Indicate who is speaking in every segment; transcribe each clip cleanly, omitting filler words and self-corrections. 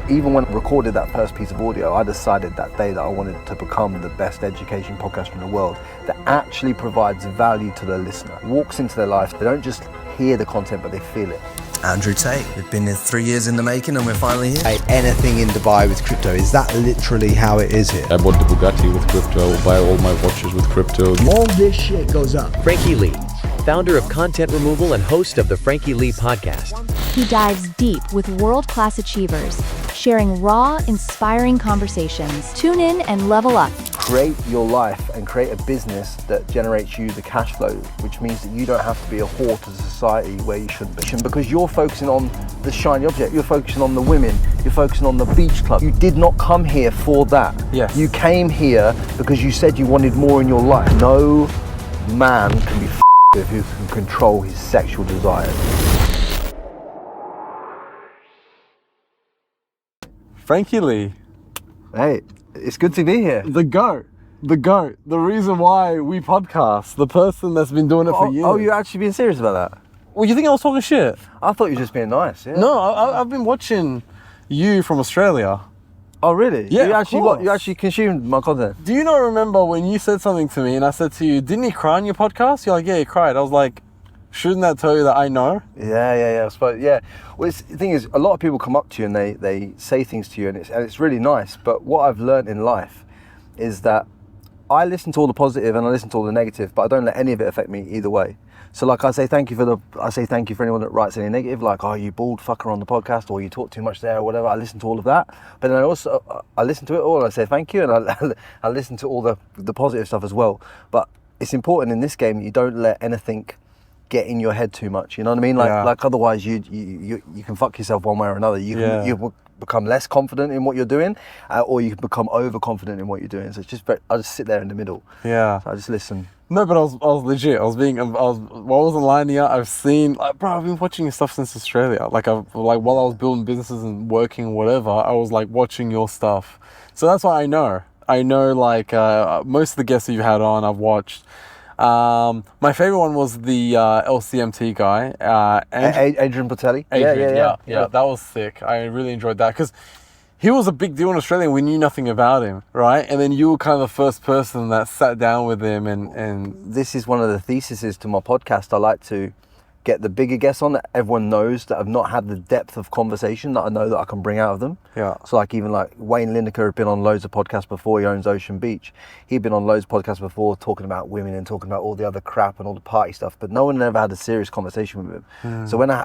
Speaker 1: Even when I recorded that first piece of audio, I decided that day that I wanted to become the best education podcaster in the world that actually provides value to the listener, walks into their life. They don't just hear the content, but they feel it.
Speaker 2: Andrew Tate. We've been here 3 years in the making and we're finally here.
Speaker 3: Buy anything in Dubai with crypto. Is that literally how it is here?
Speaker 4: I bought the Bugatti with crypto, buy all my watches with crypto.
Speaker 3: All this shit goes up.
Speaker 5: Frankie Lee, founder of content removal and host of the Frankie Lee podcast.
Speaker 6: He dives deep with world-class achievers, sharing raw, inspiring conversations. Tune in and level up.
Speaker 1: Create your life and create a business that generates you the cash flow, which means that you don't have to be a whore to the society where you shouldn't be. Because you're focusing on the shiny object, you're focusing on the women, you're focusing on the beach club. You did not come here for that.
Speaker 7: Yes.
Speaker 1: You came here because you said you wanted more in your life. No man can be with who can control his sexual desires.
Speaker 7: Frankie Lee.
Speaker 1: Hey, it's good to be here.
Speaker 7: The GOAT. The reason why we podcast. The person that's been doing it for years.
Speaker 1: Oh, you're actually being serious about that?
Speaker 7: Well, you think I was talking shit?
Speaker 1: I thought you were just being nice. Yeah.
Speaker 7: No, I've been watching you from Australia.
Speaker 1: Oh, really?
Speaker 7: Yeah,
Speaker 1: You actually consumed my content.
Speaker 7: Do you not remember when you said something to me and I said to you, didn't he cry on your podcast? You're like, yeah, he cried. I was like, shouldn't that tell you that I know?
Speaker 1: Yeah. I suppose, yeah. Well, the thing is, a lot of people come up to you and they say things to you, and it's really nice. But what I've learned in life is that I listen to all the positive and I listen to all the negative, but I don't let any of it affect me either way. So, like, I say thank you for anyone that writes any negative, like, oh, you bald fucker on the podcast, or you talk too much there, or whatever. I listen to all of that, but then I listen to it all and I say thank you, and I listen to all the positive stuff as well. But it's important in this game that you don't let anything get in your head too much, you know what I mean? Like otherwise you can fuck yourself one way or another. You will become less confident in what you're doing, or you can become overconfident in what you're doing. So it's just I just sit there in the middle.
Speaker 7: Yeah.
Speaker 1: So I just listen.
Speaker 7: No, but I was legit. I wasn't lying to you. I've been watching your stuff since Australia. Like while I was building businesses and working, whatever, I was like watching your stuff. So that's why I know. Like most of the guests that you've had on, I've watched. My favorite one was the LCMT guy,
Speaker 1: Adrian Patelli.
Speaker 7: Yeah. That was sick. I really enjoyed that because he was a big deal in Australia. We knew nothing about him, right? And then you were kind of the first person that sat down with him, and
Speaker 1: this is one of the theses to my podcast. I like to get the bigger guests on that everyone knows, that have not had the depth of conversation that I know that I can bring out of them.
Speaker 7: Yeah.
Speaker 1: So like even like Wayne Lineker had been on loads of podcasts before. He owns Ocean Beach. He'd been on loads of podcasts before talking about women and talking about all the other crap and all the party stuff, but no one ever had a serious conversation with him. So when I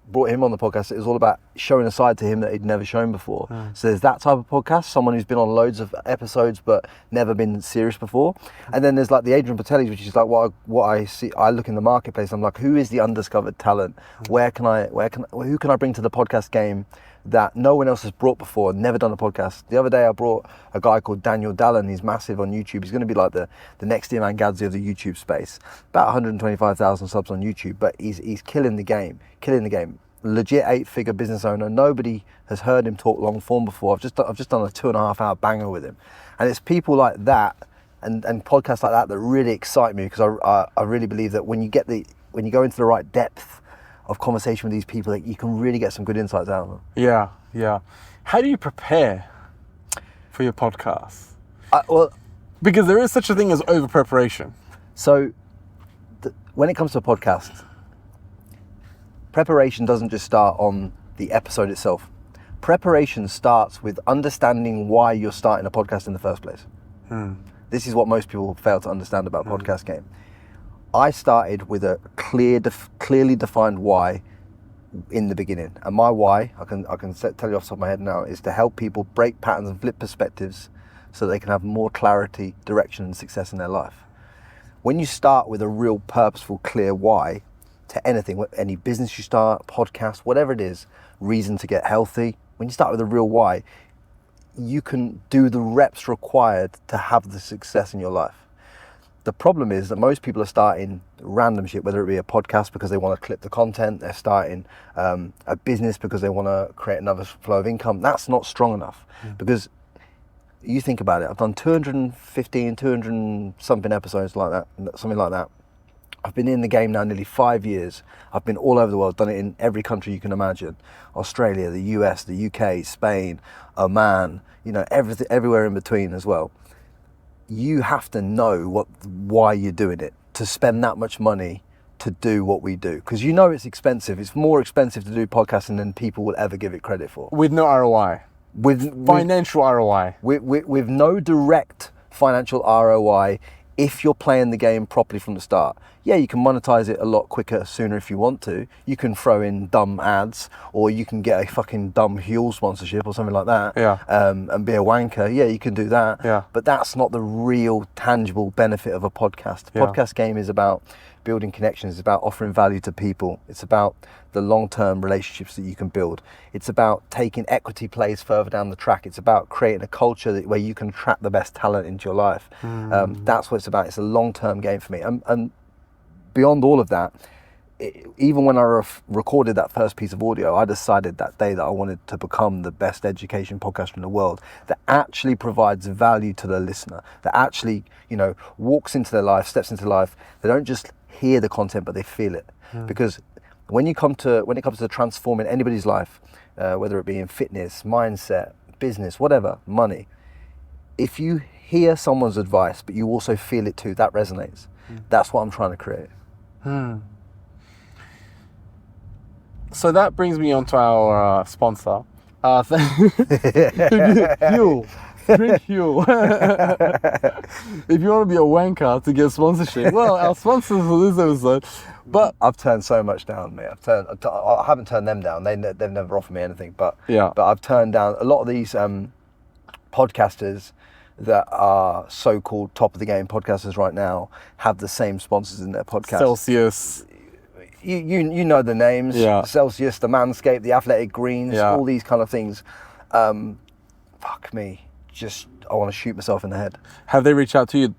Speaker 1: brought him on the podcast, it was all about showing a side to him that he'd never shown before. So there's that type of podcast, someone who's been on loads of episodes but never been serious before. And then there's like the Adrian Patellis, which is like what I see. I look in the marketplace, I'm like, who is the undiscovered talent? Who can I bring to the podcast game that no one else has brought before, never done a podcast? The other day I brought a guy called Daniel Dallin. He's massive on YouTube. He's going to be like the next Iman Gadzhi of the YouTube space. About 125,000 subs on YouTube, but he's killing the game. Legit 8-figure business owner. Nobody has heard him talk long form before. I've just done a 2.5 hour banger with him, and it's people like that and podcasts like that really excite me, because I really believe that when you go into the right depth of conversation with these people, that you can really get some good insights out of them.
Speaker 7: Yeah. How do you prepare for your podcast? Because there is such a thing as over preparation.
Speaker 1: So when it comes to a podcast, preparation doesn't just start on the episode itself. Preparation starts with understanding why you're starting a podcast in the first place. This is what most people fail to understand about podcast game. I started with a clearly defined why in the beginning, and my why, I can tell you off the top of my head now, is to help people break patterns and flip perspectives so they can have more clarity, direction, and success in their life. When you start with a real purposeful, clear why to anything, any business you start, podcast, whatever it is, reason to get healthy, when you start with a real why, you can do the reps required to have the success in your life. The problem is that most people are starting random shit, whether it be a podcast because they want to clip the content, they're starting a business because they want to create another flow of income. That's not strong enough, because you think about it, I've done 200 something episodes like that, something like that. I've been in the game now nearly 5 years. I've been all over the world, done it in every country you can imagine. Australia, the US, the UK, Spain, Oman, you know, everything, everywhere in between as well. You have to know why you're doing it, to spend that much money to do what we do. Because you know it's expensive. It's more expensive to do podcasting than people will ever give it credit for.
Speaker 7: With no ROI.
Speaker 1: With
Speaker 7: Financial ROI.
Speaker 1: With no direct financial ROI, if you're playing the game properly from the start. Yeah, you can monetize it a lot quicker, sooner if you want to. You can throw in dumb ads, or you can get a fucking dumb Huel sponsorship or something like that.
Speaker 7: Yeah.
Speaker 1: And be a wanker. Yeah, you can do that.
Speaker 7: Yeah.
Speaker 1: But that's not the real tangible benefit of a podcast. The podcast game is about building connections. It's about offering value to people. It's about the long-term relationships that you can build. It's about taking equity plays further down the track. It's about creating a culture where you can attract the best talent into your life. That's what it's about. It's a long-term game for me. And beyond all of that, even when I recorded that first piece of audio, I decided that day that I wanted to become the best education podcaster in the world that actually provides value to the listener, that actually, you know, walks into their life, steps into life. They don't just hear the content, but they feel it. Because when it comes to transforming anybody's life, whether it be in fitness, mindset, business, whatever, money, if you hear someone's advice, but you also feel it too, that resonates. That's what I'm trying to create.
Speaker 7: So that brings me on to our sponsor. Huel. Drink Huel. If you want to be a wanker to get sponsorship, well, our sponsors for this episode. But
Speaker 1: I've turned so much down, mate. I haven't turned them down. They've never offered me anything. But I've turned down a lot of these podcasters that are so-called top of the game podcasters right now have the same sponsors in their podcast.
Speaker 7: Celsius.
Speaker 1: You know the names.
Speaker 7: Yeah.
Speaker 1: Celsius, the Manscaped, the Athletic Greens, all these kind of things. Fuck me. Just I want to shoot myself in the head.
Speaker 7: Have they reached out to you?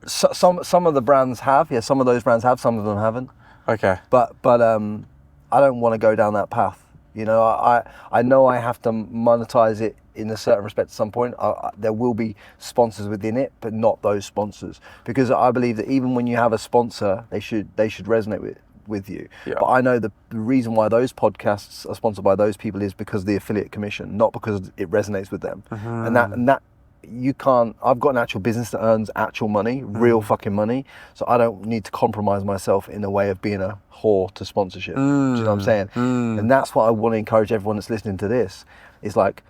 Speaker 1: Some of the brands have. Yeah, some of those brands have. Some of them haven't.
Speaker 7: Okay.
Speaker 1: But I don't want to go down that path. You know, I know I have to monetize it in a certain respect at some point. There will be sponsors within it, but not those sponsors, because I believe that even when you have a sponsor, they should resonate with you. Yeah. But I know the reason why those podcasts are sponsored by those people is because of the affiliate commission, not because it resonates with them. And that you can't. I've got an actual business that earns actual money, real fucking money. So I don't need to compromise myself in a way of being a whore to sponsorship. Do you know what I'm saying? And that's what I want to encourage everyone that's listening to this. Is like,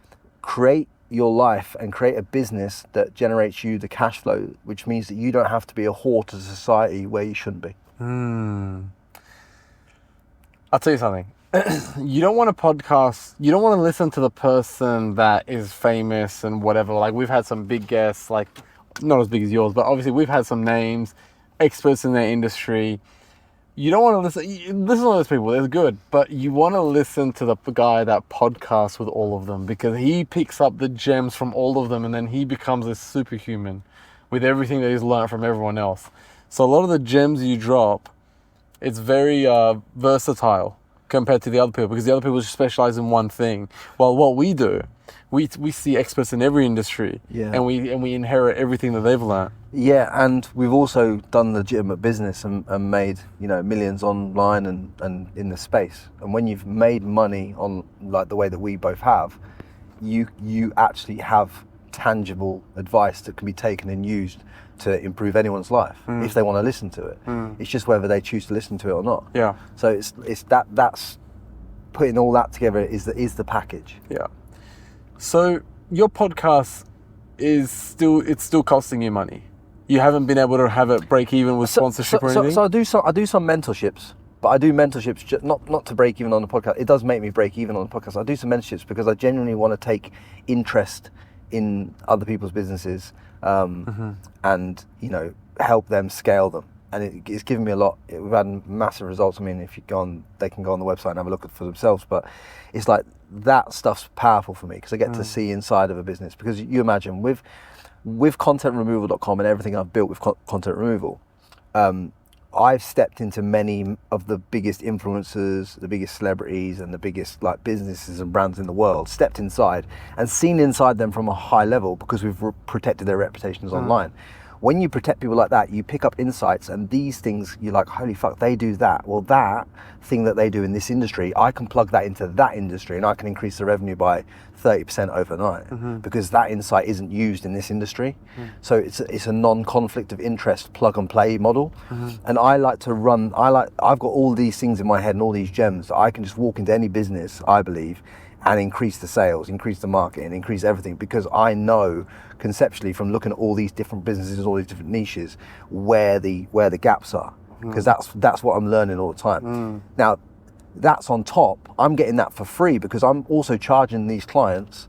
Speaker 1: create your life and create a business that generates you the cash flow, which means that you don't have to be a whore to society where you shouldn't be.
Speaker 7: I'll tell you something. You don't want a podcast, you don't want to listen to the person that is famous and whatever. Like, we've had some big guests, like not as big as yours, but obviously we've had some names, experts in their industry. You don't want to listen to those people, they're good, but you want to listen to the guy that podcasts with all of them, because he picks up the gems from all of them, and then he becomes a superhuman with everything that he's learned from everyone else. So a lot of the gems you drop, it's very versatile compared to the other people, because the other people just specialize in one thing. While what we do, we see experts in every industry, and we inherit everything that they've learned.
Speaker 1: Yeah, and we've also done legitimate business and made, you know, millions online and in the space. And when you've made money on like the way that we both have, you actually have tangible advice that can be taken and used to improve anyone's life if they want to listen to it. It's just whether they choose to listen to it or not. Yeah. So it's that's putting all that together is the package.
Speaker 7: Yeah. So your podcast is still costing you money. You haven't been able to have it break even with sponsorship or anything?
Speaker 1: So I do some mentorships, but I do mentorships not to break even on the podcast. It does make me break even on the podcast. I do some mentorships because I genuinely want to take interest in other people's businesses and, you know, help them scale them. And it's given me a lot. We've had massive results. I mean, if you go on, they can go on the website and have a look at it for themselves. But it's like that stuff's powerful for me because I get to see inside of a business. Because you imagine with contentremoval.com and everything I've built with content removal, I've stepped into many of the biggest influencers, the biggest celebrities, and the biggest like businesses and brands in the world. Stepped inside and seen inside them from a high level because we've protected their reputations online. when you protect people like that, you pick up insights, and these things, you're like, holy fuck, they do that. Well, that thing that they do in this industry, I can plug that into that industry and I can increase the revenue by 30% overnight because that insight isn't used in this industry. So it's a non-conflict of interest plug and play model. And I like to run, I've got all these things in my head and all these gems that I can just walk into any business, I believe, and increase the sales, increase the marketing, increase everything, because I know conceptually from looking at all these different businesses, all these different niches, where the gaps are, because that's what I'm learning all the time. Now, that's on top. I'm getting that for free because I'm also charging these clients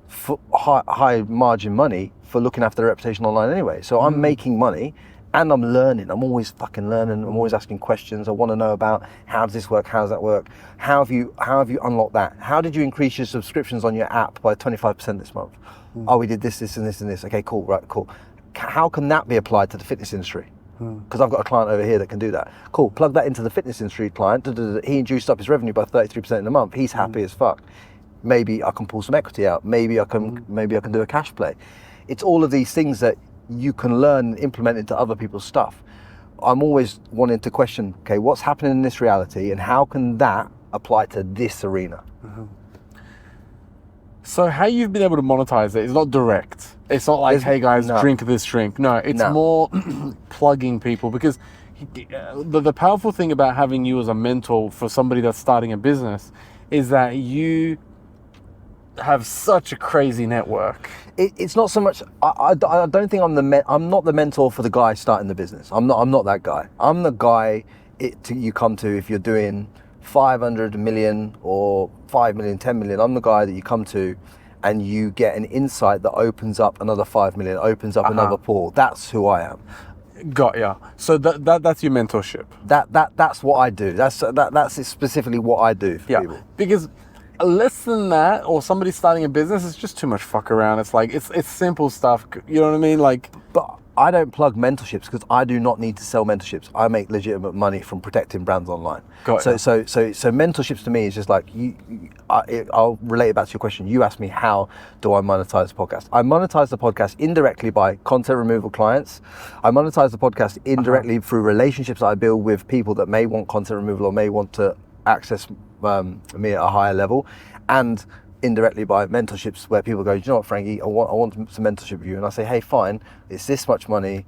Speaker 1: for high margin money for looking after their reputation online anyway. So I'm making money. And I'm learning. I'm always fucking learning. I'm always asking questions. I want to know about how does this work? How does that work? How have you unlocked that? How did you increase your subscriptions on your app by 25% this month? Oh, we did this, and this, and this. Okay, cool, right, cool. How can that be applied to the fitness industry? Because I've got a client over here that can do that. Cool, plug that into the fitness industry client. He juiced up his revenue by 33% in a month. He's happy as fuck. Maybe I can pull some equity out. Maybe I can do a cash play. It's all of these things that you can learn and implement into other people's stuff. I'm always wanting to question, okay, what's happening in this reality and how can that apply to this arena?
Speaker 7: So how you've been able to monetize it is not direct. It's not like, hey guys, drink this drink. No, it's more plugging people, because the powerful thing about having you as a mentor for somebody that's starting a business is that you have such a crazy network.
Speaker 1: It's not so much. I don't think I'm not the mentor for the guy starting the business. I'm not that guy. I'm the guy you come to if you're doing 500 million or 5 million, 10 million. I'm the guy that you come to, and you get an insight that opens up another 5 million, opens up another pool. That's who I am.
Speaker 7: Got ya. So that's your mentorship.
Speaker 1: That's what I do. That's specifically what I do for people.
Speaker 7: Because less than that, or somebody starting a business, it's just too much fuck around. It's like it's simple stuff. You know what I mean? Like,
Speaker 1: but I don't plug mentorships because I do not need to sell mentorships. I make legitimate money from protecting brands online. So mentorships to me is just like I'll relate it back to your question. You asked me, how do I monetize the podcast? I monetize the podcast indirectly by content removal clients. I monetize the podcast indirectly through relationships that I build with people that may want content removal or may want to access me at a higher level, and indirectly by mentorships where people go, do you know what, Frankie, I want some mentorship with you, and I say, hey, fine, it's this much money.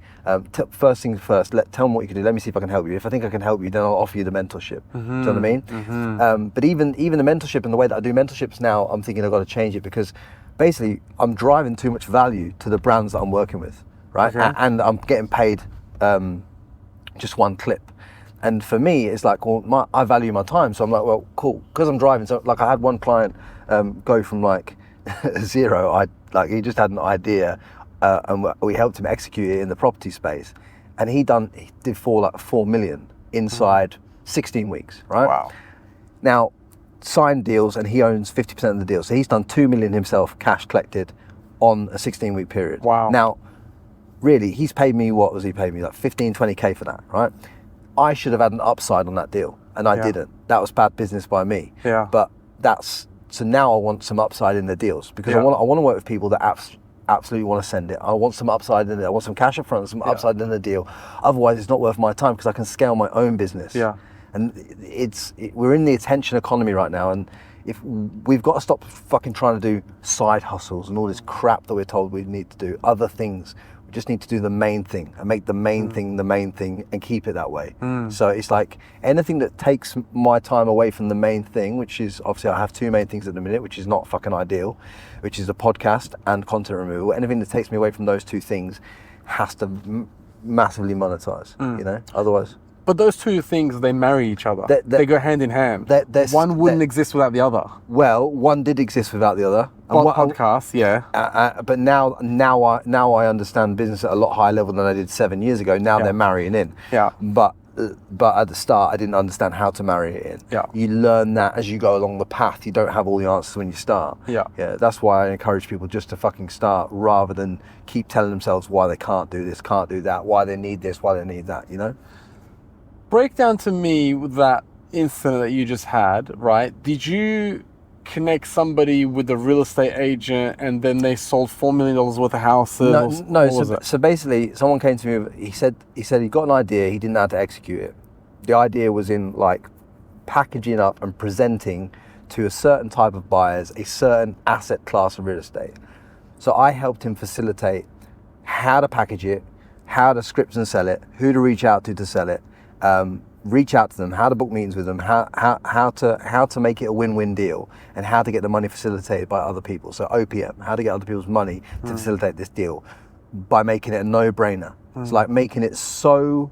Speaker 1: First things first, tell me what you can do. Let me see if I can help you. If I think I can help you, then I'll offer you the mentorship. Do you know what I mean? But even the mentorship and the way that I do mentorships now, I'm thinking I've got to change it, because basically I'm driving too much value to the brands that I'm working with, right? And I'm getting paid just one clip. And for me, it's like, well, I value my time. So I'm like, well, cool. Because I'm driving. So like I had one client go from like zero. He just had an idea and we helped him execute it in the property space. And he did 4 million inside 16 weeks, right?
Speaker 7: Wow.
Speaker 1: Now, signed deals, and he owns 50% of the deal. So he's done 2 million himself, cash collected on a 16-week period.
Speaker 7: Wow.
Speaker 1: Now, really, he's paid me, what was he paid me? Like 15, 20K for that, right? I should have had an upside on that deal, and I didn't. That was bad business by me.
Speaker 7: Yeah.
Speaker 1: But so now I want some upside in the deals, because I want to work with people that absolutely want to send it. I want some upside in it. I want some cash up front, some upside in the deal. Otherwise, it's not worth my time, because I can scale my own business.
Speaker 7: Yeah.
Speaker 1: And we're in the attention economy right now, and if we've got to stop fucking trying to do side hustles and all this crap that we're told we need to do, other things. We just need to do the main thing and make the main thing the main thing and keep it that way. So it's like anything that takes my time away from the main thing, which is obviously I have 2 main things at the minute, which is not fucking ideal, which is the podcast and content removal. Anything that takes me away from those 2 things has to massively monetize, you know, otherwise.
Speaker 7: But those 2 things, they marry each other. They go hand in hand. One wouldn't exist without the other.
Speaker 1: Well, one did exist without the other.
Speaker 7: Podcast, yeah.
Speaker 1: But now I understand business at a lot higher level than I did 7 years ago. Now they're marrying in.
Speaker 7: Yeah.
Speaker 1: But at the start, I didn't understand how to marry it in.
Speaker 7: Yeah.
Speaker 1: You learn that as you go along the path. You don't have all the answers when you start.
Speaker 7: Yeah.
Speaker 1: Yeah. That's why I encourage people just to fucking start, rather than keep telling themselves why they can't do this, can't do that, why they need this, why they need that. You know.
Speaker 7: Break down to me that incident that you just had, right? connect somebody with a real estate agent and then they sold $4 million worth of houses?
Speaker 1: So basically, someone came to me. He said he got an idea. He didn't know how to execute it. The idea was in like packaging up and presenting to a certain type of buyers a certain asset class of real estate. So I helped him facilitate how to package it, how to script and sell it, who to reach out to sell it, reach out to them, how to book meetings with them, how to make it a win-win deal, and how to get the money facilitated by other people. So OPM, how to get other people's money to facilitate this deal by making it a no-brainer. It's like making it so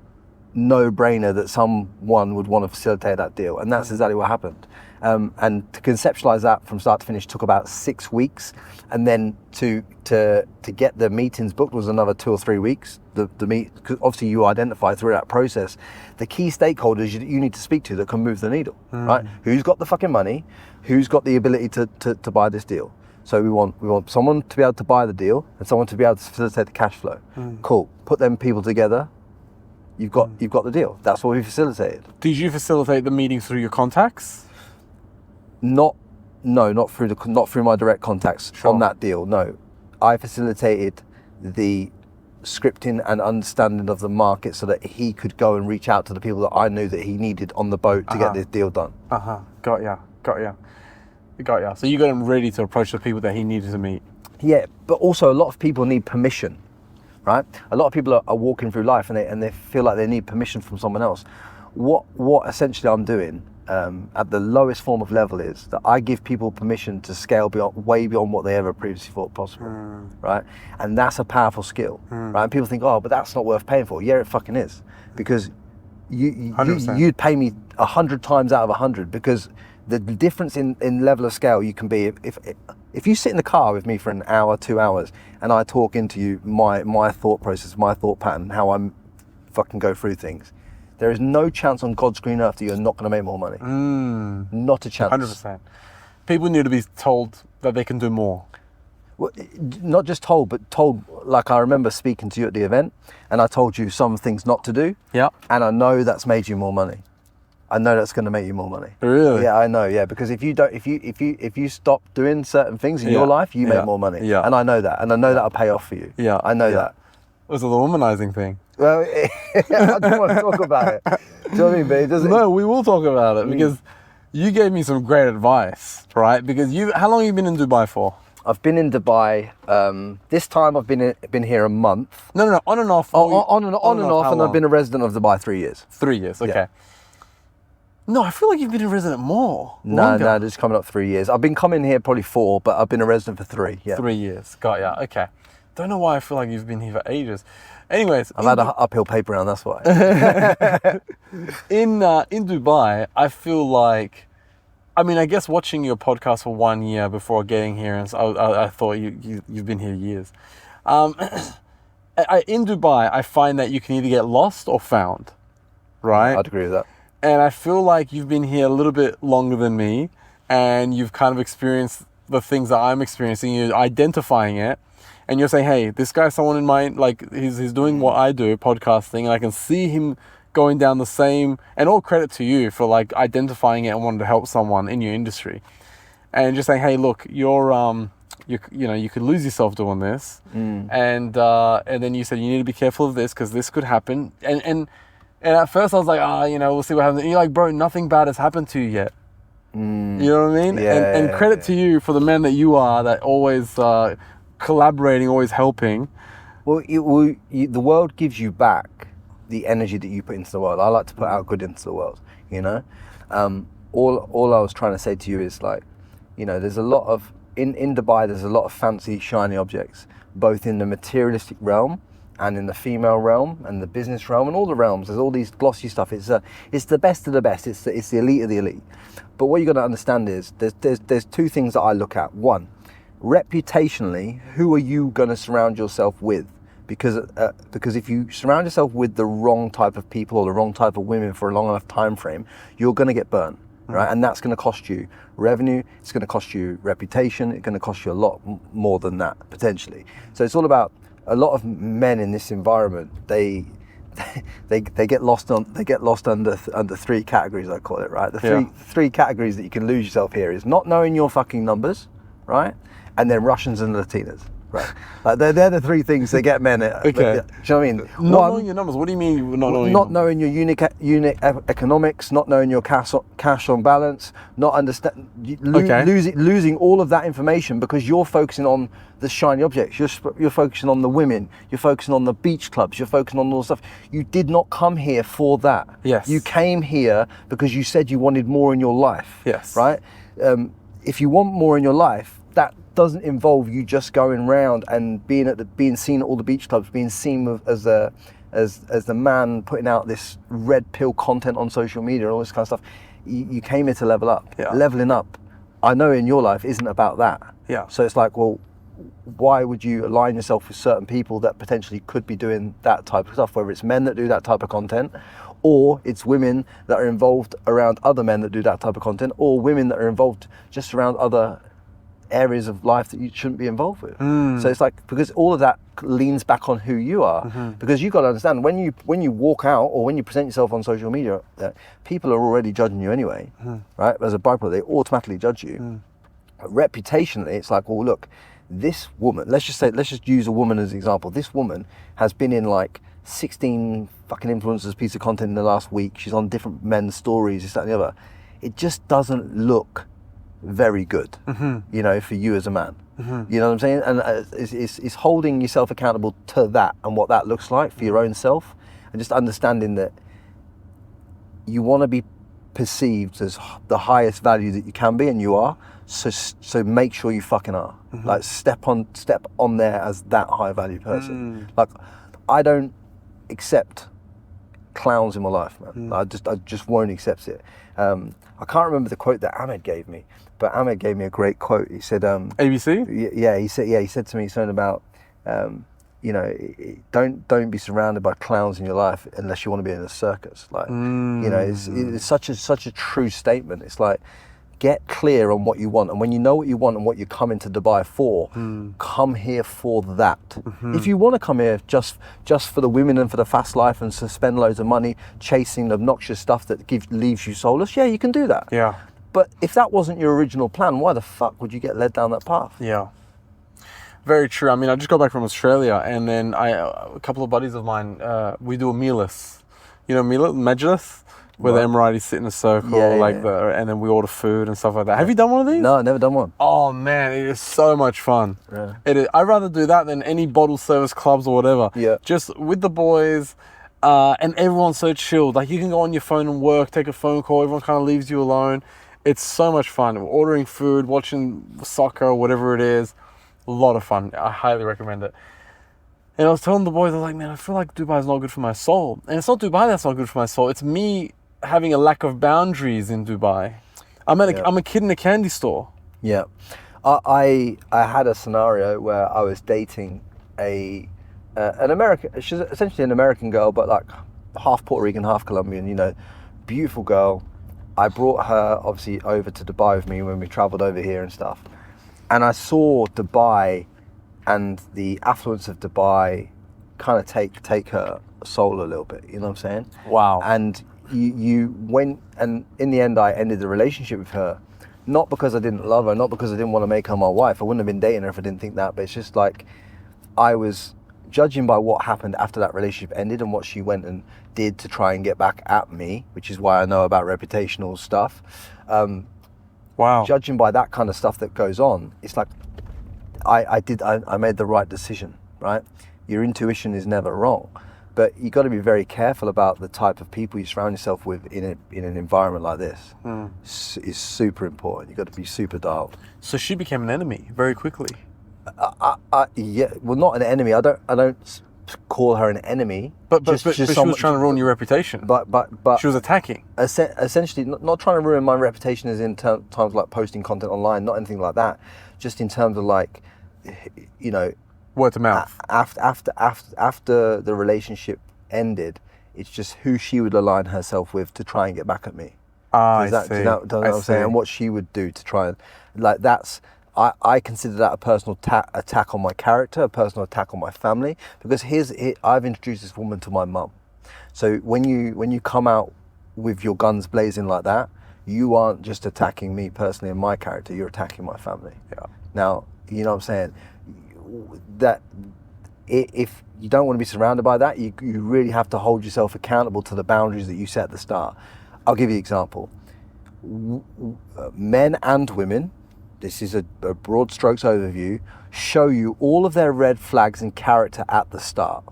Speaker 1: no-brainer that someone would want to facilitate that deal, and that's exactly what happened. And to conceptualize that from start to finish took about 6 weeks, and then to get the meetings booked was another 2 or 3 weeks. Because obviously you identify through that process the key stakeholders you need to speak to that can move the needle, right? Who's got the fucking money? Who's got the ability to buy this deal? So we want someone to be able to buy the deal and someone to be able to facilitate the cash flow. Cool. Put them people together. You've got the deal. That's what we facilitated.
Speaker 7: Did you facilitate the meetings through your contacts?
Speaker 1: Not through my direct contacts on that deal. No, I facilitated the scripting and understanding of the market so that he could go and reach out to the people that I knew that he needed on the boat to get this deal done.
Speaker 7: Got ya. So you got him ready to approach the people that he needed to meet.
Speaker 1: Yeah, but also a lot of people need permission, right? A lot of people are walking through life and they feel like they need permission from someone else. What essentially I'm doing at the lowest form of level is that I give people permission to scale way beyond what they ever previously thought possible, right? And that's a powerful skill, right? And people think, oh, but that's not worth paying for. Yeah, it fucking is, because you'd pay me 100 times out of 100, because the difference in level of scale you can be if you sit in the car with me for an hour, 2 hours, and I talk into you my thought process, my thought pattern, how I'm fucking go through things. There is no chance on God's green earth that you're not going to make more money. Not a chance.
Speaker 7: 100%. People need to be told that they can do more.
Speaker 1: Well, not just told, but told. Like, I remember speaking to you at the event, and I told you some things not to do.
Speaker 7: Yeah.
Speaker 1: And I know that's made you more money. I know that's going to make you more money.
Speaker 7: Really?
Speaker 1: Yeah, I know. Yeah, because if you stop doing certain things in your life, you make more money.
Speaker 7: Yeah.
Speaker 1: And I know that, and I know that'll pay off for you.
Speaker 7: Yeah.
Speaker 1: I know that.
Speaker 7: Was it the womanizing thing?
Speaker 1: Well, I don't want to talk about it. Do you know what I mean? But it doesn't.
Speaker 7: No, we will talk about it because you gave me some great advice, right? Because how long have you been in Dubai for?
Speaker 1: I've been in Dubai. This time I've been here a month.
Speaker 7: No, on and off.
Speaker 1: On and off, and I've been a resident of Dubai 3 years.
Speaker 7: 3 years, okay.
Speaker 1: Yeah.
Speaker 7: No, I feel like you've been a resident more.
Speaker 1: No, just coming up 3 years. I've been coming here probably 4, but I've been a resident for 3. Yeah.
Speaker 7: 3 years. Got ya. Okay. Don't know why I feel like you've been here for ages. Anyways,
Speaker 1: I've had an uphill paper round, that's why.
Speaker 7: in Dubai, I feel like, I guess watching your podcast for 1 year before getting here, and so I thought you've been here years. In Dubai, I find that you can either get lost or found, right?
Speaker 1: I'd agree with that.
Speaker 7: And I feel like you've been here a little bit longer than me, and you've kind of experienced the things that I'm experiencing. You're identifying it. And you're saying, hey, this guy's someone in mind, like he's doing what I do, podcasting, and I can see him going down the same, and all credit to you for like identifying it and wanting to help someone in your industry. And just saying, hey, look, you could lose yourself doing this. And then you said, you need to be careful of this because this could happen. And at first I was like, we'll see what happens. And you're like, bro, nothing bad has happened to you yet. You know what I mean? And credit to you for the man that you are, that always collaborating, always helping.
Speaker 1: Well, the world gives you back the energy that you put into the world. I like to put out good into the world, you know? All I was trying to say to you is like, there's a lot of, in Dubai, there's a lot of fancy, shiny objects, both in the materialistic realm and in the female realm and the business realm and all the realms. There's all these glossy stuff. It's the best of the best. It's the elite of the elite. But what you got to understand is there's 2 things that I look at. One, reputationally, who are you going to surround yourself with? Because if you surround yourself with the wrong type of people or the wrong type of women for a long enough time frame, you're going to get burned, right? And that's going to cost you revenue. It's going to cost you reputation. It's going to cost you a lot more than that potentially. So it's all about, a lot of men in this environment, they they get lost under three categories, I call it, right? The three categories that you can lose yourself here is not knowing your fucking numbers, right? And then Russians and Latinas. Right, like they're the three things that get men.
Speaker 7: Okay.
Speaker 1: Do you know what I mean?
Speaker 7: Not knowing your numbers. What do you mean
Speaker 1: Not knowing your unit economics, not knowing your cash on balance, not losing all of that information because you're focusing on the shiny objects. You're focusing on the women. You're focusing on the beach clubs. You're focusing on all the stuff. You did not come here for that.
Speaker 7: Yes.
Speaker 1: You came here because you said you wanted more in your life.
Speaker 7: Yes.
Speaker 1: Right. If you want more in your life, that doesn't involve you just going round and being seen at all the beach clubs, being seen as the man putting out this red pill content on social media and all this kind of stuff. You came here to level up.
Speaker 7: Yeah.
Speaker 1: Leveling up, I know in your life isn't about that.
Speaker 7: Yeah.
Speaker 1: So it's like, well, why would you align yourself with certain people that potentially could be doing that type of stuff, whether it's men that do that type of content, or it's women that are involved around other men that do that type of content, or women that are involved just around other areas of life that you shouldn't be involved with. So it's like, because all of that leans back on who you are. Because you've got to understand, when you walk out or when you present yourself on social media, people are already judging you anyway, right? As a byproduct, they automatically judge you. Reputationally, it's like, well, look, this woman, let's just use a woman as an example. This woman has been in like 16 fucking influencers piece of content in the last week. She's on different men's stories, this, that, and the other. It just doesn't look very good, you know, for you as a man. You know what I'm saying? And it's holding yourself accountable to that and what that looks like for your own self, and just understanding that you want to be perceived as the highest value that you can be, and you are. So make sure you fucking are. Like step on there as that high value person. Like, I don't accept clowns in my life, man. I just won't accept it. I can't remember the quote that Ahmed gave me, but Ahmed gave me a great quote. He said,
Speaker 7: ABC?
Speaker 1: Yeah, he said to me something about, you know, don't be surrounded by clowns in your life unless you want to be in a circus. Like, you know, it's such a true statement. It's like, get clear on what you want, and when you know what you want and what you're coming to Dubai for, come here for that. If you want to come here just for the women and for the fast life and to spend loads of money chasing obnoxious stuff that leaves you soulless, yeah, you can do that.
Speaker 7: Yeah.
Speaker 1: But if that wasn't your original plan, why the fuck would you get led down that path?
Speaker 7: Yeah. Very true. I mean, I just got back from Australia, and then a couple of buddies of mine, we do a mealist. You know, majlis? Where the Emiratis sit in a circle, and then we order food and stuff like that. Have you done one of these?
Speaker 1: No, I've never done one.
Speaker 7: Oh man, it is so much fun.
Speaker 1: Really?
Speaker 7: It is. I'd rather do that than any bottle service clubs or whatever.
Speaker 1: Yeah.
Speaker 7: Just with the boys, and everyone's so chilled. Like, you can go on your phone and work, take a phone call. Everyone kind of leaves you alone. It's so much fun. Ordering food, watching soccer, whatever it is, a lot of fun. I highly recommend it. And I was telling the boys, I was like, man, I feel like Dubai is not good for my soul. And it's not Dubai that's not good for my soul. It's me having a lack of boundaries in Dubai. I'm a kid in a candy store.
Speaker 1: Yeah. I had a scenario where I was dating an American, she's essentially an American girl, but like half Puerto Rican, half Colombian, you know, beautiful girl. I brought her obviously over to Dubai with me when we traveled over here and stuff. And I saw Dubai and the affluence of Dubai kind of take her soul a little bit, you know what I'm saying?
Speaker 7: Wow.
Speaker 1: And you went, and in the end I ended the relationship with her, not because I didn't love her, not because I didn't want to make her my wife. I wouldn't have been dating her if I didn't think that, but it's just like, I was judging by what happened after that relationship ended and what she went and did to try and get back at me, which is why I know about reputational stuff.
Speaker 7: Wow.
Speaker 1: Judging by that kind of stuff that goes on, it's like, I made the right decision, right? Your intuition is never wrong. But you got to be very careful about the type of people you surround yourself with in an environment like this. It's super important. You got to be super dialed.
Speaker 7: So she became an enemy very quickly.
Speaker 1: Yeah, well, not an enemy. I don't call her an enemy.
Speaker 7: But she was trying to ruin your reputation.
Speaker 1: But
Speaker 7: she was attacking.
Speaker 1: Essentially, not trying to ruin my reputation as in terms of like posting content online, not anything like that. Just in terms of like, you know,
Speaker 7: word to mouth.
Speaker 1: After the relationship ended, it's just who she would align herself with to try and get back at me.
Speaker 7: I see.
Speaker 1: Do you know what I'm saying? And what she would do to try and, like, that's, I consider that a personal attack on my character, a personal attack on my family, because I've introduced this woman to my mum. So when you come out with your guns blazing like that, you aren't just attacking me personally and my character, you're attacking my family.
Speaker 7: Yeah.
Speaker 1: Now, you know what I'm saying? That if you don't want to be surrounded by that, you really have to hold yourself accountable to the boundaries that you set at the start. I'll give you an example. Men and women, this is a broad strokes overview, show you all of their red flags and character at the start.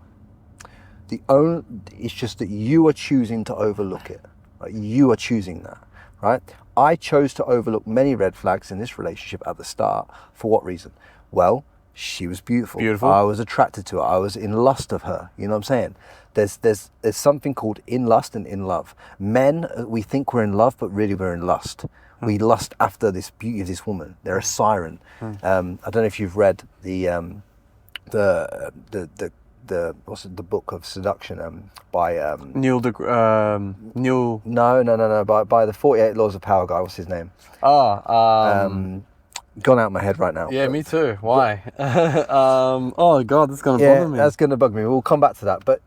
Speaker 1: It's just that you are choosing to overlook it. Like, you are choosing that, right? I chose to overlook many red flags in this relationship at the start. For what reason? Well, she was beautiful. I was attracted to her. I was in lust of her. You know what I'm saying? There's something called in lust and in love. Men, we think we're in love, but really we're in lust. We lust after this beauty of this woman. They're a siren. I don't know if you've read the what's it, the book of seduction by
Speaker 7: Neil.
Speaker 1: No, by the 48 Laws of Power guy. What's his name? Gone out of my head right now.
Speaker 7: Yeah, me too. Why? Oh God, that's gonna bother me.
Speaker 1: That's gonna bug me. We'll come back to that. But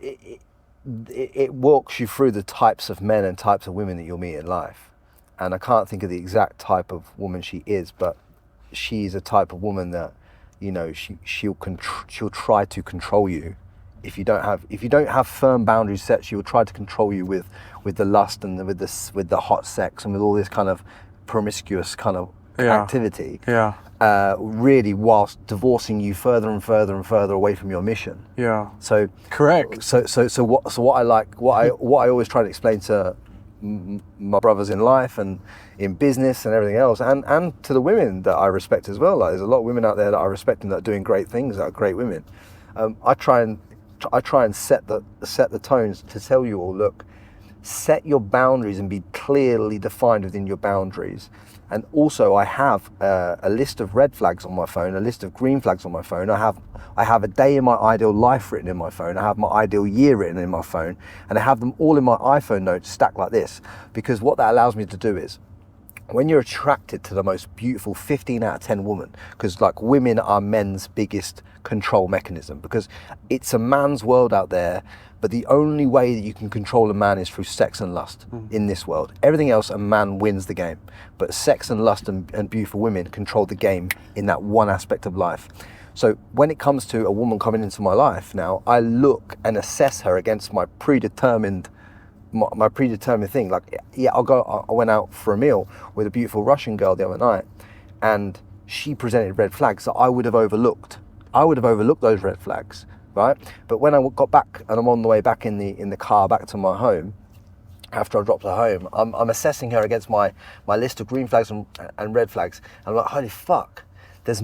Speaker 1: it walks you through the types of men and types of women that you'll meet in life. And I can't think of the exact type of woman she is, but she's a type of woman that, you know, she'll try to control you. If you don't have firm boundaries set, she will try to control you with the lust and with the hot sex and with all this kind of promiscuous kind of activity. Really, whilst divorcing you further and further and further away from your mission.
Speaker 7: Yeah.
Speaker 1: So
Speaker 7: correct.
Speaker 1: So what I always try to explain to my brothers in life and in business and everything else, and to the women that I respect as well. Like, there's a lot of women out there that I respect and that are doing great things, that are great women. I try and set the tones to tell you all, look, set your boundaries and be clearly defined within your boundaries. And also, I have a list of red flags on my phone, a list of green flags on my phone. I have a day in my ideal life written in my phone. I have my ideal year written in my phone, and I have them all in my iPhone notes stacked like this. Because what that allows me to do is, when you're attracted to the most beautiful 15 out of 10 woman, because like women are men's biggest control mechanism, because it's a man's world out there, but the only way that you can control a man is through sex and lust in this world. Everything else, a man wins the game. But sex and lust and beautiful women control the game in that one aspect of life. So when it comes to a woman coming into my life now, I look and assess her against my predetermined thing. Like, yeah, I went out for a meal with a beautiful Russian girl the other night, and she presented red flags that I would have overlooked. I would have overlooked those red flags, right? But when I got back and I'm on the way back in the car back to my home, after I dropped her home, I'm assessing her against my list of green flags and red flags. And I'm like, holy fuck, there's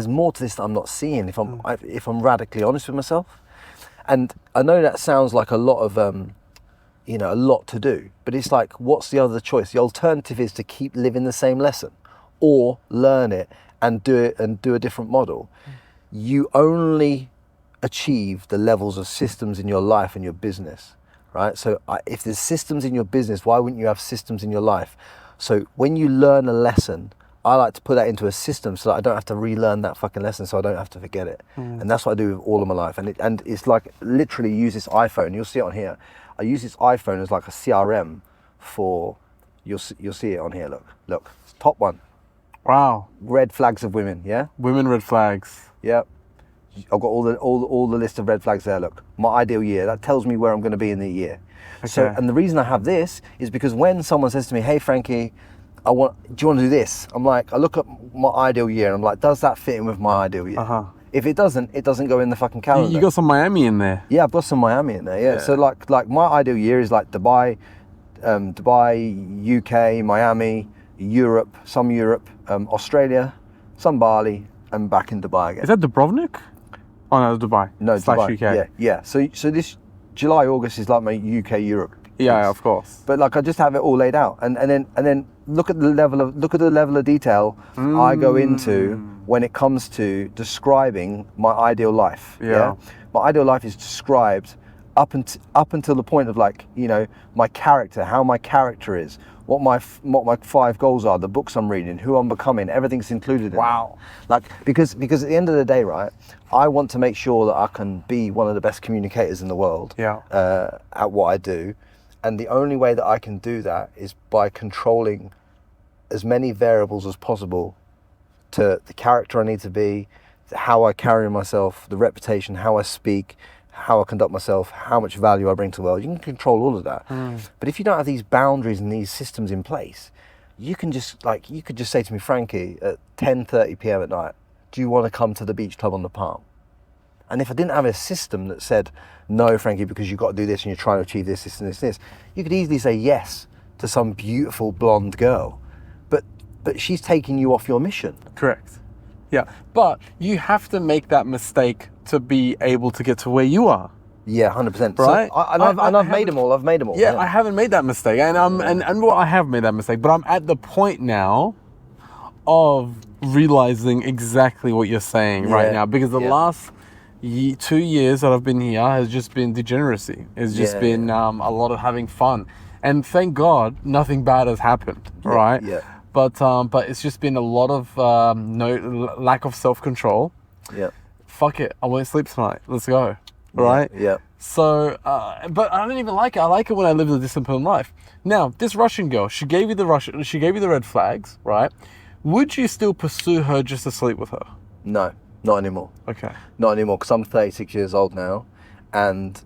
Speaker 1: more to this that I'm not seeing if I'm radically honest with myself. And I know that sounds like a lot of a lot to do, but it's like, what's the other choice? The alternative is to keep living the same lesson, or learn it and do a different model. You only achieve the levels of systems in your life and your business, right? So if there's systems in your business, why wouldn't you have systems in your life? So when you learn a lesson, I like to put that into a system so that I don't have to relearn that fucking lesson, so I don't have to forget it. And that's what I do with all of my life. And it's like, literally use this iPhone. You'll see it on here. I use this iPhone as like a CRM for, you'll see it on here. Look, top one.
Speaker 7: Wow.
Speaker 1: Red flags of women, yeah?
Speaker 7: Women red flags.
Speaker 1: Yep. I've got all the list of red flags there. Look, my ideal year, that tells me where I'm going to be in the year. Okay. So, and the reason I have this is because when someone says to me, hey Frankie, do you want to do this? I'm like, I look at my ideal year and I'm like, does that fit in with my ideal year? If it doesn't go in the fucking calendar.
Speaker 7: You got some Miami in there.
Speaker 1: Yeah, I've got some Miami in there. Yeah. So like my ideal year is like Dubai, UK, Miami, Europe, Australia, some Bali, and back in Dubai again.
Speaker 7: Is that Dubrovnik? Oh no, Dubai.
Speaker 1: No, Dubai.
Speaker 7: UK.
Speaker 1: Yeah. So this July, August is like my UK, Europe.
Speaker 7: Yeah, of course.
Speaker 1: But like I just have it all laid out, and then look at the level of detail I go into when it comes to describing my ideal life. Yeah. My ideal life is described up until the point of like, my character, how my character is, what my 5 goals are, the books I'm reading, who I'm becoming, everything's included in
Speaker 7: Wow.
Speaker 1: that. Like, because at the end of the day, right, I want to make sure that I can be one of the best communicators in the world at what I do. And the only way that I can do that is by controlling as many variables as possible to the character I need to be, how I carry myself, the reputation, how I speak, how I conduct myself, how much value I bring to the world. You can control all of that. But if you don't have these boundaries and these systems in place, you could just say to me, Frankie, at 10:30 p.m. at night, do you want to come to the beach club on the Palm? And if I didn't have a system that said, no, Frankie, because you've got to do this and you're trying to achieve this, this, and this, you could easily say yes to some beautiful blonde girl. But she's taking you off your mission.
Speaker 7: Correct. Yeah. But you have to make that mistake to be able to get to where you are.
Speaker 1: Yeah, 100%.
Speaker 7: Right?
Speaker 1: So I've made them all. I've made them all.
Speaker 7: Yeah, I haven't made that mistake. Well, I have made that mistake, but I'm at the point now of realizing exactly what you're saying right now, because the last 2 years that I've been here has just been degeneracy. It's just been a lot of having fun. And thank God nothing bad has happened, right?
Speaker 1: Yeah.
Speaker 7: But it's just been a lot of lack of self-control.
Speaker 1: Yeah.
Speaker 7: Fuck it, I won't sleep tonight. Let's go. Right?
Speaker 1: Yeah.
Speaker 7: So, but I don't even like it. I like it when I live a disciplined life. Now, this Russian girl, she gave you the red flags, right? Would you still pursue her just to sleep with her?
Speaker 1: No, not anymore.
Speaker 7: Okay.
Speaker 1: Not anymore, because I'm 36 years old now, and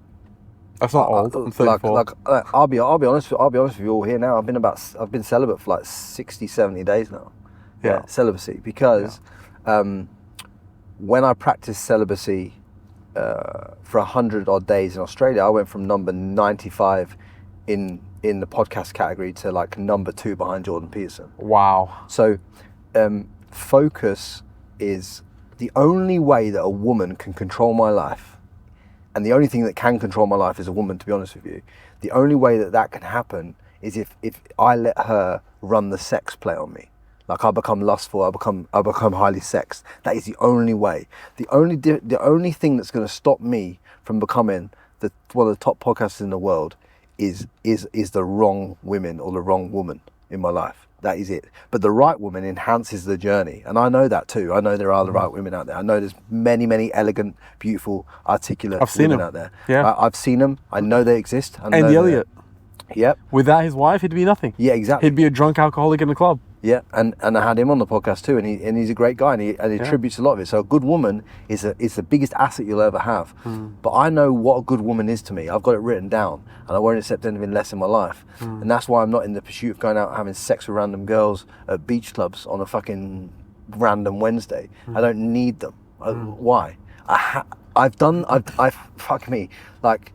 Speaker 7: that's not old. I'm 34.
Speaker 1: I'll be honest with you all here now. I've been celibate for like 60, 70 days now.
Speaker 7: Yeah.
Speaker 1: Celibacy, because when I practiced celibacy for 100 odd days in Australia, I went from number 95 in the podcast category to like number 2 behind Jordan Peterson.
Speaker 7: Wow.
Speaker 1: So focus is the only way that a woman can control my life. And the only thing that can control my life is a woman, to be honest with you. The only way that can happen is if I let her run the sex play on me. Like I become lustful, I become highly sexed. That is the only way. The only thing that's going to stop me from becoming one of the top podcasters in the world is the wrong women or the wrong woman in my life. That is it. But the right woman enhances the journey. And I know that too. I know there are the right women out there. I know there's many, many elegant, beautiful, articulate women out there.
Speaker 7: Yeah.
Speaker 1: I've seen them. I know they exist.
Speaker 7: Andy Elliott.
Speaker 1: Yep.
Speaker 7: Without his wife, he'd be nothing.
Speaker 1: Yeah, exactly.
Speaker 7: He'd be a drunk alcoholic in the club.
Speaker 1: Yeah, and I had him on the podcast too, and he's a great guy, and he attributes a lot of it. So a good woman is the biggest asset you'll ever have. But I know what a good woman is to me. I've got it written down, and I won't accept anything less in my life. And that's why I'm not in the pursuit of going out and having sex with random girls at beach clubs on a fucking random Wednesday. I don't need them. Why? Fuck me. Like,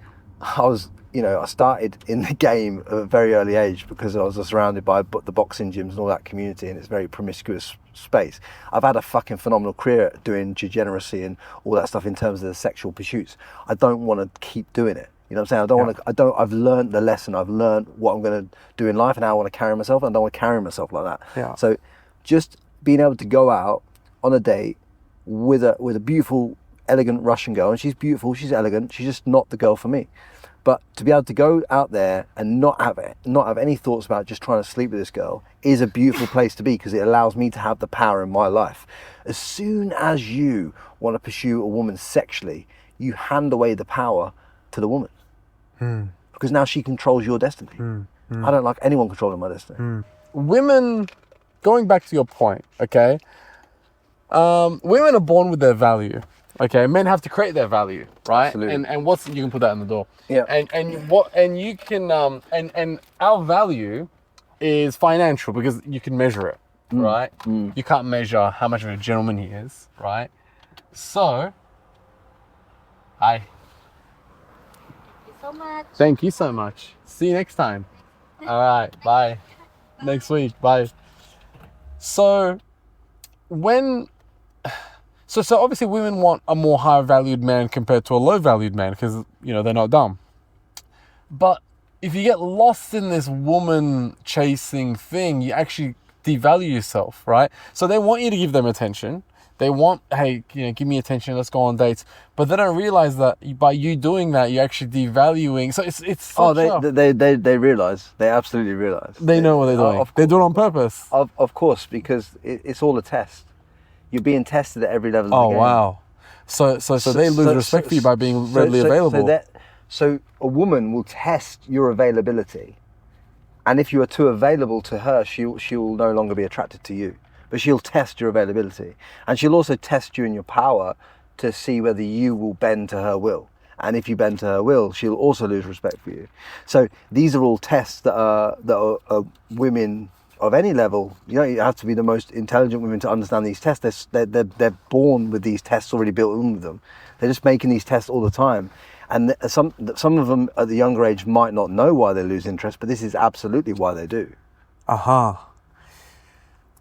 Speaker 1: I started in the game at a very early age because I was surrounded by the boxing gyms and all that community, and it's a very promiscuous space. I've had a fucking phenomenal career doing degeneracy and all that stuff in terms of the sexual pursuits. I don't want to keep doing it. You know what I'm saying? I've learned the lesson. I've learned what I'm going to do in life and how I want to carry myself, and I don't want to carry myself like that.
Speaker 7: Yeah.
Speaker 1: So just being able to go out on a date with a beautiful, elegant Russian girl, and she's beautiful, she's elegant, she's just not the girl for me. But to be able to go out there and not have any thoughts about just trying to sleep with this girl is a beautiful place to be, because it allows me to have the power in my life. As soon as you want to pursue a woman sexually, you hand away the power to the woman. Because now she controls your destiny. I don't like anyone controlling my destiny.
Speaker 7: Women, going back to your point, okay? Women are born with their value. Okay, men have to create their value, right?
Speaker 1: Absolutely.
Speaker 7: And you can put that in the door.
Speaker 1: Yeah.
Speaker 7: And you can and our value is financial because you can measure it, right? You can't measure how much of a gentleman he is, right? So, hi.
Speaker 8: Thank you so much.
Speaker 7: Thank you so much. See you next time. All right, bye. Next week, bye. So obviously women want a more high valued man compared to a low valued man because, they're not dumb. But if you get lost in this woman chasing thing, you actually devalue yourself, right? So they want you to give them attention. They want, hey, give me attention, let's go on dates. But they don't realize that by you doing that, you're actually devaluing. So it's
Speaker 1: they realize. They absolutely realize.
Speaker 7: They know what they're doing. They do it on purpose.
Speaker 1: Of course, because it's all a test. You're being tested at every level of the game.
Speaker 7: Oh, wow. So they lose respect for you by being readily available.
Speaker 1: So a woman will test your availability. And if you are too available to her, she will no longer be attracted to you. But she'll test your availability. And she'll also test you in your power to see whether you will bend to her will. And if you bend to her will, she'll also lose respect for you. So these are all tests that are women of any level. You have to be the most intelligent women to understand these tests. They're born with these tests already built in with them. They're just making these tests all the time. And some of them at the younger age might not know why they lose interest, but this is absolutely why they do.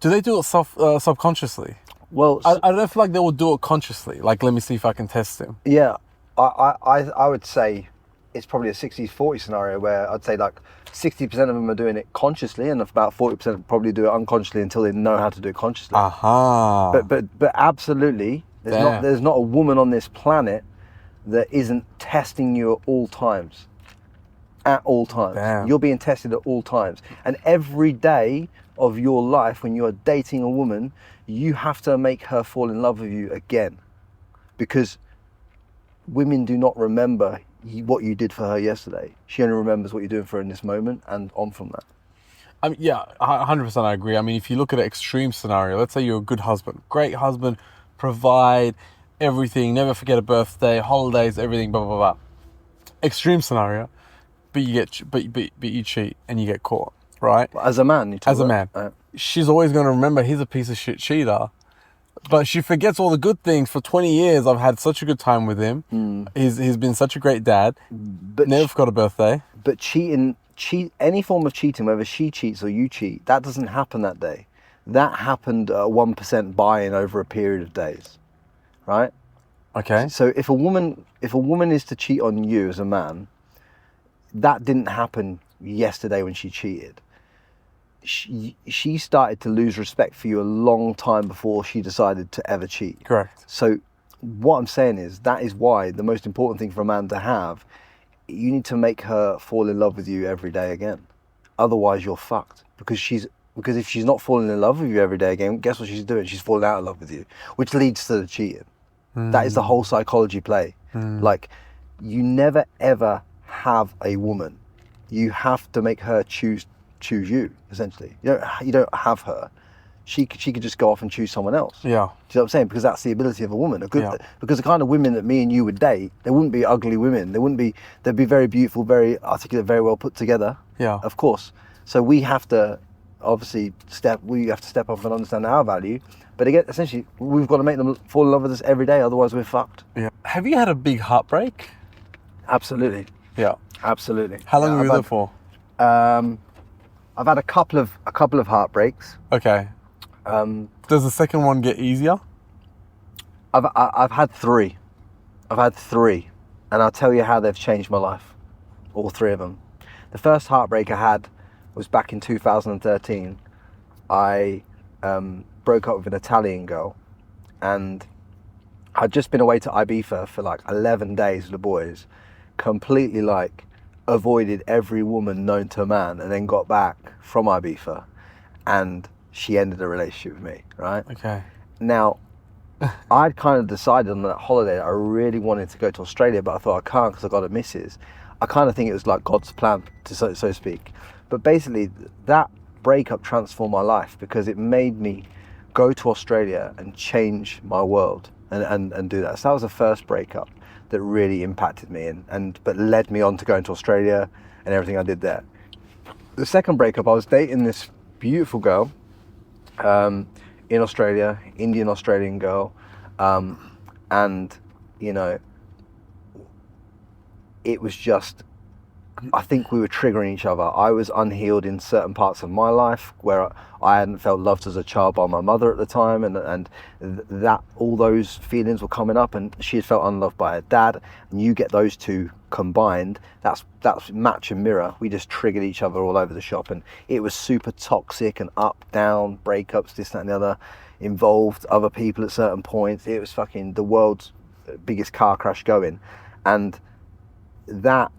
Speaker 7: Do they do it subconsciously?
Speaker 1: Well,
Speaker 7: I don't feel like they will do it consciously. Like, let me see if I can test him.
Speaker 1: Yeah, I would say it's probably a 60-40 scenario where I'd say like 60% of them are doing it consciously, and about 40% probably do it unconsciously until they know how to do it consciously. But absolutely, there's not a woman on this planet that isn't testing you at all times. At all times.
Speaker 7: Damn.
Speaker 1: You're being tested at all times. And every day of your life, when you are dating a woman, you have to make her fall in love with you again. Because women do not remember what you did for her yesterday. She only remembers what you're doing for her in this moment and on from that.
Speaker 7: I mean, yeah, 100% I agree. I mean, if you look at an extreme scenario, let's say you're a good husband, great husband, provide everything, never forget a birthday, holidays, everything, blah, blah, blah. Extreme scenario, but you cheat and you get caught, right?
Speaker 1: As a man,
Speaker 7: she's always going to remember he's a piece of shit cheater, but she forgets all the good things. For 20 years, I've had such a good time with him. He's been such a great dad, but never forgot a birthday.
Speaker 1: But any form of cheating, whether she cheats or you cheat, that doesn't happen that day. That happened 1% buy-in over a period of days. Right?
Speaker 7: Okay.
Speaker 1: So if a woman is to cheat on you as a man, that didn't happen yesterday when she cheated. She started to lose respect for you a long time before she decided to ever cheat.
Speaker 7: Correct.
Speaker 1: So what I'm saying is that is why the most important thing for a man to have, you need to make her fall in love with you every day again. Otherwise you're fucked. Because if she's not falling in love with you every day again, guess what she's doing? She's falling out of love with you, which leads to the cheating. That is the whole psychology play. Like, you never ever have a woman. You have to make her choose you, essentially. You don't have her. She could just go off and choose someone else.
Speaker 7: Yeah.
Speaker 1: Do you know what I'm saying? Because that's the ability of a woman. Because the kind of women that me and you would date, they wouldn't be ugly women. They'd be very beautiful, very articulate, very well put together.
Speaker 7: Yeah.
Speaker 1: Of course. So we have to obviously step up and understand our value. But again, essentially, we've got to make them fall in love with us every day, otherwise we're fucked.
Speaker 7: Yeah. Have you had a big heartbreak?
Speaker 1: Absolutely.
Speaker 7: Yeah.
Speaker 1: Absolutely.
Speaker 7: How long were you there for?
Speaker 1: I've had a couple of heartbreaks.
Speaker 7: Okay. Does the second one get easier?
Speaker 1: I've had three. And I'll tell you how they've changed my life. All three of them. The first heartbreak I had was back in 2013. I broke up with an Italian girl, and I'd just been away to Ibiza for like 11 days with the boys, completely like avoided every woman known to man, and then got back from Ibiza, and she ended a relationship with me, right?
Speaker 7: Okay.
Speaker 1: Now, I'd kind of decided on that holiday that I really wanted to go to Australia, but I thought I can't because I got a missus. I kind of think it was like God's plan, so to speak. But basically, that breakup transformed my life because it made me go to Australia and change my world and do that. So that was the first breakup that really impacted me but led me on to going to Australia and everything I did there. The second breakup, I was dating this beautiful girl in Australia, Indian Australian girl, and you know, it was just, I think we were triggering each other. I was unhealed in certain parts of my life where I hadn't felt loved as a child by my mother at the time, and that all those feelings were coming up, and she had felt unloved by her dad, and you get those two combined, that's match and mirror. We just triggered each other all over the shop, and it was super toxic and up, down, breakups, this, that and the other. involved other people at certain points. It was fucking the world's biggest car crash going. And that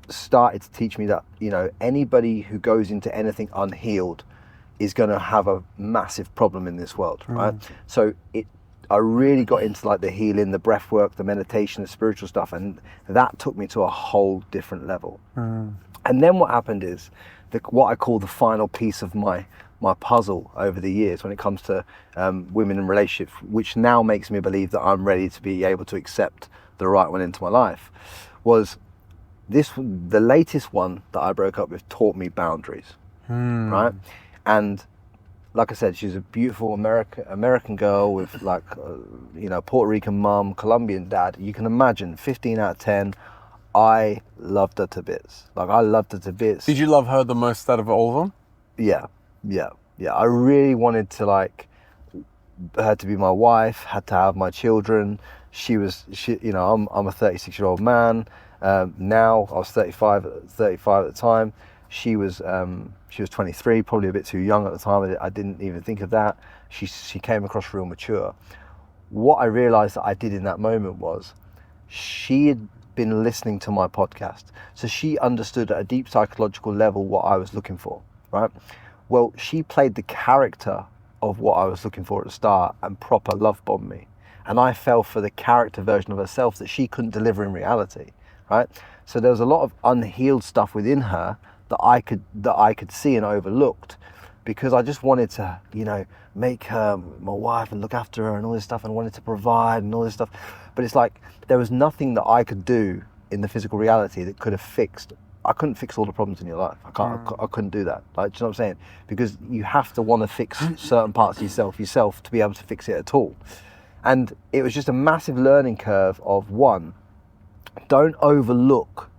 Speaker 1: started to teach me that, you know, anybody who goes into anything unhealed is going to have a massive problem in this world, right? So I really got into like the healing, the breath work, the meditation, the spiritual stuff, and that took me to a whole different level. And then what happened is what I call the final piece of my puzzle over the years when it comes to women in relationships, which now makes me believe that I'm ready to be able to accept the right one into my life, was the latest one that I broke up with taught me boundaries, right? And like I said, she's a beautiful American girl with like, you know, Puerto Rican mum, Colombian dad. You can imagine, 15 out of 10. I loved her to bits. Like, I loved her to bits.
Speaker 7: Did you love her the most out of all of them?
Speaker 1: Yeah. I really wanted to like her to be my wife, had to have my children. She, you know, I'm a 36-year-old man. Now I was 35 at the time. She was 23, probably a bit too young at the time. I didn't even think of that. She came across real mature. What I realized that I did in that moment was she had been listening to my podcast. So she understood at a deep psychological level what I was looking for, right? Well, she played the character of what I was looking for at the start and proper love bombed me. And I fell for the character version of herself that she couldn't deliver in reality, right? So there was a lot of unhealed stuff within her that I could see and overlooked, because I just wanted to, you know, make her my wife and look after her and all this stuff, and wanted to provide and all this stuff. But it's like there was nothing that I could do in the physical reality that could have fixed. I couldn't fix all the problems in your life. I couldn't do that. Like, do you know what I'm saying? Because you have to want to fix certain parts of yourself to be able to fix it at all. And it was just a massive learning curve of, one, don't overlook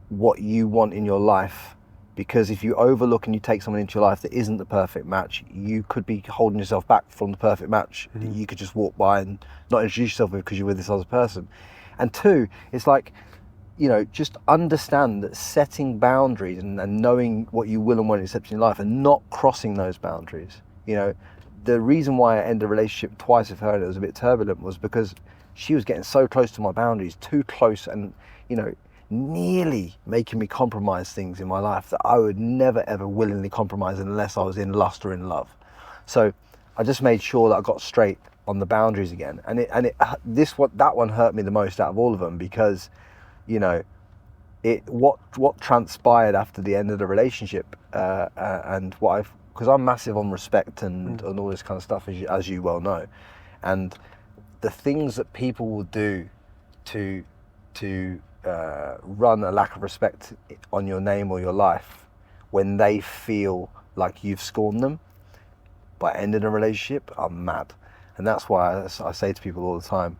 Speaker 1: what you want in your life, because if you overlook and you take someone into your life that isn't the perfect match, you could be holding yourself back from the perfect match that you could just walk by and not introduce yourself with because you're with this other person. And two, it's like, you know, just understand that setting boundaries and knowing what you will and won't accept in your life and not crossing those boundaries. You know, the reason why I ended a relationship twice with her and it was a bit turbulent was because she was getting so close to my boundaries, too close, and, you know, nearly making me compromise things in my life that I would never ever willingly compromise unless I was in lust or in love. So I just made sure that I got straight on the boundaries again. And that one hurt me the most out of all of them, because, you know, what transpired after the end of the relationship, and because I'm massive on respect and all this kind of stuff, as you well know, and the things that people will do to run a lack of respect on your name or your life when they feel like you've scorned them by ending a relationship are mad. And that's why I say to people all the time,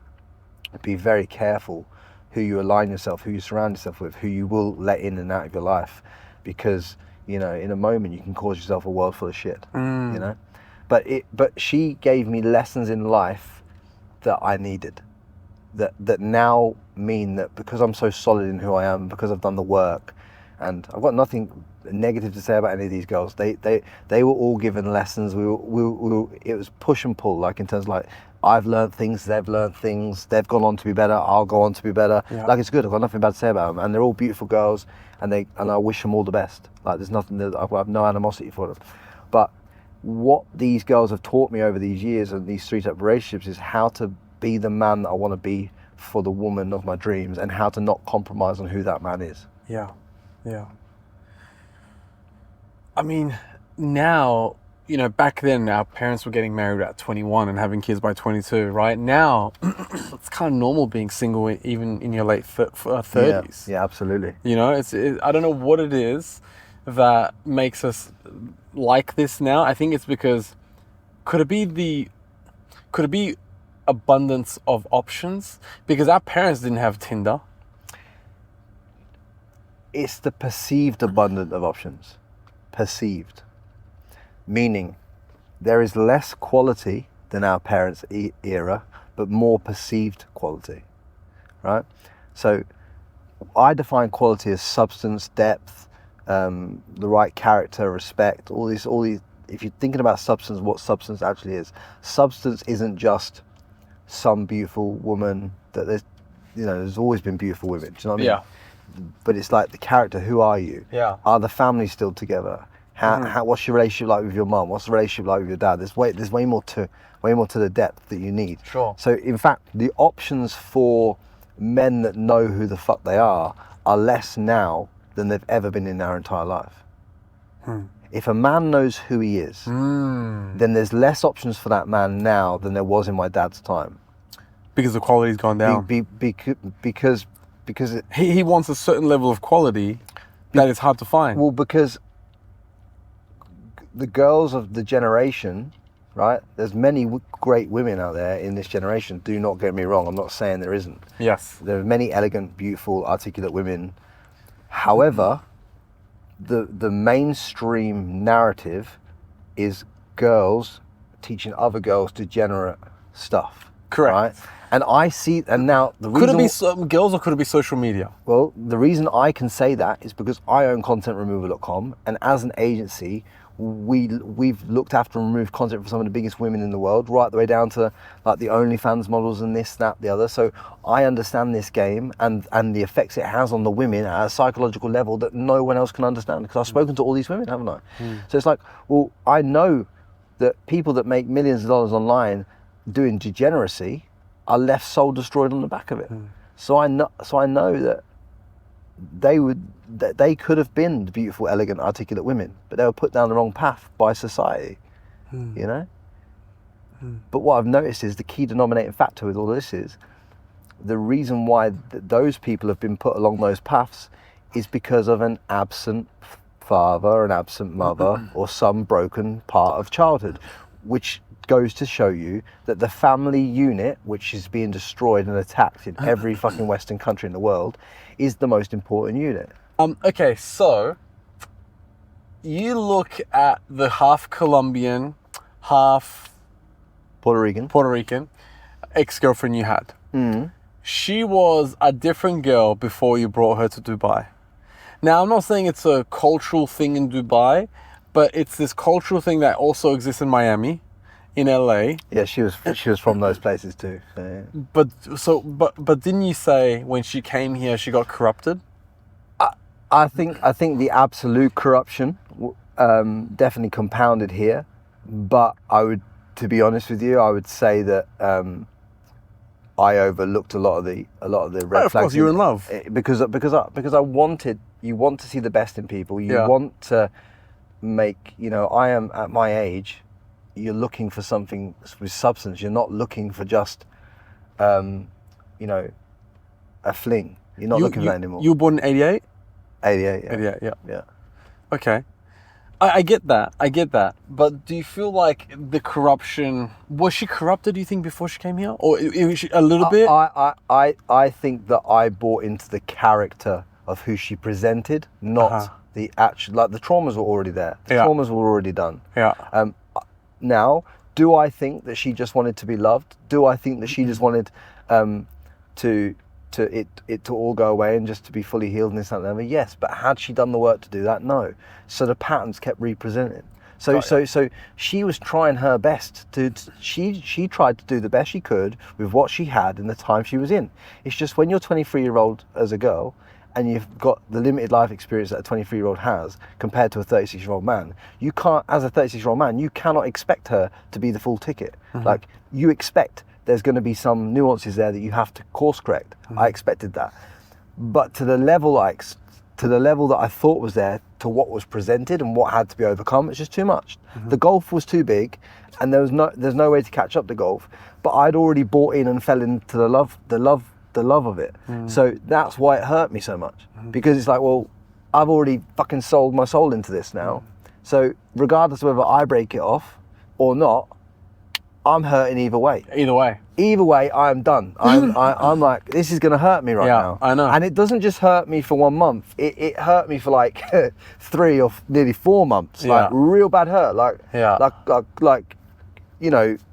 Speaker 1: be very careful who you align yourself, who you surround yourself with, who you will let in and out of your life, because, you know, in a moment you can cause yourself a world full of shit, you know. But she gave me lessons in life that I needed, that now mean that because I'm so solid in who I am, because I've done the work, and I've got nothing negative to say about any of these girls. They were all given lessons. It was push and pull, like in terms of like, I've learned things, they've learned things, they've gone on to be better, I'll go on to be better. Yeah. Like, it's good. I've got nothing bad to say about them, and they're all beautiful girls, and I wish them all the best. Like, there's nothing that I have no animosity for them. But what these girls have taught me over these years and these 3 types of relationships is how to be the man that I want to be for the woman of my dreams, and how to not compromise on who that man is.
Speaker 7: Yeah. I mean, now, you know, back then our parents were getting married at 21 and having kids by 22, right? Now, it's kind of normal being single even in your late 30s.
Speaker 1: Yeah, absolutely.
Speaker 7: You know, I don't know what it is that makes us like this now. I think it's because, could it be abundance of options? Because our parents didn't have Tinder.
Speaker 1: It's the perceived abundance of options. Perceived. Meaning, there is less quality than our parents' era, but more perceived quality, right? So I define quality as substance, depth, the right character, respect, all these if you're thinking about substance, what substance actually is, substance isn't just some beautiful woman that there's always been beautiful women. Do you know what I mean?
Speaker 7: Yeah.
Speaker 1: But it's like the character. Who are you?
Speaker 7: Yeah.
Speaker 1: Are the family still together? What's your relationship like with your mum? What's the relationship like with your dad? There's way more to the depth that you need.
Speaker 7: Sure.
Speaker 1: So in fact, the options for men that know who the fuck they are less now than they've ever been in their entire life. If a man knows who he is, then there's less options for that man now than there was in my dad's time.
Speaker 7: Because the quality's gone down.
Speaker 1: Because
Speaker 7: he wants a certain level of quality that is hard to find.
Speaker 1: Well, because the girls of the generation, right? There's many great women out there in this generation. Do not get me wrong. I'm not saying there isn't.
Speaker 7: Yes.
Speaker 1: There are many elegant, beautiful, articulate women. However, the mainstream narrative is girls teaching other girls degenerate stuff.
Speaker 7: Correct.
Speaker 1: Right? And I see, and now the
Speaker 7: Could
Speaker 1: reason...
Speaker 7: it be some girls or could it be social media?
Speaker 1: Well, the reason I can say that is because I own contentremover.com, and as an agency, we've looked after and removed content for some of the biggest women in the world, right the way down to like the OnlyFans models and this, that, the other. So I understand this game and the effects it has on the women at a psychological level that no one else can understand, because I've spoken to all these women, haven't I? So it's like, well, I know that people that make millions of dollars online doing degeneracy are left soul destroyed on the back of it. So I know that they could have been the beautiful, elegant, articulate women, but they were put down the wrong path by society, you know? But what I've noticed is the key denominating factor with all this is the reason why those people have been put along those paths is because of an absent father, an absent mother, or some broken part of childhood, which goes to show you that the family unit, which is being destroyed and attacked in every fucking Western country in the world, is the most important unit.
Speaker 7: Okay, so you look at the half Colombian, half
Speaker 1: Puerto Rican
Speaker 7: ex-girlfriend you had. She was a different girl before you brought her to Dubai. Now, I'm not saying it's a cultural thing in Dubai, but it's this cultural thing that also exists in Miami, in LA.
Speaker 1: Yeah, she was from those places too. So, yeah.
Speaker 7: But didn't you say when she came here she got corrupted?
Speaker 1: I think the absolute corruption definitely compounded here, but to be honest with you, I would say that I overlooked a lot of the red flags.
Speaker 7: Of course, you're in love
Speaker 1: because I wanted. You want to see the best in people. You want to make. I am at my age. You're looking for something with substance. You're not looking for just, a fling. You're not looking for that anymore.
Speaker 7: You were born in 88?
Speaker 1: 88, yeah.
Speaker 7: 88,
Speaker 1: Yeah.
Speaker 7: Okay. I get that. But do you feel like the corruption... Was she corrupted, do you think, before she came here? Or was she a little bit?
Speaker 1: I think that I bought into the character of who she presented, not the actual... Like, the traumas were already there. The traumas were already done.
Speaker 7: Yeah.
Speaker 1: Now, do I think that she just wanted to be loved? Do I think that she just wanted it to all go away and just to be fully healed and this, that, and the other? Yes, but had she done the work to do that? No. So the patterns kept representing. So she was trying her best she tried to do the best she could with what she had in the time she was in. It's just when you're 23-year-old as a girl and you've got the limited life experience that a 23-year-old has compared to a 36-year-old man, you can't, as a 36-year-old man, you cannot expect her to be the full ticket. Like, you expect there's going to be some nuances there that you have to course correct. I expected that. But to the level that I thought was there, to what was presented and what had to be overcome, it's just too much. The gulf was too big, and there's no way to catch up the gulf. But I'd already bought in and fell into the love of it. So that's why it hurt me so much, because it's like, well, I've already fucking sold my soul into this now. So regardless of whether I break it off or not, I'm hurting either way. Either way, I am done. I'm like, this is going to hurt me right now.
Speaker 7: I know.
Speaker 1: And it doesn't just hurt me for 1 month. It hurt me for like 3 or nearly 4 months. Like, real bad hurt. Like,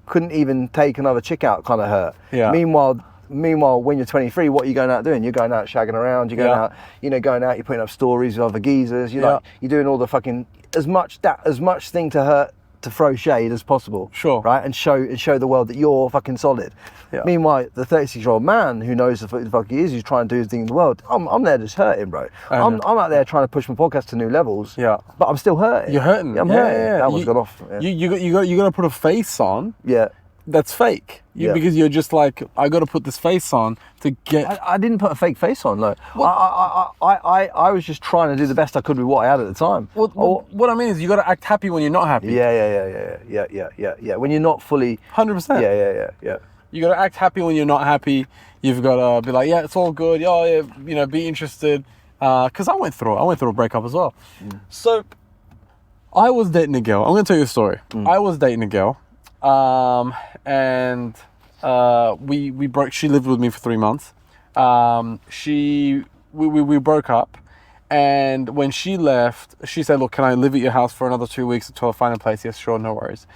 Speaker 1: couldn't even take another chick out kind of hurt. Yeah. Meanwhile, when you're 23, what are you going out doing? You're going out shagging around. You're going out. You're putting up stories with other geezers. You're doing all the fucking as much thing to hurt to throw shade as possible.
Speaker 7: Sure.
Speaker 1: Right? And show the world that you're fucking solid.
Speaker 7: Yeah.
Speaker 1: Meanwhile, the 36-year-old man who knows the fuck he is, who's trying to do his thing in the world, I'm there just hurting, bro. I'm out there trying to push my podcast to new levels.
Speaker 7: Yeah.
Speaker 1: But I'm still hurting.
Speaker 7: You're hurting.
Speaker 1: Yeah, I'm hurting. That one's gone off. Yeah.
Speaker 7: You got to put a face on.
Speaker 1: Yeah.
Speaker 7: That's fake. Because you're just like, I got to put this face on to get.
Speaker 1: I didn't put a fake face on. No, I was just trying to do the best I could with what I had at the time.
Speaker 7: What I mean is, you got to act happy when you're not happy.
Speaker 1: Yeah. When you're not fully.
Speaker 7: 100%.
Speaker 1: Yeah.
Speaker 7: You got to act happy when you're not happy. You've got to be like, yeah, it's all good. Yeah, be interested. Because I went through a breakup as well. So, I was dating a girl. I'm going to tell you a story. I was dating a girl. And we broke. She lived with me for 3 months. We broke up, and when she left, she said, "Look, can I live at your house for another 2 weeks until I find a place?" Yes, sure, no worries.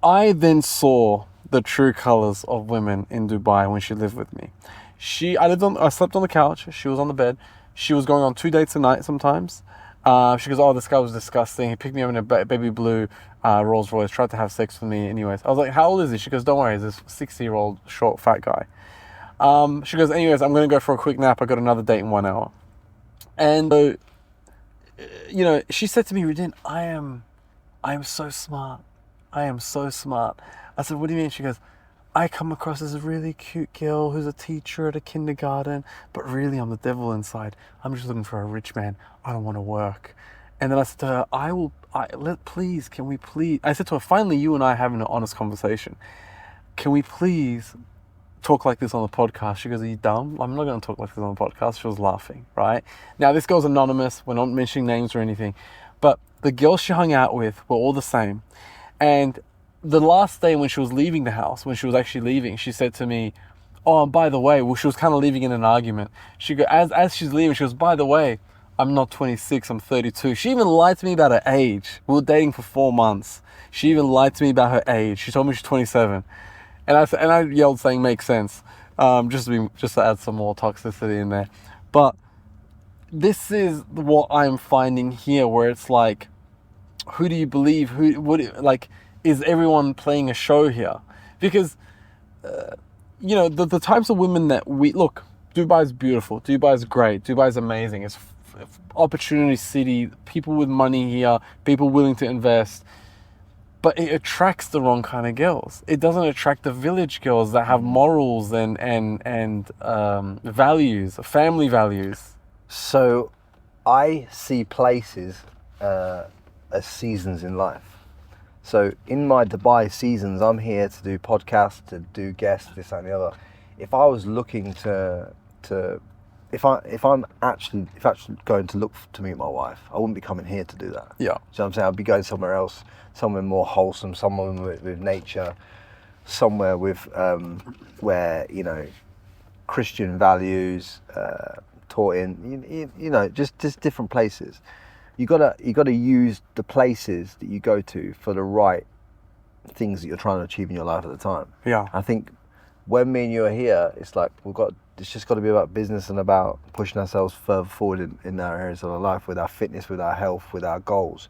Speaker 7: I then saw the true colors of women in Dubai when she lived with me. I slept on the couch. She was on the bed. She was going on 2 dates a night sometimes. She goes, "Oh, this guy was disgusting. He picked me up in a baby blue Rolls Royce, tried to have sex with me." Anyways, I was like, "How old is he?" She goes, "Don't worry, he's this 60-year-old short fat guy." She goes, "Anyways, I'm going to go for a quick nap. I got another date in 1 hour." And so, she said to me, "Radin, I am so smart. I am so smart." I said, "What do you mean?" She goes, "I come across as a really cute girl who's a teacher at a kindergarten, but really I'm the devil inside. I'm just looking for a rich man. I don't want to work." And then I said to her, can we please, I said to her, finally you and I are having an honest conversation. Can we please talk like this on the podcast? She goes, "Are you dumb? I'm not going to talk like this on the podcast." She was laughing, right? Now this girl's anonymous. We're not mentioning names or anything, but the girls she hung out with were all the same. And the last day when she was leaving the house, when she was actually leaving, she said to me, "Oh, and by the way," well, she was kind of leaving in an argument. She go, as she's leaving, she goes, "By the way, I'm not 26, I'm 32. She even lied to me about her age. We were dating for 4 months. She even lied to me about her age. She told me she's 27. And I yelled saying, "Makes sense," just to add some more toxicity in there. But this is what I'm finding here, where it's like, who do you believe? Is everyone playing a show here? Because, the types of women that look, Dubai's beautiful. Dubai's great. Dubai's amazing. It's opportunity city, people with money here, people willing to invest. But it attracts the wrong kind of girls. It doesn't attract the village girls that have morals and values, family values.
Speaker 1: So I see places as seasons in life. So in my Dubai seasons, I'm here to do podcasts, to do guests, this and the other. If I was looking if I'm actually going to look to meet my wife, I wouldn't be coming here to do that.
Speaker 7: Yeah.
Speaker 1: So I'm saying I'd be going somewhere else, somewhere more wholesome, somewhere with nature, somewhere with where Christian values taught in, just different places. You gotta use the places that you go to for the right things that you're trying to achieve in your life at the time.
Speaker 7: Yeah.
Speaker 1: I think when me and you are here, it's like it's just got to be about business and about pushing ourselves further forward in our areas of our life, with our fitness, with our health, with our goals.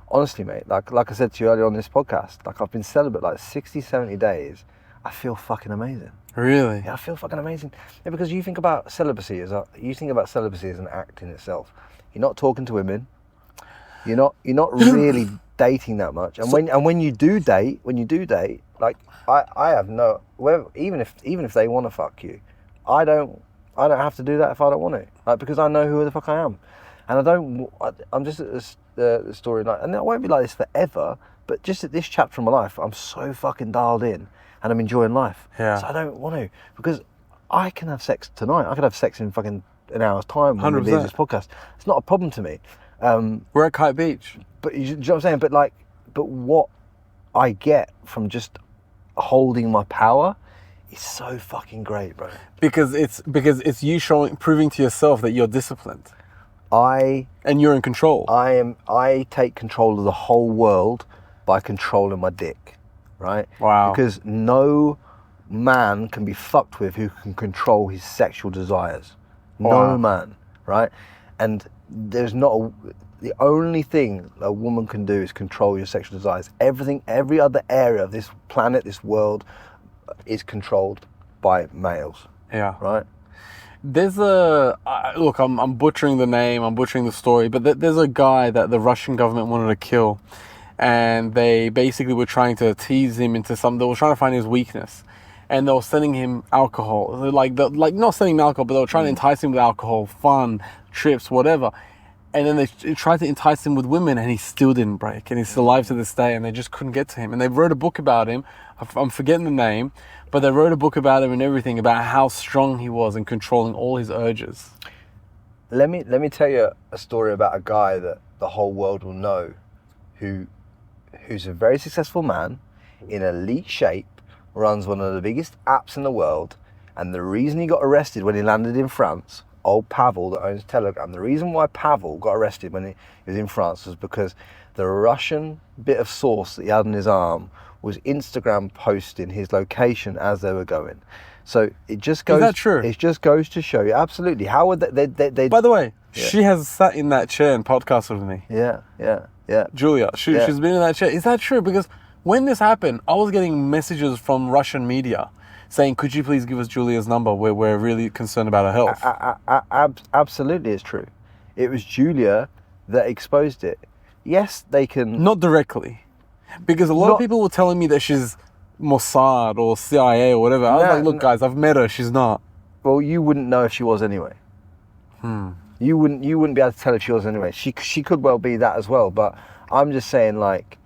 Speaker 1: Honestly, mate, like I said to you earlier on this podcast, I've been celibate 60, 70 days. I feel fucking amazing.
Speaker 7: Really?
Speaker 1: Yeah, I feel fucking amazing. Yeah, because you think about celibacy as an act in itself. You're not talking to women. You're not really dating that much. And when you do date, I have even if they want to fuck you, I don't have to do that if I don't want to. Because I know who the fuck I am, and I'm just at the story and it won't be like this forever. But just at this chapter of my life, I'm so fucking dialed in, and I'm enjoying life.
Speaker 7: Yeah.
Speaker 1: So I don't want to, because I can have sex tonight. I could have sex in fucking an hour's time when we leave this podcast. It's not a problem to me.
Speaker 7: We're at Kite Beach.
Speaker 1: But you know what I'm saying? But what I get from just holding my power is so fucking great, bro.
Speaker 7: Because it's you proving to yourself that you're disciplined.
Speaker 1: And
Speaker 7: you're in control.
Speaker 1: I take control of the whole world by controlling my dick, right?
Speaker 7: Wow.
Speaker 1: Because no man can be fucked with who can control his sexual desires.
Speaker 7: Wow.
Speaker 1: No man, right? And there's not the only thing a woman can do is control your sexual desires. Every other area of this planet, this world, is controlled by males.
Speaker 7: Yeah.
Speaker 1: Right?
Speaker 7: There's look, I'm butchering the name, I'm butchering the story, but there's a guy that the Russian government wanted to kill, and they basically were trying to tease him into something. They were trying to find his weakness, and they were sending him alcohol. Like not sending him alcohol, but they were trying to entice him with alcohol, fun, trips, whatever. And then they tried to entice him with women, and he still didn't break. And he's still alive to this day, and they just couldn't get to him. And they wrote a book about him. I'm forgetting the name, but they wrote a book about him and everything, about how strong he was in controlling all his urges.
Speaker 1: Let me tell you a story about a guy that the whole world will know, who's a very successful man, in elite shape, runs one of the biggest apps in the world, and the reason he got arrested when he landed in France, old Pavel that owns Telegram, the reason why Pavel got arrested when he was in France was because the Russian bit of sauce that he had on his arm was Instagram posting his location as they were going. So it just goes.
Speaker 7: Is that true?
Speaker 1: It just goes to show you, absolutely. How would they
Speaker 7: By the way,
Speaker 1: Yeah.
Speaker 7: she has sat in that chair and podcasted with me.
Speaker 1: Yeah.
Speaker 7: Julia,
Speaker 1: Yeah.
Speaker 7: she's been in that chair. Is that true? Because when this happened, I was getting messages from Russian media saying, could you please give us Julia's number? We're really concerned about her health.
Speaker 1: Absolutely, it's true. It was Julia that exposed it. Yes, they can.
Speaker 7: Not directly. Because a lot of people were telling me that she's Mossad or CIA or whatever. I was like, look, guys, I've met her. She's not.
Speaker 1: Well, you wouldn't know if she was anyway. You wouldn't be able to tell if she was anyway. She could well be that as well. But I'm just saying, like,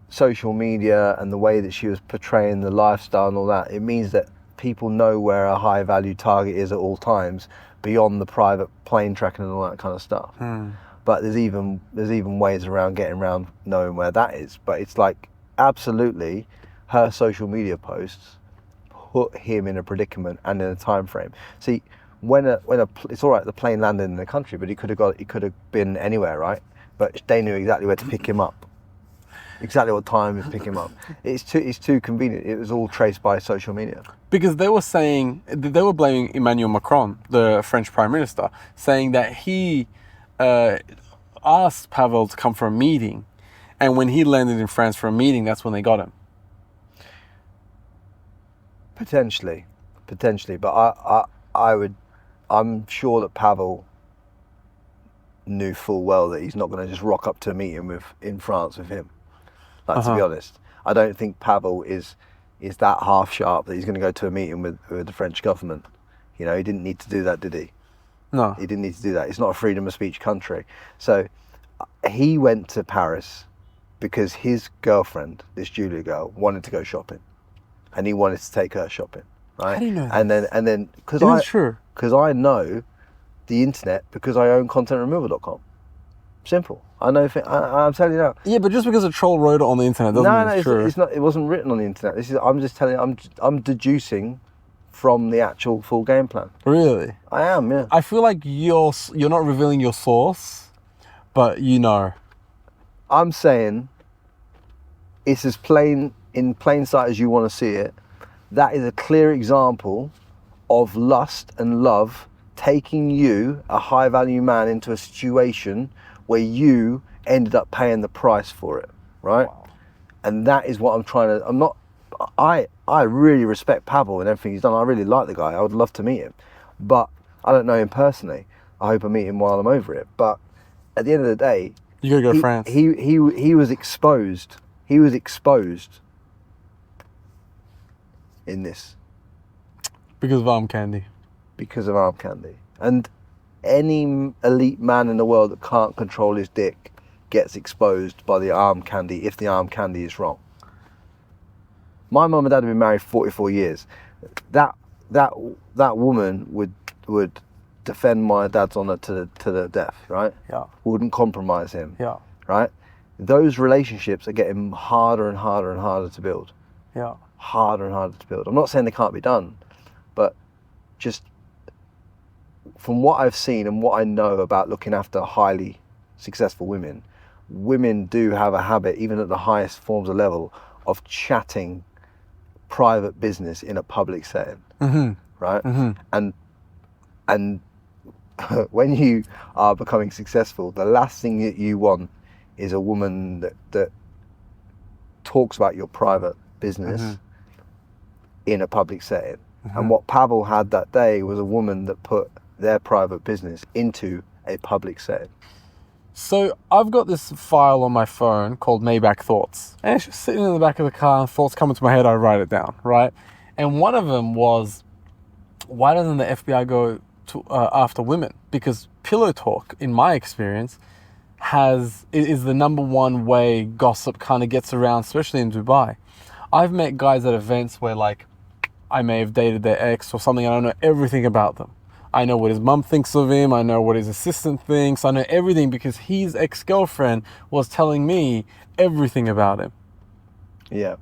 Speaker 1: social media and the way that she was portraying the lifestyle and all that, it means that people know where a high value target is at all times, beyond the private plane tracking and all that kind of stuff. But there's even ways around getting around knowing where that is. But it's like, absolutely, her social media posts put him in a predicament and in a time frame. See, it's all right, the plane landed in the country, but he could have been anywhere, right? But they knew exactly where to pick him up, exactly what time to pick him up. It's too convenient. It was all traced by social media. Because
Speaker 7: they were blaming Emmanuel Macron, the French Prime Minister, saying that he asked Pavel to come for a meeting, and when he landed in France for a meeting, that's when they got him. Potentially, but I'm sure that Pavel knew full well that he's not going to just rock up to a meeting in France with him. Like, to be honest, I don't think Pavel is that half sharp that he's going to go to a meeting with the French government. You know, he didn't need to do that, did he? No. He didn't need to do that. It's not a freedom of speech country. So he went to Paris because his girlfriend, this Julia girl, wanted to go shopping, and he wanted to take her shopping. Right? How do you know that? And then because I know the internet, because I own contentremoval.com. Simple. I know. I'm telling you now. Yeah, but just because a troll wrote it on the internet doesn't mean it's true. It's not. It wasn't written on the internet. I'm just telling you. I'm deducing from the actual full game plan. Really? I am. Yeah. I feel like you're not revealing your source, but you know. I'm saying it's as plain in plain sight as you want to see it. That is a clear example of lust and love taking you, a high value man, into a situation where you ended up paying the price for it, right? Wow. And that is what I'm trying to, I really respect Pavel and everything he's done. I really like the guy. I would love to meet him, but I don't know him personally. I hope I meet him while I'm over it. But at the end of the day, you gotta go to France. He was exposed. He was exposed in this. Because of arm candy. Because of arm candy. And any elite man in the world that can't control his dick gets exposed by the arm candy if the arm candy is wrong. My mum and dad have been married 44 years. That woman would defend my dad's honour to the death, right? Yeah. Wouldn't compromise him. Yeah. Right? Those relationships are getting harder and harder and harder to build. Yeah. Harder and harder to build. I'm not saying they can't be done, but just from what I've seen and what I know about looking after highly successful women, women do have a habit, even at the highest forms of level, of chatting private business in a public setting, right? And
Speaker 1: when you are becoming successful, the last thing that you want is a woman that talks about your private business in a public setting. And what Pavel had that day was a woman that put their private business into a public setting.
Speaker 7: So I've got this file on my phone called Maybach Thoughts. And it's just sitting in the back of the car and thoughts come into my head, I write it down, right? And one of them was, why doesn't the FBI go to, after women? Because pillow talk, in my experience, is the number one way gossip kind of gets around, especially in Dubai. I've met guys at events where like, I may have dated their ex or something, and I know everything about them. I know what his mum thinks of him, I know what his assistant thinks, I know everything because his ex-girlfriend was telling me everything about him.
Speaker 1: Yeah.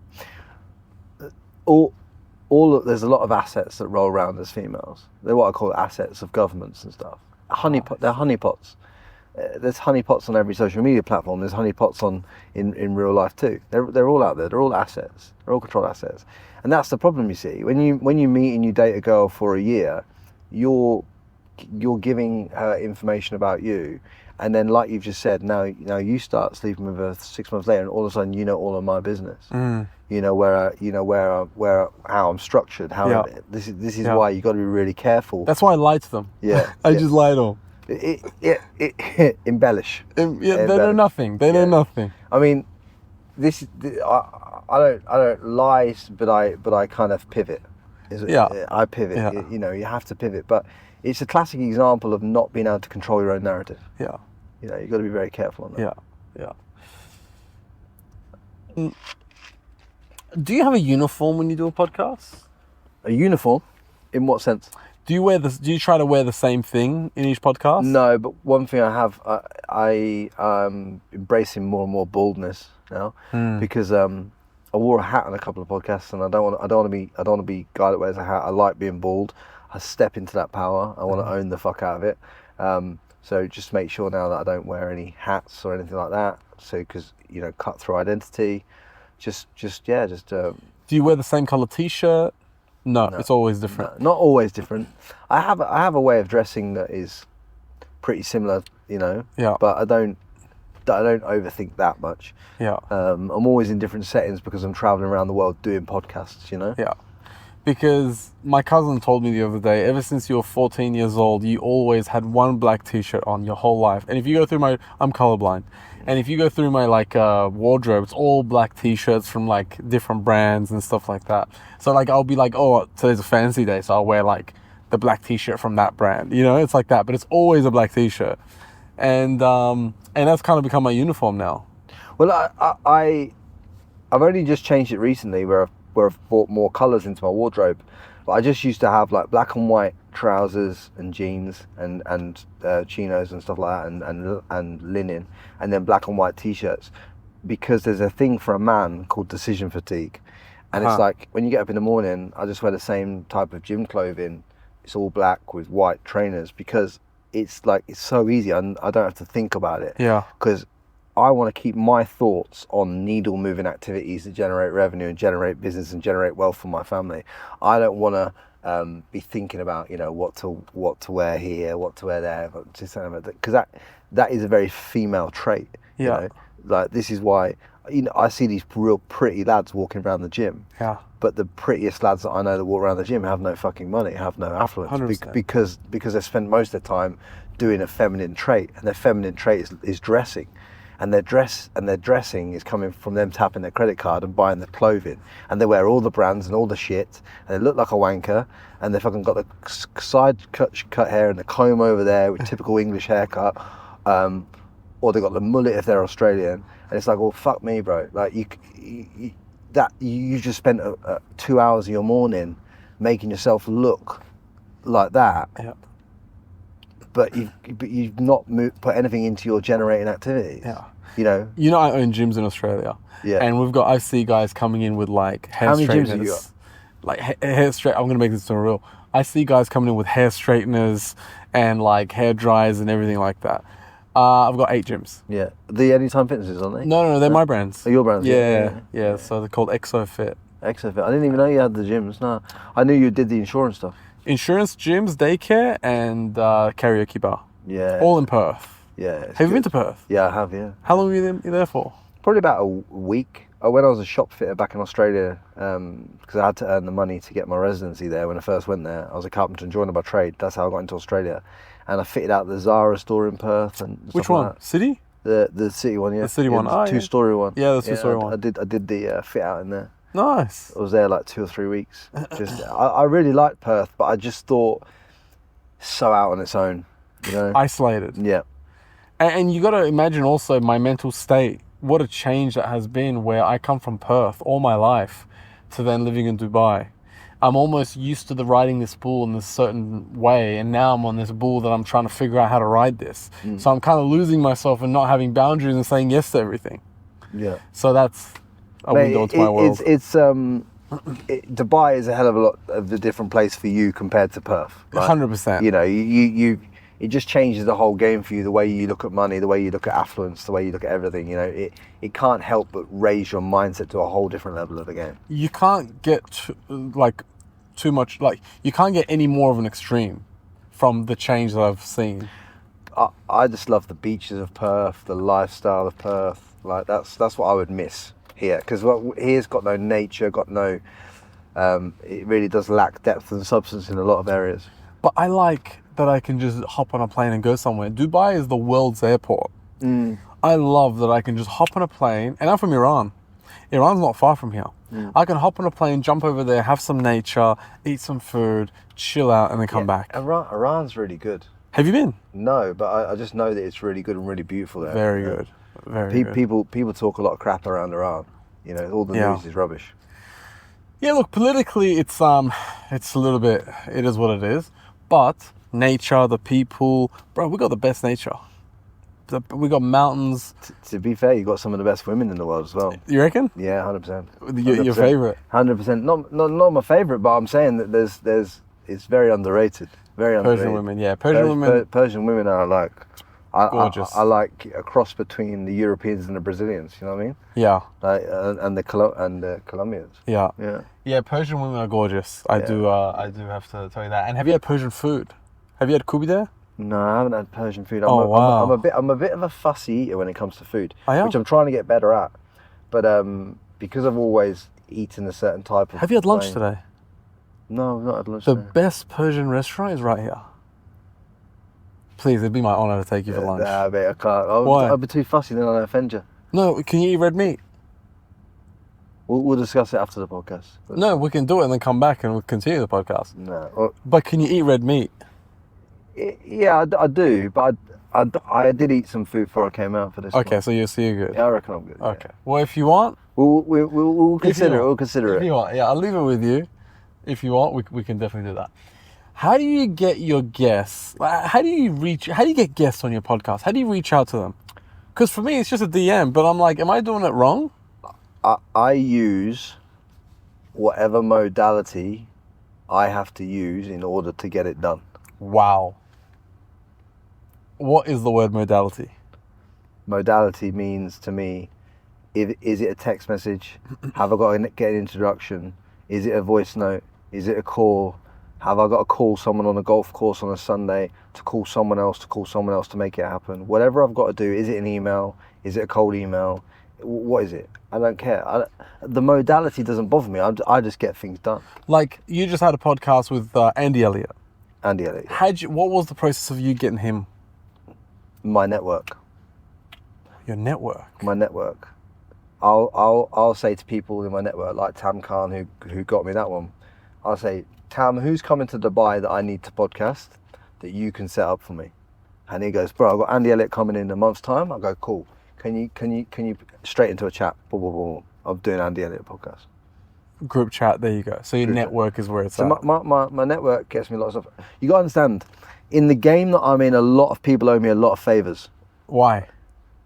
Speaker 1: There's a lot of assets that roll around as females. They're what I call assets of governments and stuff. They're honeypots. There's honeypots on every social media platform. There's honeypots in real life too. They're all out there. They're all assets. They're all controlled assets. And that's the problem, you see. When you meet and you date a girl for a year, you're giving her information about you, and then like you've just said, now you start sleeping with her 6 months later, and all of a sudden you know all of my business. You know how I'm structured. This is why you got to be really careful.
Speaker 7: That's why I lie to them.
Speaker 1: Yeah,
Speaker 7: I just lie to
Speaker 1: them. Embellish.
Speaker 7: They know nothing. They know nothing.
Speaker 1: I mean, I don't lie, but I kind of pivot. I pivot.
Speaker 7: Yeah.
Speaker 1: You have to pivot, but it's a classic example of not being able to control your own narrative.
Speaker 7: Yeah.
Speaker 1: You've got to be very careful on that.
Speaker 7: Yeah. Do you have a uniform when you do a podcast?
Speaker 1: A uniform? In what sense?
Speaker 7: Do you try to wear the same thing in each podcast?
Speaker 1: No, but one thing I have, I'm embracing more and more baldness now because I wore a hat on a couple of podcasts, and I don't want to be a guy that wears a hat. I like being bald. I step into that power. I want to own the fuck out of it. So just make sure now that I don't wear any hats or anything like that. So because cut through identity. Just. Do
Speaker 7: you wear the same color T-shirt? No, it's always different.
Speaker 1: No, not always different. I have a way of dressing that is pretty similar.
Speaker 7: Yeah.
Speaker 1: But I don't overthink that much.
Speaker 7: Yeah.
Speaker 1: I'm always in different settings because I'm traveling around the world doing podcasts.
Speaker 7: Yeah. Because my cousin told me the other day, ever since you were 14 years old, you always had one black T-shirt on your whole life. And if you go through I'm colorblind, and if you go through my wardrobe, it's all black T-shirts from like different brands and stuff like that. So like I'll be like, oh, today's a fancy day, so I'll wear like the black T-shirt from that brand. It's like that, but it's always a black T-shirt, and that's kind of become my uniform now.
Speaker 1: Well, I've only just changed it recently, where I've brought more colours into my wardrobe. But I just used to have like black and white trousers and jeans and chinos and stuff like that, and linen, and then black and white T-shirts, because there's a thing for a man called decision fatigue, and it's like when you get up in the morning, I just wear the same type of gym clothing. It's all black with white trainers because it's so easy, and I don't have to think about it.
Speaker 7: Yeah.
Speaker 1: Because I want to keep my thoughts on needle moving activities that generate revenue and generate business and generate wealth for my family. I don't want to be thinking about what to wear here, what to wear there, because that is a very female trait. Like this is why I see these real pretty lads walking around the gym.
Speaker 7: Yeah.
Speaker 1: But the prettiest lads that I know that walk around the gym have no fucking money, have no affluence, because they spend most of their time doing a feminine trait, and their feminine trait is dressing. And their dressing is coming from them tapping their credit card and buying the clothing, and they wear all the brands and all the shit, and they look like a wanker, and they fucking got the side cut hair and the comb over there with typical English haircut, or they got the mullet if they're Australian, and it's like, well, fuck me, bro. Like you just spent 2 hours of your morning making yourself look like that.
Speaker 7: Yeah.
Speaker 1: But you've not put anything into your generating activities.
Speaker 7: Yeah.
Speaker 1: I
Speaker 7: own gyms in Australia.
Speaker 1: Yeah.
Speaker 7: And I see guys coming in with like hair straighteners. How many gyms have you got? Like hair straight. I'm gonna make this real. I see guys coming in with hair straighteners and like hair dryers and everything like that. I've got 8 gyms.
Speaker 1: Yeah. The Anytime Fitnesses, aren't they?
Speaker 7: No, they're my brands.
Speaker 1: Oh, your brands?
Speaker 7: Yeah. So they're called ExoFit.
Speaker 1: ExoFit. I didn't even know you had the gyms. No, I knew you did the insurance stuff.
Speaker 7: Insurance, gyms, daycare, and karaoke bar.
Speaker 1: Yeah.
Speaker 7: All in Perth.
Speaker 1: Yeah. it's
Speaker 7: Have you been
Speaker 1: good.
Speaker 7: to Perth?
Speaker 1: Yeah, I have. Yeah.
Speaker 7: How long were you there for?
Speaker 1: Probably about a week. When I was a shop fitter back in Australia, because I had to earn the money to get my residency there when I first went there. I was a carpenter and joiner by trade. That's how I got into Australia. And I fitted out the Zara store in Perth. And
Speaker 7: Which
Speaker 1: stuff like
Speaker 7: one?
Speaker 1: that.
Speaker 7: City?
Speaker 1: The city one, yeah.
Speaker 7: The city one.
Speaker 1: The two-story one.
Speaker 7: Yeah, the two-story one.
Speaker 1: I did the fit out in there.
Speaker 7: Nice.
Speaker 1: I was there like 2 or 3 weeks. I really liked Perth, but I just thought so out on its own, you know.
Speaker 7: Isolated.
Speaker 1: Yeah.
Speaker 7: And you got to imagine also my mental state. What a change that has been, where I come from Perth all my life to then living in Dubai. I'm almost used to riding this bull in this certain way, and now I'm on this bull that I'm trying to figure out how to ride this. So I'm kind of losing myself and not having boundaries and saying yes to everything.
Speaker 1: Yeah.
Speaker 7: So that's a window into my world.
Speaker 1: Dubai is a hell of a lot of a different place for you compared to Perth. Right?
Speaker 7: 100%.
Speaker 1: You know, it just changes the whole game for you. The way you look at money, the way you look at affluence, the way you look at everything. You know, it can't help but raise your mindset to a whole different level of the game.
Speaker 7: You can't get too much, like you can't get any more of an extreme from the change that I've seen.
Speaker 1: I just love the beaches of Perth, the lifestyle of Perth. Like that's what I would miss here, because here's got no nature, got no. It really does lack depth and substance in a lot of areas.
Speaker 7: But I like that I can just hop on a plane and go somewhere. Dubai is the world's airport. I love that I can just hop on a plane, and I'm from Iran. Iran's not far from here. I can hop on a plane, jump over there, have some nature, eat some food, chill out, and then come back.
Speaker 1: Iran's really good.
Speaker 7: Have you been?
Speaker 1: No, but I just know that it's really good and really beautiful there.
Speaker 7: Very good. Very good.
Speaker 1: People talk a lot of crap around Iran. You know, all the news is rubbish.
Speaker 7: Yeah, look, politically, it's a little bit. It is what it is. But nature, the people, bro, we got the best nature. We got mountains.
Speaker 1: To be fair, you got some of the best women in the world as well.
Speaker 7: You reckon?
Speaker 1: Yeah, 100%.
Speaker 7: Your favorite?
Speaker 1: 100%. Not my favorite, but I'm saying that it's very underrated. Very underrated.
Speaker 7: Persian women, yeah. Persian
Speaker 1: women are like
Speaker 7: gorgeous.
Speaker 1: I like a cross between the Europeans and the Brazilians. You know what I mean?
Speaker 7: Yeah.
Speaker 1: Like, and the Colombians.
Speaker 7: Yeah.
Speaker 1: Yeah.
Speaker 7: Yeah. Persian women are gorgeous. I do have to tell you that. And have you had Persian food? Have you had kubi there?
Speaker 1: No, I haven't had Persian food.
Speaker 7: Wow.
Speaker 1: I'm a bit of a fussy eater when it comes to food,
Speaker 7: yeah?
Speaker 1: which I'm trying to get better at. But because I've always eaten a certain type of.
Speaker 7: Have you had lunch today?
Speaker 1: No, I've not had lunch
Speaker 7: The
Speaker 1: today.
Speaker 7: best Persian restaurant is right here. Please, it'd be my honour to take you for lunch.
Speaker 1: Nah, mate, I can't.
Speaker 7: Why?
Speaker 1: I'll be too fussy, then I'll offend you.
Speaker 7: No, can you eat red meat?
Speaker 1: We'll discuss it after the podcast.
Speaker 7: No, we can do it and then come back and we'll continue the podcast.
Speaker 1: No.
Speaker 7: But can you eat red meat?
Speaker 1: Yeah, I do, but I did eat some food before I came out for this.
Speaker 7: Okay,
Speaker 1: one.
Speaker 7: so you're good.
Speaker 1: Yeah, I reckon I'm good.
Speaker 7: Okay. Well, if you want,
Speaker 1: we'll consider it. We'll consider
Speaker 7: If
Speaker 1: it.
Speaker 7: you want, yeah, I'll leave it with you. If you want, we can definitely do that. How do you get your guests? How do you get guests on your podcast? How do you reach out to them? Because for me, it's just a DM, but I'm like, am I doing it wrong?
Speaker 1: I use whatever modality I have to use in order to get it done.
Speaker 7: Wow. What is the word modality?
Speaker 1: Modality means to me, is it a text message? Have I got to get an introduction? Is it a voice note? Is it a call? Have I got to call someone on a golf course on a Sunday to call someone else to make it happen? Whatever I've got to do, is it an email? Is it a cold email? What is it? I don't care. The modality doesn't bother me. I just get things done.
Speaker 7: Like, you just had a podcast with Andy Elliott.
Speaker 1: Andy Elliott.
Speaker 7: What was the process of you getting him?
Speaker 1: My network.
Speaker 7: Your network?
Speaker 1: My network. I'll say to people in my network, like Tam Khan, who got me that one, I'll say, Tam, who's coming to Dubai that I need to podcast that you can set up for me? And he goes, bro, I've got Andy Elliott coming in a month's time. I go, cool. Can you straight into a chat? Boom, boom, boom. I'm doing Andy Elliott podcast.
Speaker 7: Group chat, there you go. So your network is where it's at.
Speaker 1: My network gets me lots of. You got to understand, in the game that I'm in, a lot of people owe me a lot of favors.
Speaker 7: Why?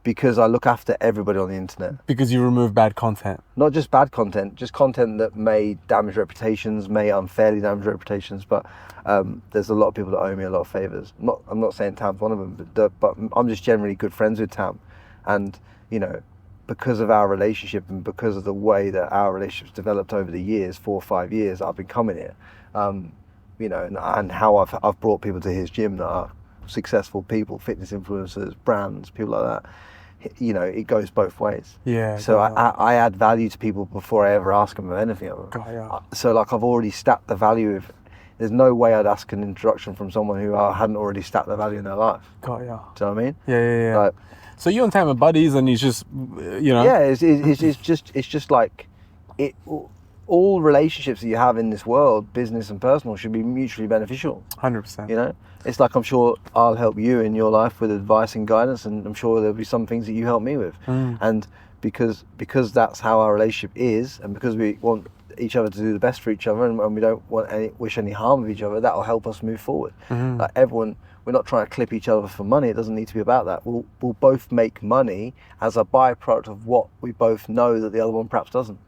Speaker 1: Because I look after everybody on the internet.
Speaker 7: Because you remove bad content.
Speaker 1: Not just bad content, just content that may damage reputations, may unfairly damage reputations. But there's a lot of people that owe me a lot of favors. I'm not saying Tam's one of them, but I'm just generally good friends with Tam, and you know, because of our relationship and because of the way that our relationship's developed over the years, 4 or 5 years I've been coming here, you know, and how I've brought people to his gym that are successful people, fitness influencers, brands, people like that. You know, it goes both ways.
Speaker 7: Yeah.
Speaker 1: So I add value to people before I ever ask them of anything of them.
Speaker 7: God, yeah.
Speaker 1: So like I've already stacked the value of. There's no way I'd ask an introduction from someone who I hadn't already stacked the value in their life.
Speaker 7: God, yeah.
Speaker 1: Do you know what I mean?
Speaker 7: Yeah.
Speaker 1: Like,
Speaker 7: so you and Tam are buddies, and he's just, you know.
Speaker 1: yeah, it's just like it. All relationships that you have in this world, business and personal, should be mutually beneficial.
Speaker 7: 100%.
Speaker 1: You know, it's like I'm sure I'll help you in your life with advice and guidance, and I'm sure there'll be some things that you help me with. And because that's how our relationship is, and because we want each other to do the best for each other, and we don't wish any harm of each other, that'll help us move forward. Like everyone, we're not trying to clip each other for money. It doesn't need to be about that. We'll both make money as a byproduct of what we both know that the other one perhaps doesn't.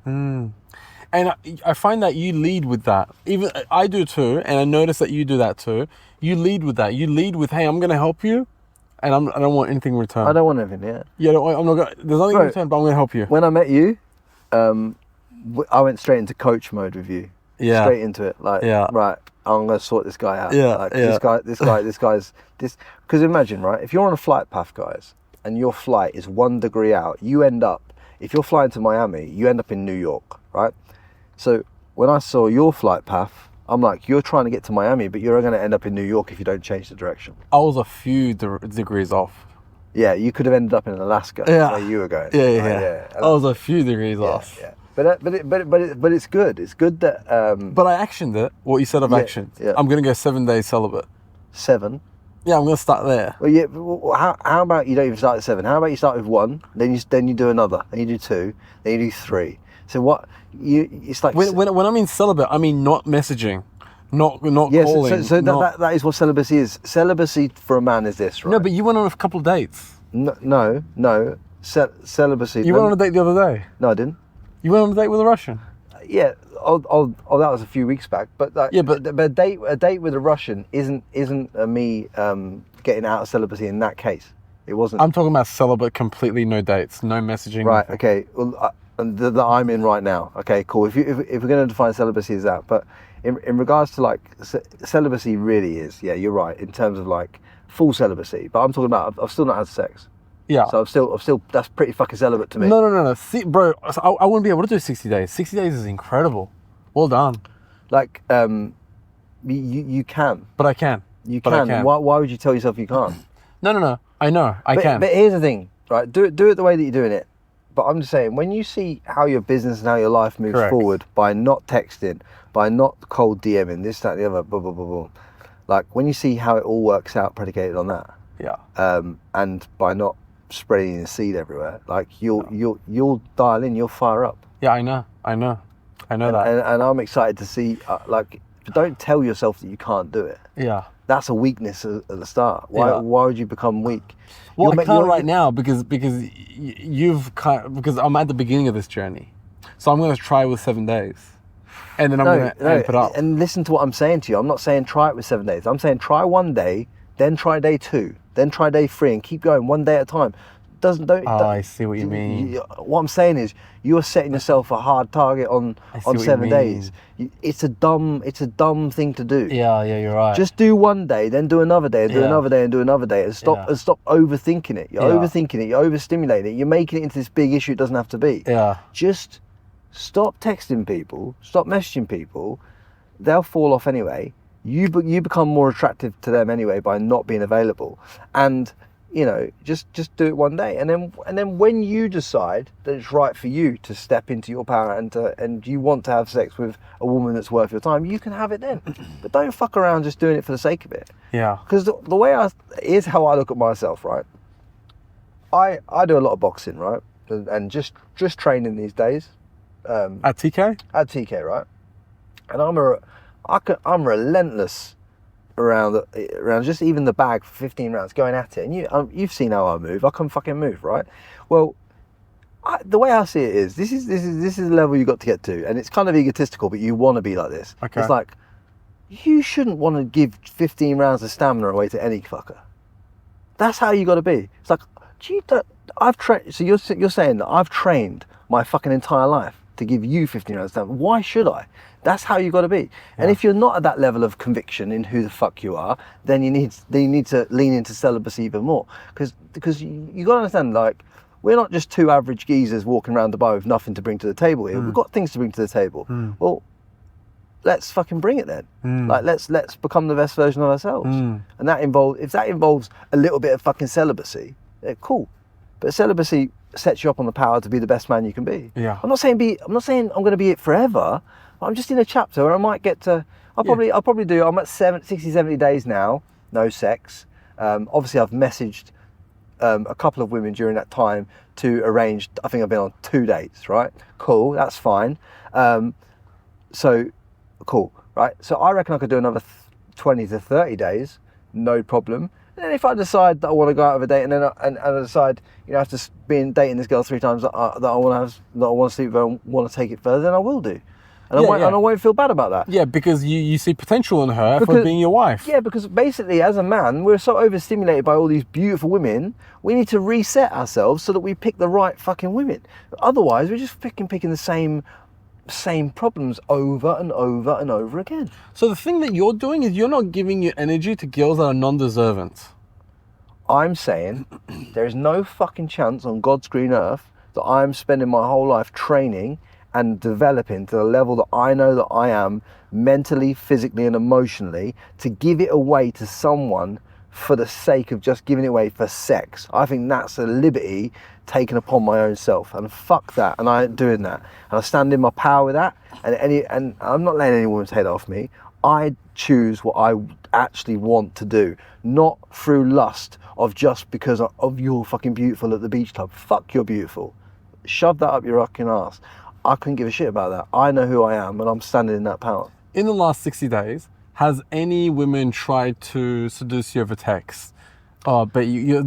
Speaker 7: And I find that you lead with that. Even I do too, and I notice that you do that too. You lead with that. You lead with, "Hey, I'm going to help you, and I don't want anything in return."
Speaker 1: I don't want anything. Yeah.
Speaker 7: Yeah, I'm not. There's nothing in return, but I'm going to help you.
Speaker 1: When I met you, I went straight into coach mode with you.
Speaker 7: Yeah.
Speaker 1: Straight into it. Like,
Speaker 7: Yeah.
Speaker 1: right, I'm going to sort this guy out.
Speaker 7: Yeah,
Speaker 1: Like,
Speaker 7: yeah.
Speaker 1: this guy's this. Because imagine, right, if you're on a flight path, guys, and your flight is 1 degree out, you end up, if you're flying to Miami, you end up in New York, right? So when I saw your flight path, I'm like, you're trying to get to Miami, but you're going to end up in New York if you don't change the direction.
Speaker 7: I was a few degrees off.
Speaker 1: Yeah, you could have ended up in Alaska,
Speaker 7: Yeah.
Speaker 1: where you were going.
Speaker 7: Yeah. I was a few degrees off.
Speaker 1: Yeah. But it's good. It's good that.
Speaker 7: But I actioned it. What you said I've actioned.
Speaker 1: Yeah.
Speaker 7: I'm going to go 7 days celibate.
Speaker 1: 7.
Speaker 7: Yeah, I'm going to start there.
Speaker 1: Well, yeah. How about you don't even start at 7? How about you start with 1, then you do another, then you do 2, then you do 3. So what it's like.
Speaker 7: When I mean celibate, I mean not messaging, not
Speaker 1: yes.
Speaker 7: calling.
Speaker 1: So that is what celibacy is. Celibacy for a man is this, right?
Speaker 7: No, but you went on a couple of dates.
Speaker 1: No. Celibacy.
Speaker 7: You went on a date the other day.
Speaker 1: No, I didn't.
Speaker 7: You went on a date with a Russian.
Speaker 1: Yeah. Oh, that was a few weeks back. But
Speaker 7: Yeah, but
Speaker 1: a date with a Russian isn't me getting out of celibacy in that case. It wasn't.
Speaker 7: I'm talking about celibate, completely no dates, no messaging.
Speaker 1: Right.
Speaker 7: Nothing.
Speaker 1: Okay. Well, that I'm in right now. Okay. Cool. If we're going to define celibacy as that, but in regards to like celibacy, really is. Yeah, you're right in terms of like full celibacy. But I'm talking about I've still not had sex.
Speaker 7: Yeah.
Speaker 1: So I'm still that's pretty fucking celibate to me.
Speaker 7: No. See, bro, I wouldn't be able to do 60 days. 60 days is incredible. Well done.
Speaker 1: Like you can.
Speaker 7: But I can.
Speaker 1: You
Speaker 7: But I
Speaker 1: can.
Speaker 7: can.
Speaker 1: Why would you tell yourself you can't?
Speaker 7: No. I know. I can.
Speaker 1: But here's the thing, right? Do it the way that you're doing it. But I'm just saying, when you see how your business and how your life moves
Speaker 7: Correct.
Speaker 1: forward by not texting, by not cold DMing, this, that, and the other, blah, blah, blah, blah. Like, when you see how it all works out predicated on that,
Speaker 7: Yeah.
Speaker 1: and by not spreading the seed everywhere, like, you'll dial in, you'll fire up.
Speaker 7: Yeah, I know that.
Speaker 1: And I'm excited to see, like, don't tell yourself that you can't do it.
Speaker 7: Yeah.
Speaker 1: That's a weakness at the start. Why would you become weak?
Speaker 7: Well,
Speaker 1: You're
Speaker 7: I can't right now because I'm at the beginning of this journey, so I'm going to try with 7 days, and then I'm going to amp it up.
Speaker 1: And listen to what I'm saying to you. I'm not saying try it with 7 days. I'm saying try 1 day, then try day 2, then try day 3, and keep going 1 day at a time.
Speaker 7: I see what you mean.
Speaker 1: What I'm saying is, you're setting yourself a hard target on 7 days. It's a dumb thing to do.
Speaker 7: Yeah, you're right.
Speaker 1: Just do 1 day, then do another day, and do
Speaker 7: Yeah.
Speaker 1: another day, and do another day, and stop overthinking it. You're overthinking it. You're overstimulating it. You're making it into this big issue it doesn't have to be.
Speaker 7: Yeah.
Speaker 1: Just stop texting people. Stop messaging people. They'll fall off anyway. You become more attractive to them anyway by not being available. And just do it 1 day, and then when you decide that it's right for you to step into your power and you want to have sex with a woman that's worth your time, you can have it then. But don't fuck around just doing it for the sake of it.
Speaker 7: Yeah.
Speaker 1: Because the way here's how I look at myself, right? I do a lot of boxing, right, and just training these days.
Speaker 7: At TK?
Speaker 1: At TK, right? And I'm relentless around just even the bag for 15 rounds, going at it. And you've seen how I move. I can fucking move, right? Well, the way I see it is, this is the level you got to get to, and it's kind of egotistical, but you want to be like this.
Speaker 7: Okay.
Speaker 1: It's like, you shouldn't want to give 15 rounds of stamina away to any fucker. That's how you got to be. It's like, I've trained. So you're saying that I've trained my fucking entire life to give you 15 out of 10. Why should I? That's how you got to be. And if you're not at that level of conviction in who the fuck you are, then you need to lean into celibacy even more. Because you got to understand, like, we're not just two average geezers walking around Dubai with nothing to bring to the table here. We've got things to bring to the table. Well, let's fucking bring it then. Like, let's become the best version of ourselves. And if that involves a little bit of fucking celibacy, cool. But celibacy sets you up on the power to be the best man you can be.
Speaker 7: Yeah.
Speaker 1: I'm not saying I'm going to be it forever. I'm just in a chapter where I might get to. I'll probably do. I'm at 60, 70 days now. No sex. Obviously, I've messaged a couple of women during that time to arrange. I think I've been on 2 dates. Right. Cool. That's fine. So cool. Right. So I reckon I could do another 20 to 30 days. No problem. And then if I decide that I want to go out of a date, and then I decide, after being dating this girl 3 times that I want to sleep with her and want to take it further, then I will do, and I won't feel bad about that.
Speaker 7: Yeah, because you see potential in her for being your wife.
Speaker 1: Yeah, because basically, as a man, we're so overstimulated by all these beautiful women. We need to reset ourselves so that we pick the right fucking women. Otherwise, we're just picking the same problems over and over and over again.
Speaker 7: So the thing that you're doing is you're not giving your energy to girls that are non-deserving.
Speaker 1: I'm saying there is no fucking chance on God's green earth that I'm spending my whole life training and developing to the level that I know that I am mentally, physically and emotionally to give it away to someone for the sake of just giving it away for sex. I think that's a liberty taken upon my own self, and fuck that, and I ain't doing that, and I stand in my power with that, and I'm not letting any woman take that off me. I choose what I actually want to do, not through lust of just because of you're fucking beautiful at the beach club. Fuck, you're beautiful. Shove that up your fucking ass. I couldn't give a shit about that. I know who I am, and I'm standing in that power.
Speaker 7: In the last 60 days, has any women tried to seduce you over text? Oh, but you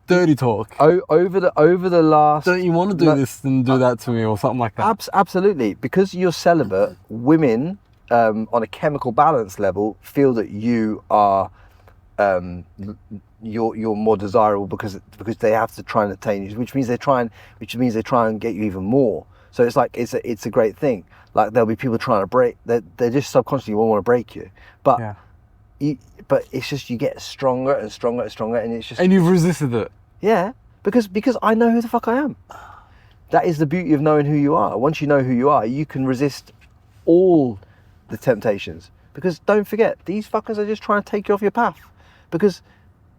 Speaker 7: dirty talk.
Speaker 1: Over the last.
Speaker 7: Don't you want to do this and do that to me or something like that?
Speaker 1: Absolutely, because you're celibate. Women, on a chemical balance level, feel that you are, you're more desirable because they have to try and attain you, which means they try and get you even more. So it's like it's a great thing. Like there'll be people trying to break. They just subconsciously won't want to break you, but.
Speaker 7: Yeah.
Speaker 1: But it's just you get stronger and stronger and stronger, and it's just.
Speaker 7: And you've resisted it.
Speaker 1: Yeah, because I know who the fuck I am. That is the beauty of knowing who you are. Once you know who you are, you can resist all the temptations. Because don't forget, these fuckers are just trying to take you off your path. Because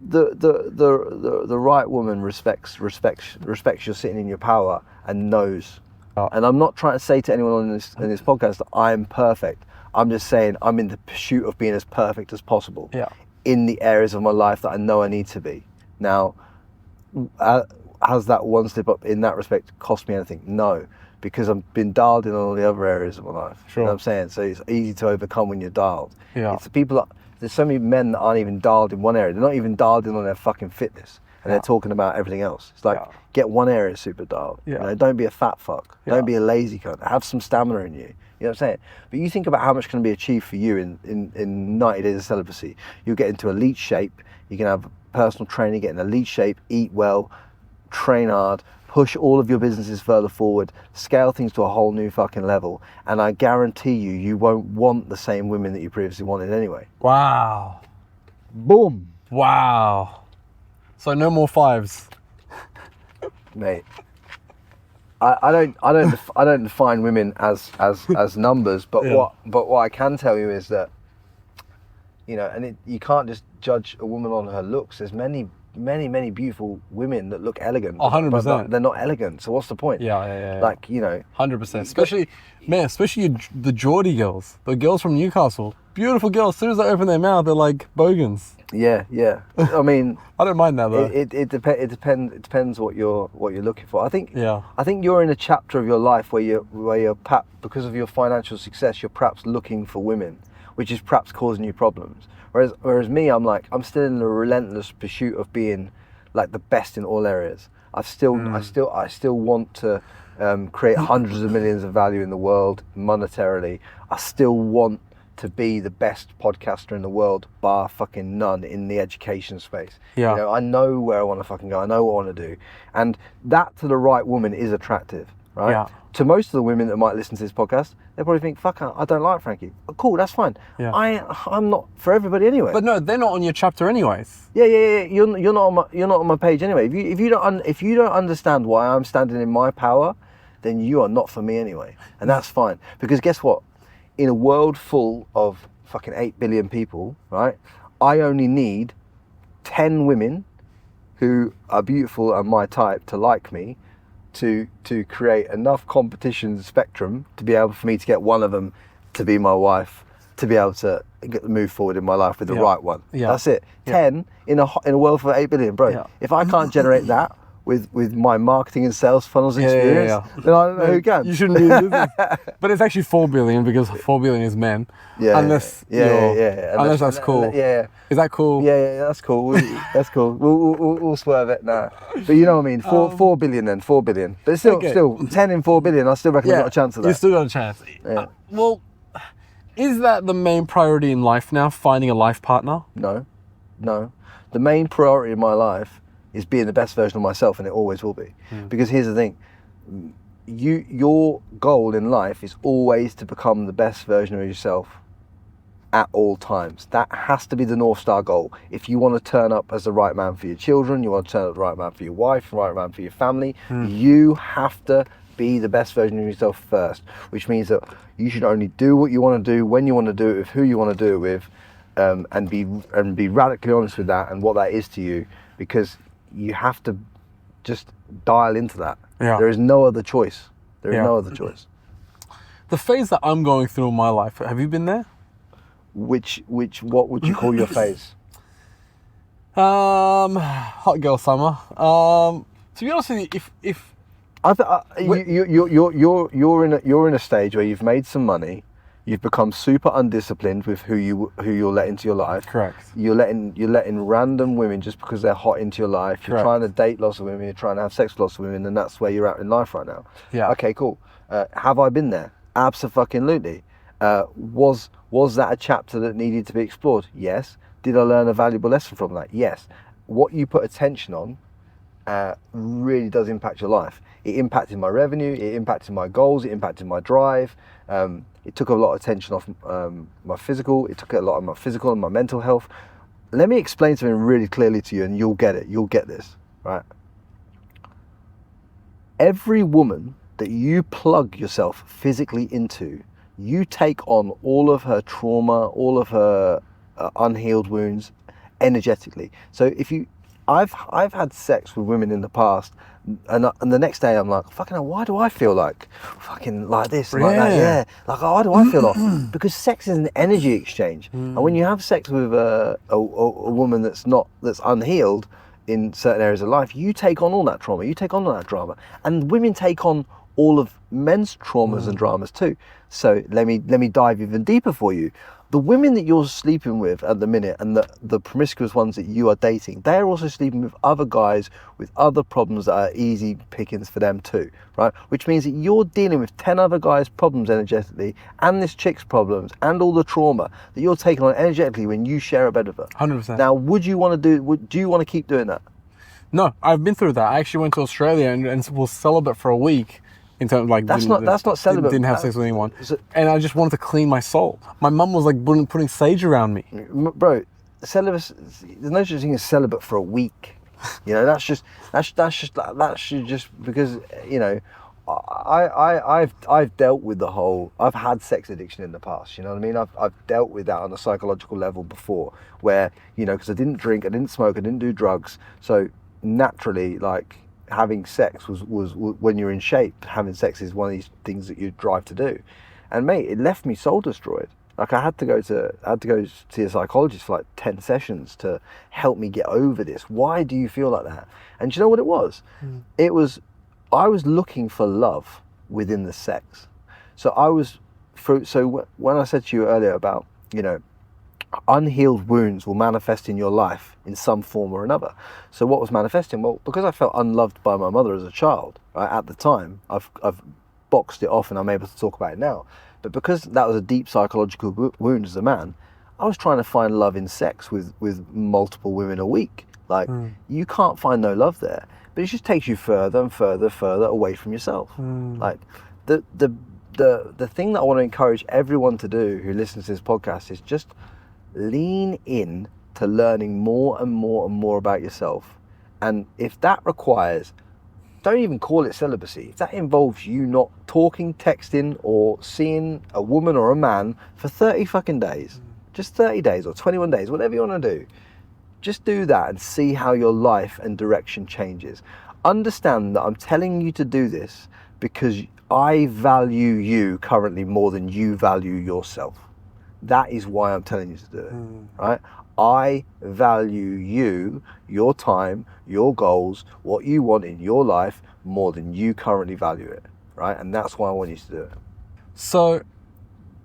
Speaker 1: the right woman respects you're sitting in your power and knows. Oh. And I'm not trying to say to anyone in this podcast that I'm perfect. I'm just saying I'm in the pursuit of being as perfect as possible in the areas of my life that I know I need to be. Now, has that one slip up in that respect cost me anything? No, because I've been dialed in on all the other areas of my life.
Speaker 7: Sure.
Speaker 1: You know what I'm saying? So it's easy to overcome when you're dialed.
Speaker 7: Yeah.
Speaker 1: It's the people there's so many men that aren't even dialed in one area. They're not even dialed in on their fucking fitness. And they're talking about everything else. It's like, get one area super dialed.
Speaker 7: Yeah.
Speaker 1: You know, don't be a fat fuck. Yeah. Don't be a lazy cunt. Have some stamina in you. You know what I'm saying? But you think about how much can be achieved for you in 90 days of celibacy. You'll get into elite shape. You can have personal training, get in elite shape, eat well, train hard, push all of your businesses further forward, scale things to a whole new fucking level. And I guarantee you won't want the same women that you previously wanted anyway.
Speaker 7: Wow.
Speaker 1: Boom.
Speaker 7: Wow. So no more fives.
Speaker 1: Mate. I don't define women as numbers, but what I can tell you is that, you know, and you can't just judge a woman on her looks. There's many beautiful women that look elegant.
Speaker 7: 100%.
Speaker 1: But they're not elegant. So what's the point?
Speaker 7: Yeah.
Speaker 1: Like, you know.
Speaker 7: 100%. Especially the Geordie girls, the girls from Newcastle. Beautiful girls. As soon as they open their mouth, they're like bogans.
Speaker 1: Yeah. I mean,
Speaker 7: I don't mind that though.
Speaker 1: It depends what you're looking for. I think you're in a chapter of your life where you're perhaps, because of your financial success, you're perhaps looking for women, which is perhaps causing you problems. Whereas me, I'm still in the relentless pursuit of being like the best in all areas. I still want to create hundreds of millions of value in the world monetarily. I still want to be the best podcaster in the world, bar fucking none, in the education space.
Speaker 7: Yeah.
Speaker 1: You know, I know where I want to fucking go. I know what I want to do, and that to the right woman is attractive. right?
Speaker 7: Yeah.
Speaker 1: To most of the women that might listen to this podcast, they probably think, fuck, I don't like Frankie. Oh, cool, that's fine.
Speaker 7: Yeah.
Speaker 1: I'm not for everybody anyway.
Speaker 7: But no, they're not on your chapter anyways.
Speaker 1: Yeah. You're not on my page anyway. If you don't understand why I'm standing in my power, then you are not for me anyway, and that's fine. Because guess what? In a world full of fucking 8 billion people, right? I only need 10 women who are beautiful and my type to like me, to create enough competition spectrum to be able for me to get one of them to be my wife, to be able to move forward in my life with the right one.
Speaker 7: Yeah.
Speaker 1: That's it. 10 in a world of 8 billion, bro.
Speaker 7: Yeah.
Speaker 1: If I can't generate that with my marketing and sales funnels experience, then I don't know who can.
Speaker 7: You shouldn't be in business. But it's actually 4 billion because 4 billion is men.
Speaker 1: Yeah.
Speaker 7: Unless unless that's cool.
Speaker 1: Yeah.
Speaker 7: Is that cool?
Speaker 1: Yeah, that's cool. That's cool. We'll swerve it now. But you know what I mean? 4 billion then, 4 billion. But still 10 in 4 billion, I still reckon I've got a chance of that.
Speaker 7: You still got a chance.
Speaker 1: Yeah.
Speaker 7: Well, is that the main priority in life now, finding a life partner?
Speaker 1: No. The main priority in my life is being the best version of myself, and it always will be. Because here's the thing. Your goal in life is always to become the best version of yourself at all times. That has to be the North Star goal. If you want to turn up as the right man for your children, you want to turn up the right man for your wife, the right man for your family, you have to be the best version of yourself first, which means that you should only do what you want to do, when you want to do it, with who you want to do it with, and be radically honest with that and what that is to you, because you have to just dial into that.
Speaker 7: Yeah.
Speaker 1: There is no other choice. There is no other choice.
Speaker 7: The phase that I'm going through in my life, have you been there?
Speaker 1: What would you call your phase?
Speaker 7: Hot girl summer. To be honest with you, if
Speaker 1: you're in a stage where you've made some money, you've become super undisciplined with who you'll let into your life.
Speaker 7: Correct.
Speaker 1: You're letting random women just because they're hot into your life. You're
Speaker 7: Correct.
Speaker 1: trying to date lots of women. You're trying to have sex with lots of women, and that's where you're at in life right now.
Speaker 7: Yeah.
Speaker 1: Okay, cool. Have I been there? Abso-fucking-lutely. Was that a chapter that needed to be explored? Yes. Did I learn a valuable lesson from that? Yes. What you put attention on really does impact your life. It impacted my revenue, it impacted my goals, it impacted my drive. It took a lot of attention off my physical, it took a lot of my physical and my mental health. Let me explain something really clearly to you and you'll get it, you'll get this, right? Every woman that you plug yourself physically into, you take on all of her trauma, all of her unhealed wounds energetically. So I've had sex with women in the past, and the next day I'm like, fucking hell, why do I feel like fucking like this, like that? Yeah, like why do I feel off? Because sex is an energy exchange, and when you have sex with a woman that's unhealed in certain areas of life, you take on all that trauma, you take on all that drama, and women take on all of men's traumas and dramas too. So let me dive even deeper for you. The women that you're sleeping with at the minute and the promiscuous ones that you are dating, they're also sleeping with other guys with other problems that are easy pickings for them too, right? Which means that you're dealing with 10 other guys' problems energetically, and this chick's problems, and all the trauma that you're taking on energetically when you share a bed with her.
Speaker 7: 100%.
Speaker 1: Now, do you want to keep doing that?
Speaker 7: No, I've been through that. I actually went to Australia and was celibate for a week. In terms of like
Speaker 1: that's not celibate.
Speaker 7: Didn't have sex with anyone, and I just wanted to clean my soul. My mum was like putting sage around me.
Speaker 1: Bro, celibate. There's no such thing as celibate for a week. You know, that's just because you know, I've dealt with the whole. I've had sex addiction in the past. You know what I mean? I've dealt with that on a psychological level before, where you know, because I didn't drink, I didn't smoke, I didn't do drugs, so naturally, like, having sex was when you're in shape, having sex is one of these things that you drive to do. And mate, it left me soul destroyed. Like I had to go see a psychologist for like 10 sessions to help me get over this. Why do you feel like that? And do you know what it was? I was looking for love within the sex. So when I said to you earlier about, you know, unhealed wounds will manifest in your life in some form or another. So what was manifesting? Well, because I felt unloved by my mother as a child, right, at the time, I've boxed it off and I'm able to talk about it now. But because that was a deep psychological wound as a man, I was trying to find love in sex with multiple women a week. Like, you can't find no love there, but it just takes you further and further away from yourself. Like, the thing that I want to encourage everyone to do who listens to this podcast is just lean in to learning more and more about yourself. And if that requires, don't even call it celibacy. If that involves you not talking, texting, or seeing a woman or a man for 30 fucking days, just 30 days or 21 days, whatever you want to do, just do that and see how your life and direction changes. Understand that I'm telling you to do this because I value you currently more than you value yourself. That is why I'm telling you to do it, right? I value you, your time, your goals, what you want in your life more than you currently value it, right? And that's why I want you to do it.
Speaker 7: So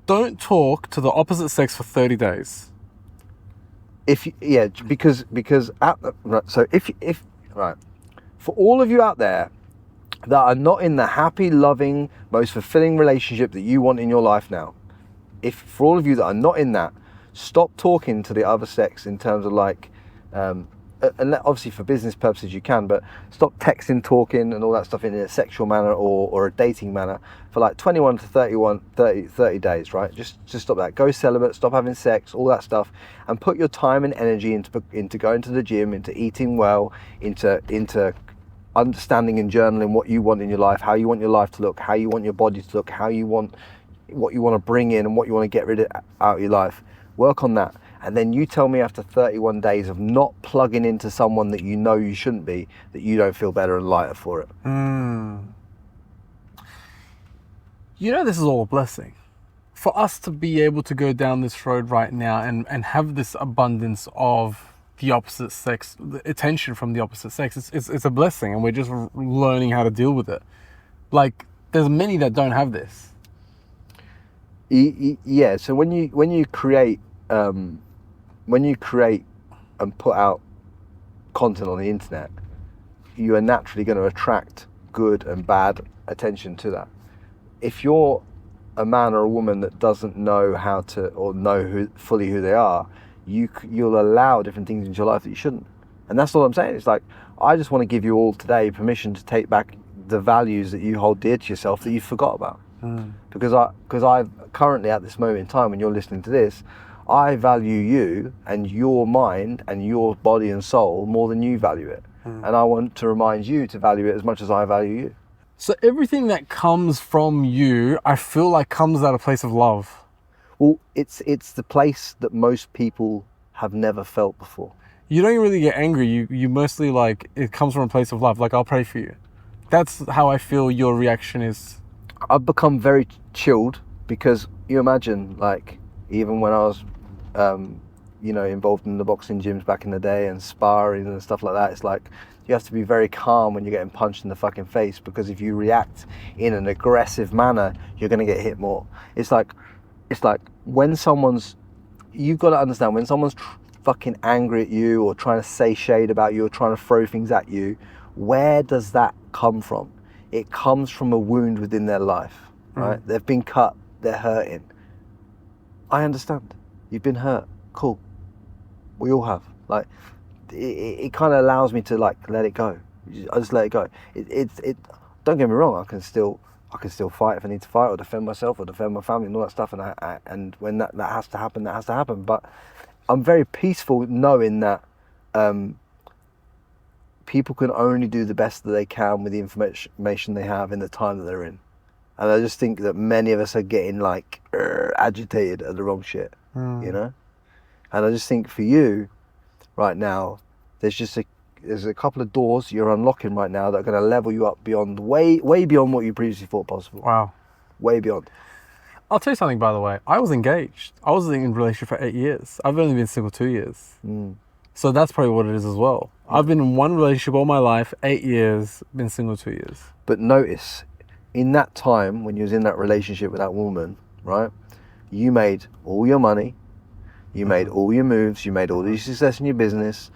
Speaker 7: don't talk to the opposite sex for 30 days.
Speaker 1: Because for all of you out there that are not in the happy, loving, most fulfilling relationship that you want in your life now, for all of you that are not in that, stop talking to the other sex in terms of like, and obviously for business purposes you can, but stop texting, talking and all that stuff in a sexual manner or a dating manner for like 21 to 30 days, right? Just stop that. Go celibate, stop having sex, all that stuff, and put your time and energy into going to the gym, into eating well, into understanding and journaling what you want in your life, how you want your life to look, how you want your body to look, what you want to bring in and what you want to get rid of out of your life. Work on that. And then you tell me after 31 days of not plugging into someone that you know you shouldn't be, that you don't feel better and lighter for it.
Speaker 7: You know, this is all a blessing. For us to be able to go down this road right now and have this abundance of the opposite sex, the attention from the opposite sex, it's a blessing, and we're just learning how to deal with it. Like, there's many that don't have this.
Speaker 1: Yeah, so when you create and put out content on the internet, you are naturally going to attract good and bad attention to that. If you're a man or a woman that doesn't know how to, or know fully who they are, you'll allow different things into your life that you shouldn't. And that's all I'm saying. It's like, I just want to give you all today permission to take back the values that you hold dear to yourself that you forgot about. Because I've currently, at this moment in time when you're listening to this, I value you and your mind and your body and soul more than you value it. And I want to remind you to value it as much as I value you.
Speaker 7: So everything that comes from you, I feel like comes out of a place of love.
Speaker 1: Well, it's the place that most people have never felt before.
Speaker 7: You don't really get angry. You mostly, like, it comes from a place of love. Like, I'll pray for you. That's how I feel your reaction is.
Speaker 1: I've become very chilled because you imagine, like, even when I was, involved in the boxing gyms back in the day and sparring and stuff like that, it's like you have to be very calm when you're getting punched in the fucking face, because if you react in an aggressive manner, you're going to get hit more. It's like when you've got to understand, when someone's fucking angry at you or trying to say shade about you or trying to throw things at you, where does that come from? It comes from a wound within their life, right? They've been cut, they're hurting. I understand. You've been hurt. Cool. We all have. Like, it kind of allows me to, like, let it go. I just let it go. It don't get me wrong, I can still fight if I need to fight, or defend myself, or defend my family and all that stuff, and when that has to happen, that has to happen. But I'm very peaceful knowing that people can only do the best that they can with the information they have in the time that they're in. And I just think that many of us are getting, like, agitated at the wrong shit, you know? And I just think for you right now, there's a couple of doors you're unlocking right now that are going to level you up beyond, way beyond what you previously thought possible.
Speaker 7: Wow.
Speaker 1: Way beyond.
Speaker 7: I'll tell you something, by the way. I was engaged. I was in a relationship for 8 years. I've only been single 2 years. So that's probably what it is as well. I've been in one relationship all my life, 8 years, been single 2 years.
Speaker 1: But notice, in that time when you was in that relationship with that woman, right, you made all your money, you made all your moves, you made all your success in your business,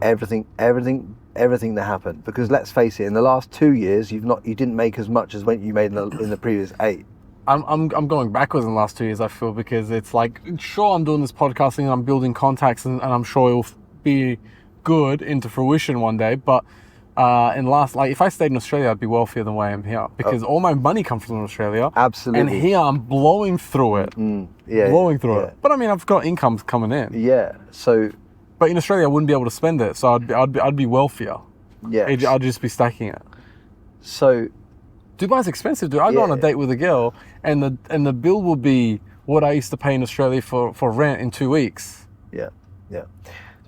Speaker 1: everything that happened. Because let's face it, in the last 2 years, you didn't make as much as what you made in the previous 8.
Speaker 7: I'm going backwards in the last 2 years, I feel, because it's like, sure, I'm doing this podcasting and I'm building contacts, and I'm sure it'll be good into fruition one day, but if I stayed in Australia, I'd be wealthier than where I am here because all my money comes from Australia.
Speaker 1: Absolutely.
Speaker 7: And here I'm blowing through it. Blowing through it. But I mean, I've got incomes coming in.
Speaker 1: Yeah. So.
Speaker 7: But in Australia, I wouldn't be able to spend it, so I'd be wealthier.
Speaker 1: Yeah.
Speaker 7: I'd just be stacking it.
Speaker 1: So.
Speaker 7: Dubai's expensive, dude. I go on a date with a girl, and the bill will be what I used to pay in Australia for rent in 2 weeks.
Speaker 1: Yeah.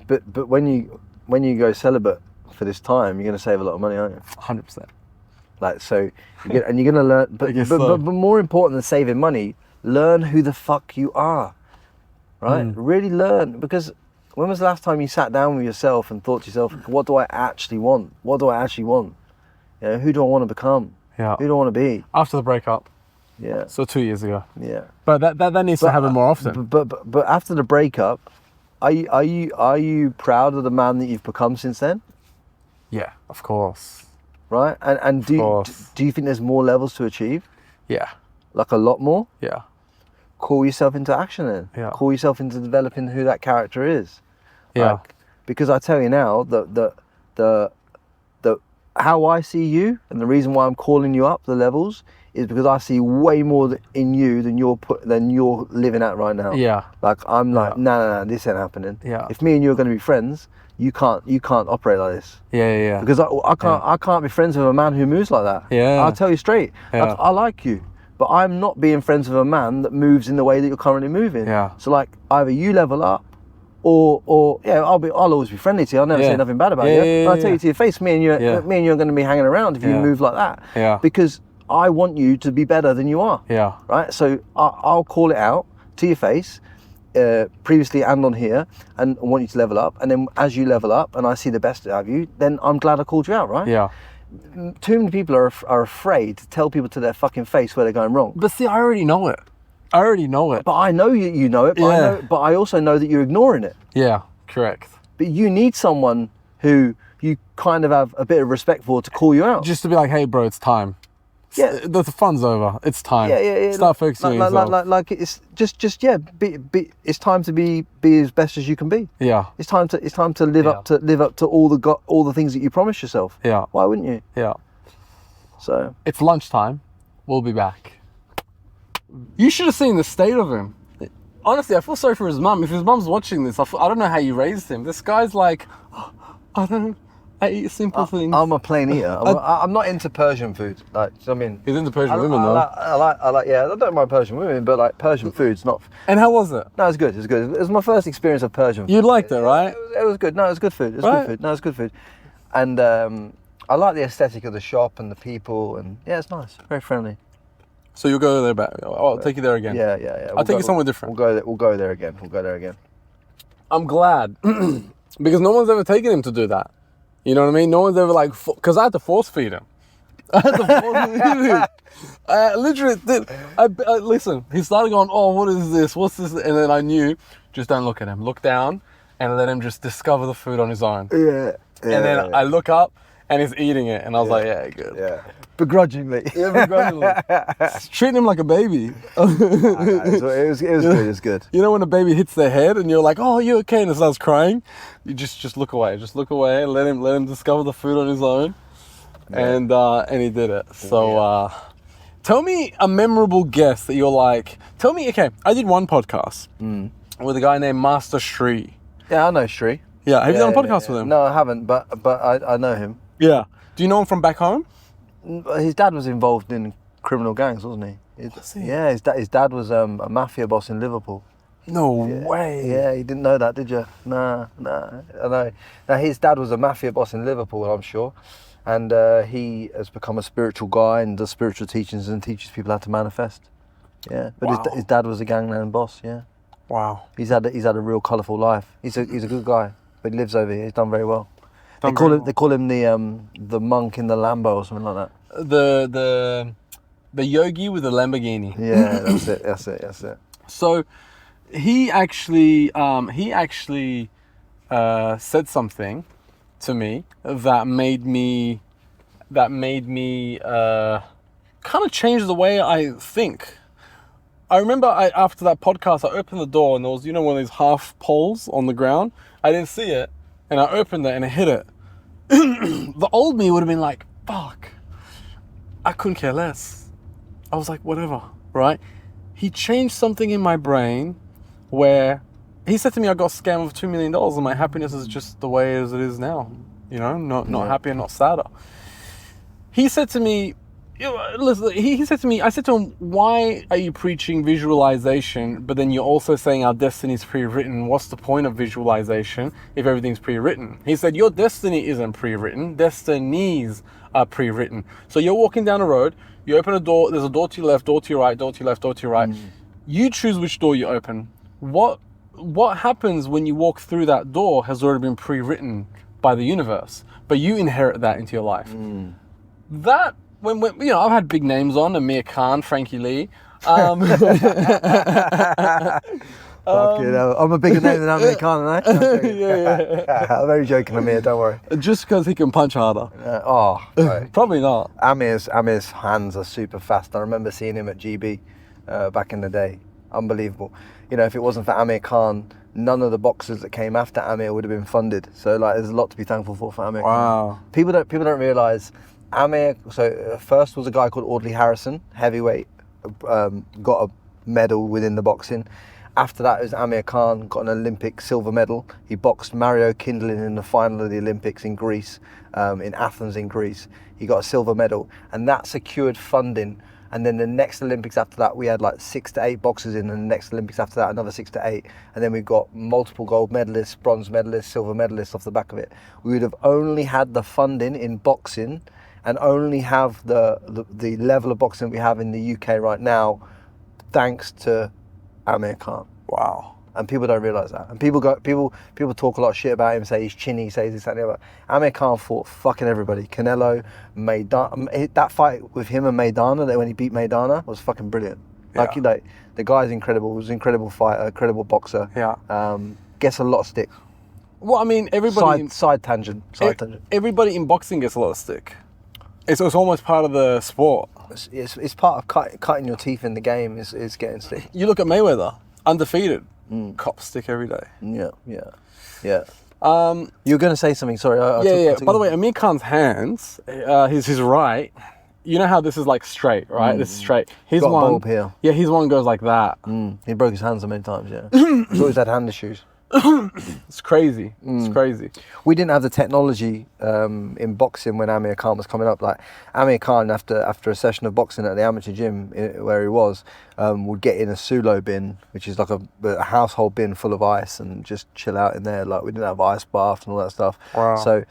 Speaker 1: But when you go celibate for this time, you're going to save a lot of money, aren't you?
Speaker 7: 100%.
Speaker 1: Like, so, you're going to learn, but more important than saving money, learn who the fuck you are, right? Really learn, because when was the last time you sat down with yourself and thought to yourself, what do I actually want? What do I actually want? You know, who do I want to become?
Speaker 7: Yeah.
Speaker 1: Who do I want to be?
Speaker 7: After the breakup.
Speaker 1: Yeah.
Speaker 7: So 2 years ago.
Speaker 1: Yeah.
Speaker 7: But that needs to happen more often.
Speaker 1: But after the breakup, are you proud of the man that you've become since then?
Speaker 7: Yeah, of course.
Speaker 1: Right? And do you think there's more levels to achieve?
Speaker 7: Yeah.
Speaker 1: Like a lot more?
Speaker 7: Yeah.
Speaker 1: Call yourself into action then.
Speaker 7: Yeah.
Speaker 1: Call yourself into developing who that character is.
Speaker 7: Yeah.
Speaker 1: Like, because I tell you now, the how I see you and the reason why I'm calling you up the levels is because I see way more in you than you're living at right now.
Speaker 7: Yeah.
Speaker 1: Like I'm like, no, this ain't happening.
Speaker 7: Yeah.
Speaker 1: If me and you are going to be friends, you can't operate like this.
Speaker 7: Yeah.
Speaker 1: Because I can't be friends with a man who moves like that.
Speaker 7: Yeah.
Speaker 1: I'll tell you straight.
Speaker 7: Yeah.
Speaker 1: I like you, but I'm not being friends with a man that moves in the way that you're currently moving.
Speaker 7: Yeah.
Speaker 1: So like either you level up, or I'll always be friendly to you. I'll never say nothing bad about you. But I'll tell you to your face, me and you are going to be hanging around if you move like that.
Speaker 7: Yeah.
Speaker 1: Because I want you to be better than you are.
Speaker 7: Yeah.
Speaker 1: Right. So I'll call it out to your face, previously and on here, and I want you to level up. And then as you level up, and I see the best out of you, then I'm glad I called you out. Right.
Speaker 7: Yeah.
Speaker 1: Too many people are afraid to tell people to their fucking face where they're going wrong.
Speaker 7: But see, I already know it.
Speaker 1: But I know you know it. But I also know that you're ignoring it.
Speaker 7: Yeah, correct.
Speaker 1: But you need someone who you kind of have a bit of respect for to call you out.
Speaker 7: Just to be like, hey, bro, it's time.
Speaker 1: Yeah.
Speaker 7: The fun's over. It's time.
Speaker 1: Yeah.
Speaker 7: Start focusing on yourself.
Speaker 1: Like it's just be. It's time to be as best as you can be.
Speaker 7: Yeah.
Speaker 1: It's time to live up to all the things that you promised yourself.
Speaker 7: Yeah.
Speaker 1: Why wouldn't you?
Speaker 7: Yeah.
Speaker 1: So
Speaker 7: it's lunchtime. We'll be back. You should have seen the state of him. Honestly, I feel sorry for his mum. If his mum's watching this, I don't know how you raised him. This guy's like, I eat simple things.
Speaker 1: I'm a plain eater. I'm not into Persian food. Like, I mean,
Speaker 7: he's into Persian women though.
Speaker 1: I like. Yeah, I don't mind Persian women, but like Persian food's not.
Speaker 7: And how was it?
Speaker 1: No, it's good. It's good. It was my first experience of Persian food.
Speaker 7: You liked it, right?
Speaker 1: It was good. No, it was good food. It was good food. No, it was good food. And I like the aesthetic of the shop and the people, and yeah, it's nice. Very friendly.
Speaker 7: So you'll go there back. I'll take you there again.
Speaker 1: Yeah.
Speaker 7: I'll take you somewhere different.
Speaker 1: We'll go there again.
Speaker 7: I'm glad because no one's ever taken him to do that. You know what I mean? No one's ever like, because I had to force feed him. I literally did. Listen, he started going, oh, what is this? What's this? And then I knew, just don't look at him. Look down and let him just discover the food on his own.
Speaker 1: Yeah.
Speaker 7: And then I look up and he's eating it. And I was like, yeah, good.
Speaker 1: Yeah. Begrudgingly.
Speaker 7: Yeah, begrudgingly. Treating him like a baby.
Speaker 1: It was good. It was good.
Speaker 7: You know when a baby hits their head and you're like, oh, you okay? And it starts crying. You just look away. Just look away and let him discover the food on his own. Yeah. And he did it. So tell me a memorable guest that you're like. Tell me. Okay, I did one podcast with a guy named Master Shri.
Speaker 1: Yeah, I know Shri.
Speaker 7: Yeah, have you done a podcast with him?
Speaker 1: No, I haven't, but I know him.
Speaker 7: Yeah. Do you know him from back home?
Speaker 1: His dad was involved in criminal gangs, wasn't he?
Speaker 7: Was he?
Speaker 1: Yeah, his dad was a mafia boss in Liverpool.
Speaker 7: No way.
Speaker 1: Yeah, you didn't know that, did you? Nah, I know. Now, his dad was a mafia boss in Liverpool, I'm sure. And he has become a spiritual guy and does spiritual teachings and teaches people how to manifest. Yeah, but his dad was a gangland boss, yeah.
Speaker 7: Wow.
Speaker 1: He's had a real colourful life. He's a good guy, but he lives over here. He's done very well. They call him the monk in the Lambo or something like that.
Speaker 7: The yogi with the Lamborghini.
Speaker 1: Yeah, that's it. So
Speaker 7: he actually said something to me that made me kind of change the way I think. I remember after that podcast, I opened the door and there was, one of these half poles on the ground. I didn't see it. and I opened it and I hit it, the old me would have been like, fuck, I couldn't care less. I was like, whatever, right? He changed something in my brain where he said to me, I got scammed with $2 million and my happiness is just the way as it is now. You know, not happier, not sadder. He said to me, listen, he said to me, I said to him, why are you preaching visualization, but then you're also saying our destiny is pre-written? What's the point of visualization if everything's pre-written? He said, your destiny isn't pre-written, destinies are pre-written. So you're walking down a road, you open a door, there's a door to your left, door to your right, door to your left, door to your right. You choose which door you open. What happens when you walk through that door has already been pre-written by the universe, but you inherit that into your life. That, when you know, I've had big names on, Amir Khan, Frankie Lee.
Speaker 1: Fuck you know, I'm a bigger name than Amir Khan, aren't I?
Speaker 7: Yeah.
Speaker 1: I'm very joking, Amir, don't worry.
Speaker 7: Just because he can punch harder.
Speaker 1: Right.
Speaker 7: Probably not.
Speaker 1: Amir's hands are super fast. I remember seeing him at GB back in the day. Unbelievable. You know, if it wasn't for Amir Khan, none of the boxers that came after Amir would have been funded. So like, there's a lot to be thankful for Amir Khan.
Speaker 7: Wow.
Speaker 1: People don't realise Amir. So first was a guy called Audley Harrison, heavyweight, got a medal within the boxing. After that, it was Amir Khan, got an Olympic silver medal. He boxed Mario Kindlin in the final of the Olympics in Greece, in Athens in Greece. He got a silver medal, and that secured funding. And then the next Olympics after that, we had like 6 to 8 boxers in, and the next Olympics after that, another 6 to 8. And then we got multiple gold medalists, bronze medalists, silver medalists off the back of it. We would have only had the funding in boxing and only have the level of boxing we have in the UK right now, thanks to Amir Khan.
Speaker 7: Wow.
Speaker 1: And people don't realise that. And people talk a lot of shit about him, say he's chinny, say this, that, and the other. Amir Khan fought fucking everybody. Canelo, Maidana. That fight with him and Maidana, when he beat Maidana, was fucking brilliant.
Speaker 7: Yeah.
Speaker 1: Like the guy's incredible. He was an incredible fighter, incredible boxer.
Speaker 7: Yeah.
Speaker 1: Gets a lot of stick.
Speaker 7: Well, I mean, everybody...
Speaker 1: Side tangent.
Speaker 7: Everybody in boxing gets a lot of stick. It's almost part of the sport.
Speaker 1: It's part of cutting your teeth in the game is getting stick.
Speaker 7: You look at Mayweather, undefeated. Cop stick every day.
Speaker 1: Yeah. You're going to say something, sorry. I
Speaker 7: By the way, Amir Khan's hands, his right, you know how this is like straight, right? This is straight. His
Speaker 1: got
Speaker 7: one,
Speaker 1: a bulb here.
Speaker 7: Yeah, his one goes like that.
Speaker 1: He broke his hands so many times, yeah. He's always had hand issues.
Speaker 7: It's crazy. It's crazy.
Speaker 1: We didn't have the technology in boxing when Amir Khan was coming up. Like Amir Khan, after a session of boxing at the amateur gym where he was, would get in a Sulo bin, which is like a household bin full of ice, and just chill out in there. Like we didn't have ice baths and all that stuff.
Speaker 7: Wow.
Speaker 1: So,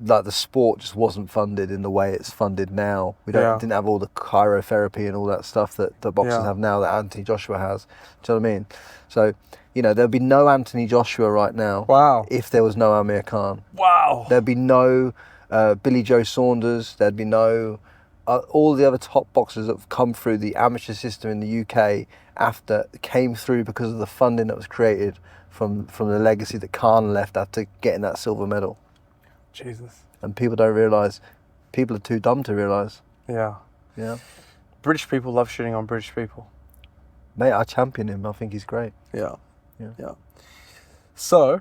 Speaker 1: like the sport just wasn't funded in the way it's funded now. We didn't have all the cryotherapy and all that stuff that the boxers have now that Anthony Joshua has. Do you know what I mean? So, you know, there'd be no Anthony Joshua right now.
Speaker 7: Wow.
Speaker 1: If there was no Amir Khan.
Speaker 7: Wow.
Speaker 1: There'd be no Billy Joe Saunders. There'd be no all the other top boxers that have come through the amateur system in the UK came through because of the funding that was created from the legacy that Khan left after getting that silver medal.
Speaker 7: Jesus.
Speaker 1: And people don't realise. People are too dumb to realise.
Speaker 7: Yeah.
Speaker 1: Yeah.
Speaker 7: British people love shitting on British people.
Speaker 1: Mate, I champion him. I think he's great.
Speaker 7: Yeah.
Speaker 1: Yeah.
Speaker 7: So,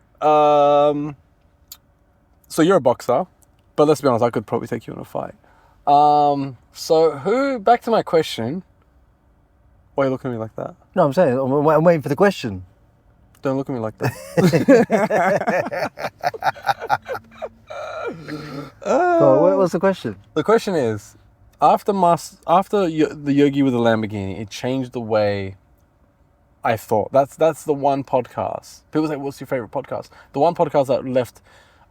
Speaker 7: so you're a boxer, but let's be honest, I could probably take you in a fight. So back to my question. Why are you looking at me like that?
Speaker 1: No, I'm saying, I'm waiting for the question.
Speaker 7: Don't look at me like that.
Speaker 1: What's the question?
Speaker 7: The question is, after the Yogi with the Lamborghini, it changed the way I thought. That's the one podcast. People say, what's your favorite podcast? The one podcast that left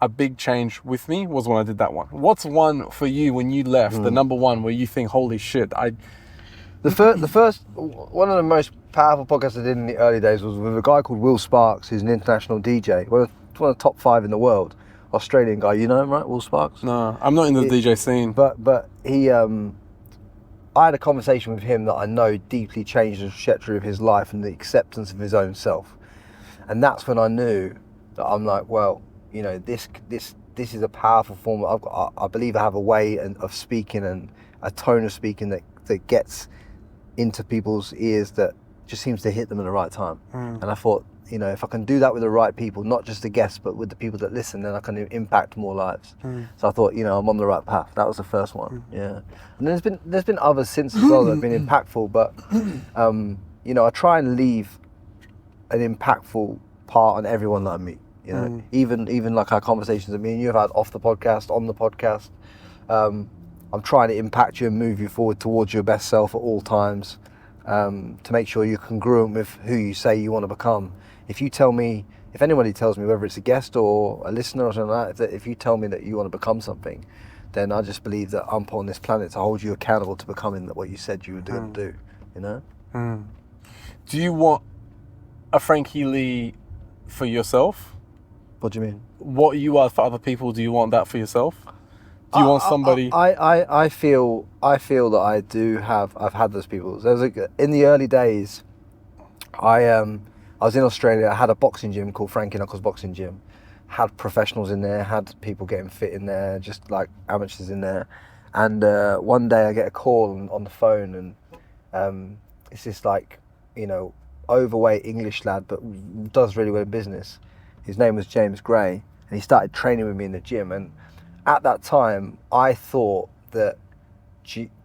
Speaker 7: a big change with me was when I did that one. What's one for you when you left, the number one, where you think, holy shit,
Speaker 1: The first, one of the most powerful podcasts I did in the early days was with a guy called Will Sparks, who's an international DJ, one of the top 5 in the world, Australian guy. You know him, right, Will Sparks?
Speaker 7: No, I'm not in the DJ scene.
Speaker 1: But he, I had a conversation with him that I know deeply changed the trajectory of his life and the acceptance of his own self. And that's when I knew that I'm like, well, you know, this is a powerful form. I believe I have a way of speaking and a tone of speaking that gets into people's ears that just seems to hit them at the right time. And I thought, you know, if I can do that with the right people, not just the guests, but with the people that listen, then I can impact more lives. So I thought, you know, I'm on the right path. That was the first one. Yeah. And there's been others since as well that have been impactful, but you know, I try and leave an impactful part on everyone that I meet. You know, even like our conversations that me and you have had off the podcast, on the podcast. I'm trying to impact you and move you forward towards your best self at all times, to make sure you're congruent with who you say you want to become. If anybody tells me, whether it's a guest or a listener or something like that, if you tell me that you want to become something, then I just believe that I'm put on this planet to hold you accountable to becoming what you said you were going to do, you know?
Speaker 7: Do you want a Frankie Lee for yourself?
Speaker 1: What do you mean?
Speaker 7: What you are for other people, do you want that for yourself? Do you want somebody?
Speaker 1: I feel that I've had those people. In the early days, I was in Australia. I had a boxing gym called Frankie Knuckles Boxing Gym. Had professionals in there, had people getting fit in there, just like amateurs in there. And one day I get a call on the phone, and it's this like, you know, overweight English lad, but does really well in business. His name was James Gray, and he started training with me in the gym. And at that time, I thought that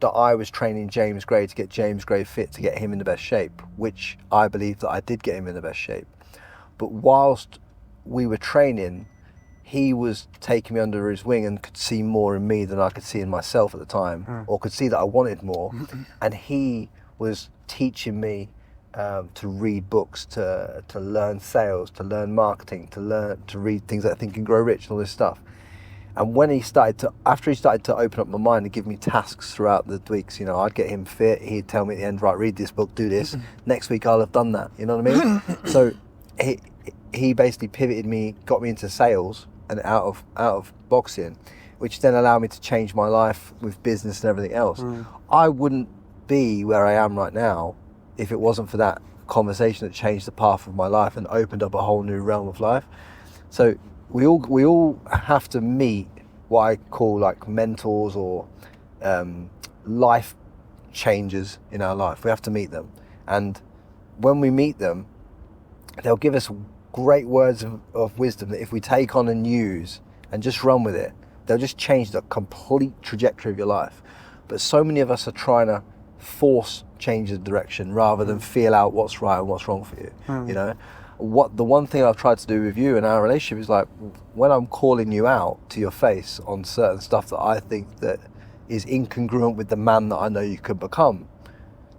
Speaker 1: I was training James Gray to get James Gray fit, to get him in the best shape, which I believe that I did get him in the best shape. But whilst we were training, he was taking me under his wing and could see more in me than I could see in myself at the time, or could see that I wanted more. And he was teaching me to read books, to learn sales, to learn marketing, to read things like Think and Grow Rich and all this stuff. And when after he started to open up my mind and give me tasks throughout the weeks, you know, I'd get him fit. He'd tell me at the end, right, read this book, do this. Next week I'll have done that. You know what I mean? So he basically pivoted me, got me into sales and out of boxing, which then allowed me to change my life with business and everything else. I wouldn't be where I am right now if it wasn't for that conversation that changed the path of my life and opened up a whole new realm of life. So we all have to meet what I call like mentors or life changers in our life. We have to meet them, and when we meet them, they'll give us great words of wisdom that if we take on and use and just run with it, they'll just change the complete trajectory of your life. But so many of us are trying to force change of direction rather than feel out what's right and what's wrong for you. You know, the one thing I've tried to do with you in our relationship is like, when I'm calling you out to your face on certain stuff that I think that is incongruent with the man that I know you could become,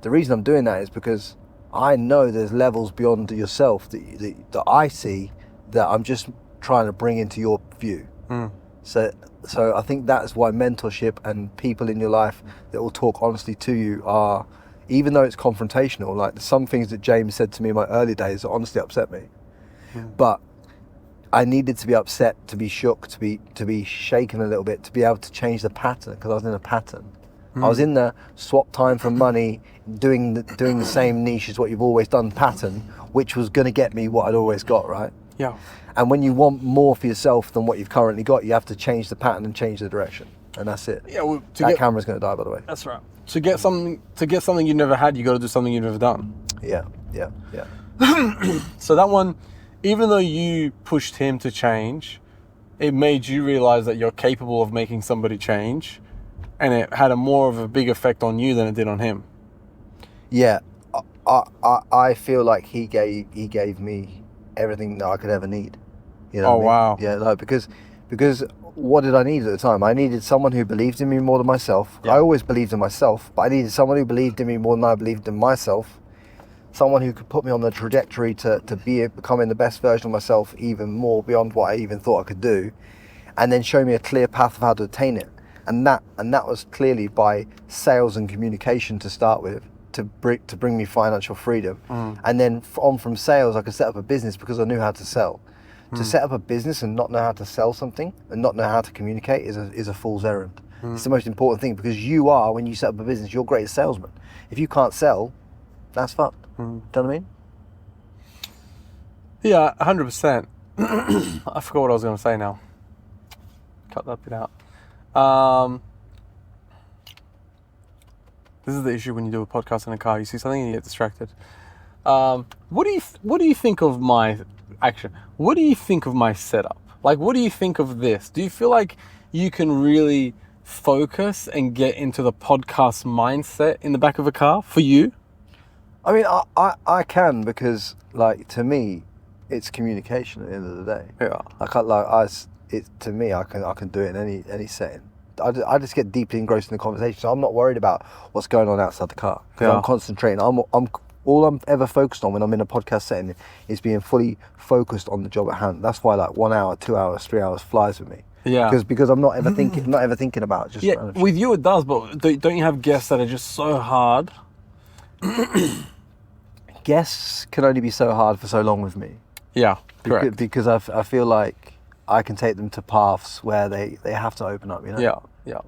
Speaker 1: the reason I'm doing that is because I know there's levels beyond yourself that I see that I'm just trying to bring into your view. So I think that's why mentorship and people in your life that will talk honestly to you are, even though it's confrontational, like some things that James said to me in my early days that honestly upset me. But I needed to be upset, to be shook, to be shaken a little bit, to be able to change the pattern, because I was in a pattern. I was in the swap time for money, doing the same niche as what you've always done pattern, which was going to get me what I'd always got, right?
Speaker 7: Yeah.
Speaker 1: And when you want more for yourself than what you've currently got, you have to change the pattern and change the direction, and that's it.
Speaker 7: Yeah. Well,
Speaker 1: camera's going to die, by the way.
Speaker 7: That's right. To get something you never had, you got to do something you've never done.
Speaker 1: Yeah.
Speaker 7: So that one, even though you pushed him to change, it made you realize that you're capable of making somebody change, and it had a more of a big effect on you than it did on him.
Speaker 1: Yeah, I feel like he gave me everything that I could ever need. You know?
Speaker 7: Oh, wow.
Speaker 1: Yeah, no, because what did I need at the time? I needed someone who believed in me more than myself. Yeah. I always believed in myself, but I needed someone who believed in me more than I believed in myself. Someone who could put me on the trajectory to becoming the best version of myself, even more beyond what I even thought I could do, and then show me a clear path of how to attain it. And that was clearly by sales and communication to start with, to bring me financial freedom. And then from sales, I could set up a business because I knew how to sell. To set up a business and not know how to sell something and not know how to communicate is a fool's errand. It's the most important thing, because when you set up a business, you're a great salesman. If you can't sell, that's fucked. Do you know what I mean?
Speaker 7: Yeah, 100%. I forgot what I was going to say now. Cut that bit out. This is the issue when you do a podcast in a car. You see something and you get distracted. What do you think of my What do you think of my setup? Like, what do you think of this? Do you feel like you can really focus and get into the podcast mindset in the back of a car for you?
Speaker 1: I mean, I can, because, like, to me, it's communication at the end of the day.
Speaker 7: Yeah.
Speaker 1: To me, I can do it in any setting. I just get deeply engrossed in the conversation, so I'm not worried about what's going on outside the car.
Speaker 7: Yeah.
Speaker 1: I'm concentrating. All I'm ever focused on when I'm in a podcast setting is being fully focused on the job at hand. That's why, like, 1 hour, 2 hours, 3 hours flies with me.
Speaker 7: Yeah.
Speaker 1: Because I'm not ever thinking about just.
Speaker 7: Yeah, with you it does, but don't you have guests that are just so hard?
Speaker 1: Guests can only be so hard for so long with me.
Speaker 7: Yeah, correct.
Speaker 1: Because I feel like I can take them to paths where they have to open up, you know?
Speaker 7: Yeah.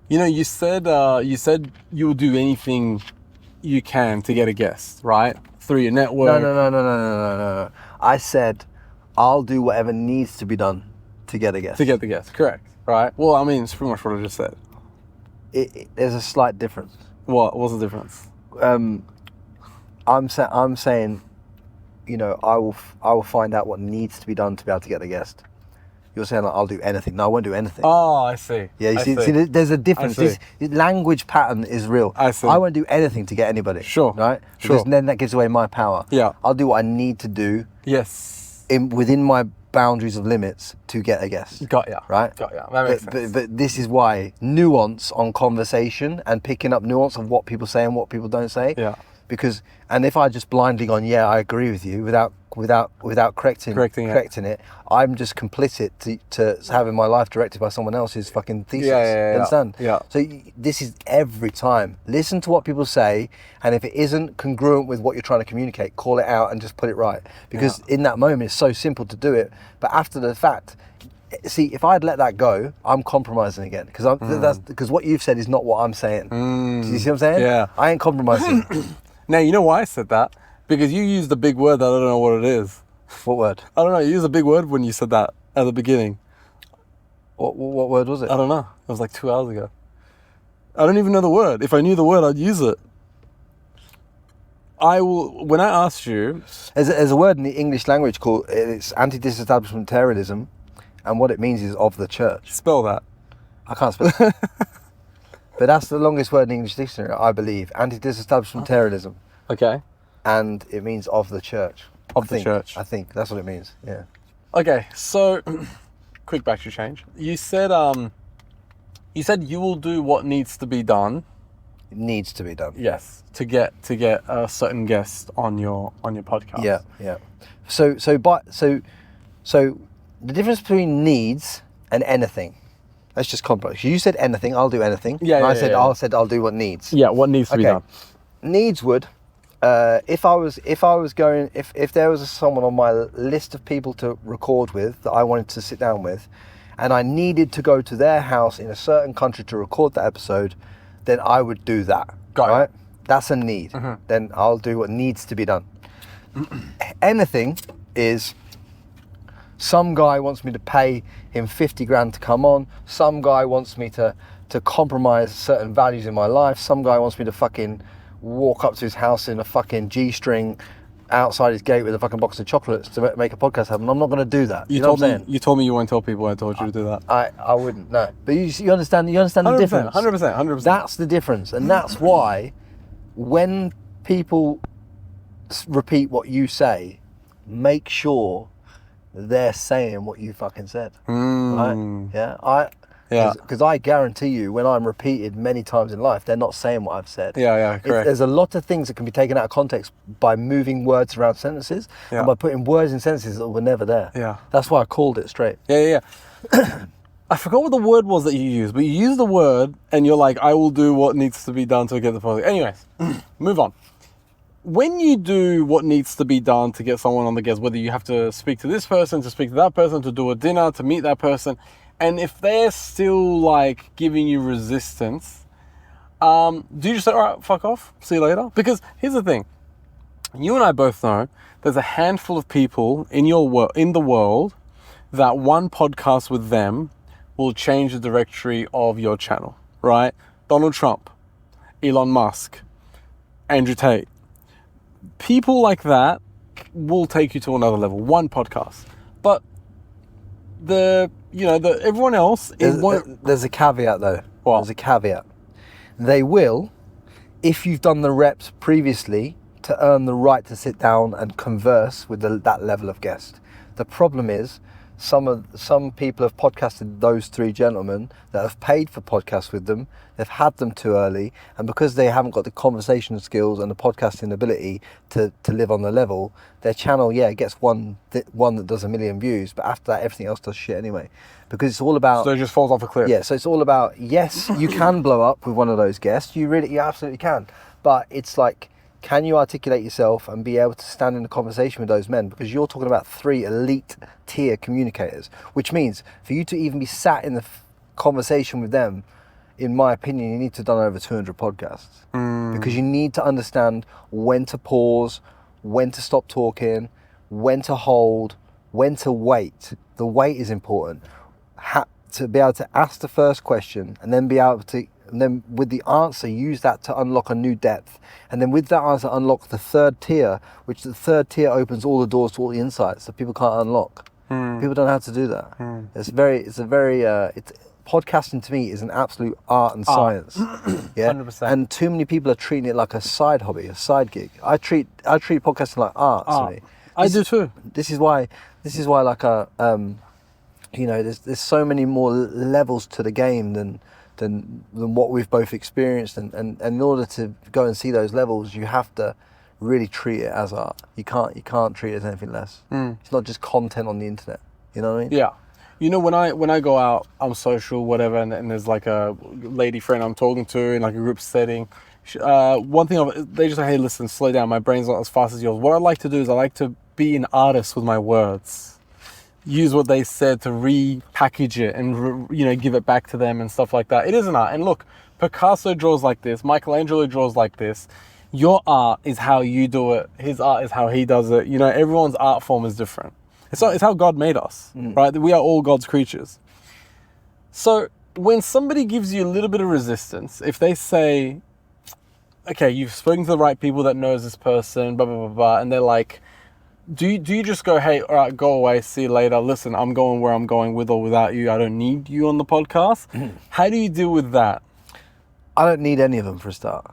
Speaker 7: You know, you said you'll do anything you can to get a guest, right? Through your network.
Speaker 1: No. I said I'll do whatever needs to be done to get a guest.
Speaker 7: To get the guest, correct. Right? Well, I mean, it's pretty much what I just said.
Speaker 1: There's a slight difference.
Speaker 7: What's the difference?
Speaker 1: I'm saying, you know, I will find out what needs to be done to be able to get a guest. You're saying, like, I'll do anything. No, I won't do anything.
Speaker 7: Oh, I see.
Speaker 1: Yeah, you see, there's a difference. This language pattern is real.
Speaker 7: I see.
Speaker 1: I won't do anything to get anybody.
Speaker 7: Sure.
Speaker 1: Right?
Speaker 7: Sure.
Speaker 1: Because then that gives away my power.
Speaker 7: Yeah.
Speaker 1: I'll do what I need to do.
Speaker 7: Yes.
Speaker 1: Within my boundaries of limits to get a guest.
Speaker 7: Got ya.
Speaker 1: Right?
Speaker 7: Got ya. That makes sense.
Speaker 1: But this is why nuance on conversation and picking up nuance of what people say and what people don't say.
Speaker 7: Yeah.
Speaker 1: Because, and if I just blindly gone, yeah, I agree with you without correcting it, I'm just complicit to having my life directed by someone else's fucking thesis.
Speaker 7: Yeah.
Speaker 1: You understand?
Speaker 7: Yeah.
Speaker 1: So this is every time. Listen to what people say, and if it isn't congruent with what you're trying to communicate, call it out and just put it right. Because in that moment, it's so simple to do it. But after the fact, see, if I'd let that go, I'm compromising again. Because what you've said is not what I'm saying. Do you see what I'm saying?
Speaker 7: Yeah.
Speaker 1: I ain't compromising.
Speaker 7: Now, you know why I said that? Because you used a big word that I don't know what it is.
Speaker 1: What word?
Speaker 7: I don't know. You used a big word when you said that at the beginning.
Speaker 1: What word was it?
Speaker 7: I don't know. It was like 2 hours ago. I don't even know the word. If I knew the word, I'd use it. When I asked you...
Speaker 1: There's a word in the English language called, it's anti-disestablishmentarianism, and what it means is of the church.
Speaker 7: Spell that.
Speaker 1: I can't spell it. But that's the longest word in the English dictionary, I believe. Anti-disestablishmentarianism.
Speaker 7: Okay.
Speaker 1: And it means of the church.
Speaker 7: Church.
Speaker 1: I think that's what it means, yeah.
Speaker 7: Okay, so quick battery change. You said you will do what needs to be done.
Speaker 1: It needs to be done.
Speaker 7: Yes, to get a certain guest on your podcast.
Speaker 1: Yeah. So the difference between needs and anything. Let's just complex. You said anything, I'll do anything.
Speaker 7: Yeah.
Speaker 1: And
Speaker 7: I
Speaker 1: said I'll do what needs.
Speaker 7: Yeah, what needs to be done.
Speaker 1: Needs would, if there was someone on my list of people to record with that I wanted to sit down with, and I needed to go to their house in a certain country to record that episode, then I would do that.
Speaker 7: Got it.
Speaker 1: Right? That's a need.
Speaker 7: Mm-hmm.
Speaker 1: Then I'll do what needs to be done. Anything is, some guy wants me to pay him 50 grand to come on. Some guy wants me to compromise certain values in my life. Some guy wants me to fucking walk up to his house in a fucking G-string outside his gate with a fucking box of chocolates to make a podcast happen. I'm not going to do that. You know what I'm saying?
Speaker 7: You told me you won't tell people I told you to do that.
Speaker 1: I wouldn't, no. But you understand the difference?
Speaker 7: 100%.
Speaker 1: That's the difference. And that's why when people repeat what you say, make sure they're saying what you fucking said. Right? Yeah. Because I guarantee you, when I'm repeated many times in life, they're not saying what I've said.
Speaker 7: Yeah, correct.
Speaker 1: There's a lot of things that can be taken out of context by moving words around sentences and by putting words in sentences that were never there.
Speaker 7: Yeah.
Speaker 1: That's why I called it straight.
Speaker 7: Yeah. I forgot what the word was that you used, but you used the word and you're like, I will do what needs to be done to get the podcast. Anyways, move on. When you do what needs to be done to get someone on the guest, whether you have to speak to this person, to speak to that person, to do a dinner, to meet that person, and if they're still like giving you resistance, do you just say, all right, fuck off, see you later? Because here's the thing, you and I both know there's a handful of people in the world that one podcast with them will change the directory of your channel, right? Donald Trump, Elon Musk, Andrew Tate. people like that will take you to another level. One podcast, but everyone else
Speaker 1: There's a caveat though.
Speaker 7: What?
Speaker 1: There's a caveat. They will, if you've done the reps previously, to earn the right to sit down and converse with that level of guest. The problem is, some people have podcasted those three gentlemen that have paid for podcasts with them. They've had them too early, and because they haven't got the conversation skills and the podcasting ability to live on the level, their channel gets one that does 1 million views, but after that everything else does shit anyway, because it's all about.
Speaker 7: So it just falls off a cliff.
Speaker 1: Yeah, so it's all about, yes, you can blow up with one of those guests. You absolutely can, but it's like, can you articulate yourself and be able to stand in a conversation with those men? Because you're talking about 3 elite tier communicators, which means for you to even be sat in the conversation with them, in my opinion, you need to have done over 200 podcasts. Because you need to understand when to pause, when to stop talking, when to hold, when to wait. The wait is important. To be able to ask the first question and then be able to, and then with the answer, use that to unlock a new depth. And then with that answer, unlock the 3rd tier, which the 3rd tier opens all the doors to all the insights that people can't unlock. People don't know how to do that. Podcasting to me is an absolute art and science. Yeah,
Speaker 7: 100%.
Speaker 1: And too many people are treating it like a side hobby, a side gig. I treat podcasting like art. To me.
Speaker 7: I do too.
Speaker 1: This is why like there's so many more levels to the game than what we've both experienced, and in order to go and see those levels, you have to really treat it as art. You can't treat it as anything less. It's not just content on the internet. You know what I mean?
Speaker 7: Yeah. You know, when I go out, I'm social, whatever, and there's like a lady friend I'm talking to in like a group setting. One thing they just say, hey, listen, slow down. My brain's not as fast as yours. What I like to do is I like to be an artist with my words. Use what they said to repackage it and give it back to them and stuff like that. It is an art. And look, Picasso draws like this. Michelangelo draws like this. Your art is how you do it. His art is how he does it. Everyone's art form is different. It's how God made us, right? We are all God's creatures. So when somebody gives you a little bit of resistance, if they say, okay, you've spoken to the right people that knows this person, blah, blah, blah, blah, and they're like, do you just go, hey, all right, go away, see you later. Listen, I'm going where I'm going with or without you. I don't need you on the podcast. How do you deal with that?
Speaker 1: I don't need any of them for a start,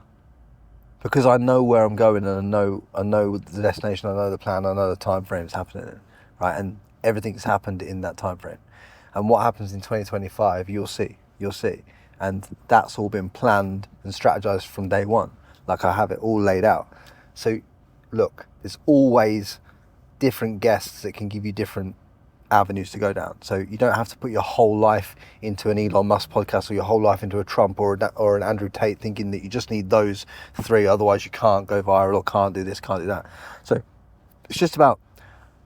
Speaker 1: because I know where I'm going, and I know the destination, I know the plan, I know the time frames happening, right? And everything's happened in that time frame. And what happens in 2025, you'll see. And that's all been planned and strategized from day one. Like, I have it all laid out. So look, there's always different guests that can give you different avenues to go down. So you don't have to put your whole life into an Elon Musk podcast, or your whole life into a Trump or an Andrew Tate, thinking that you just need those 3, otherwise you can't go viral or can't do this, can't do that. So it's just about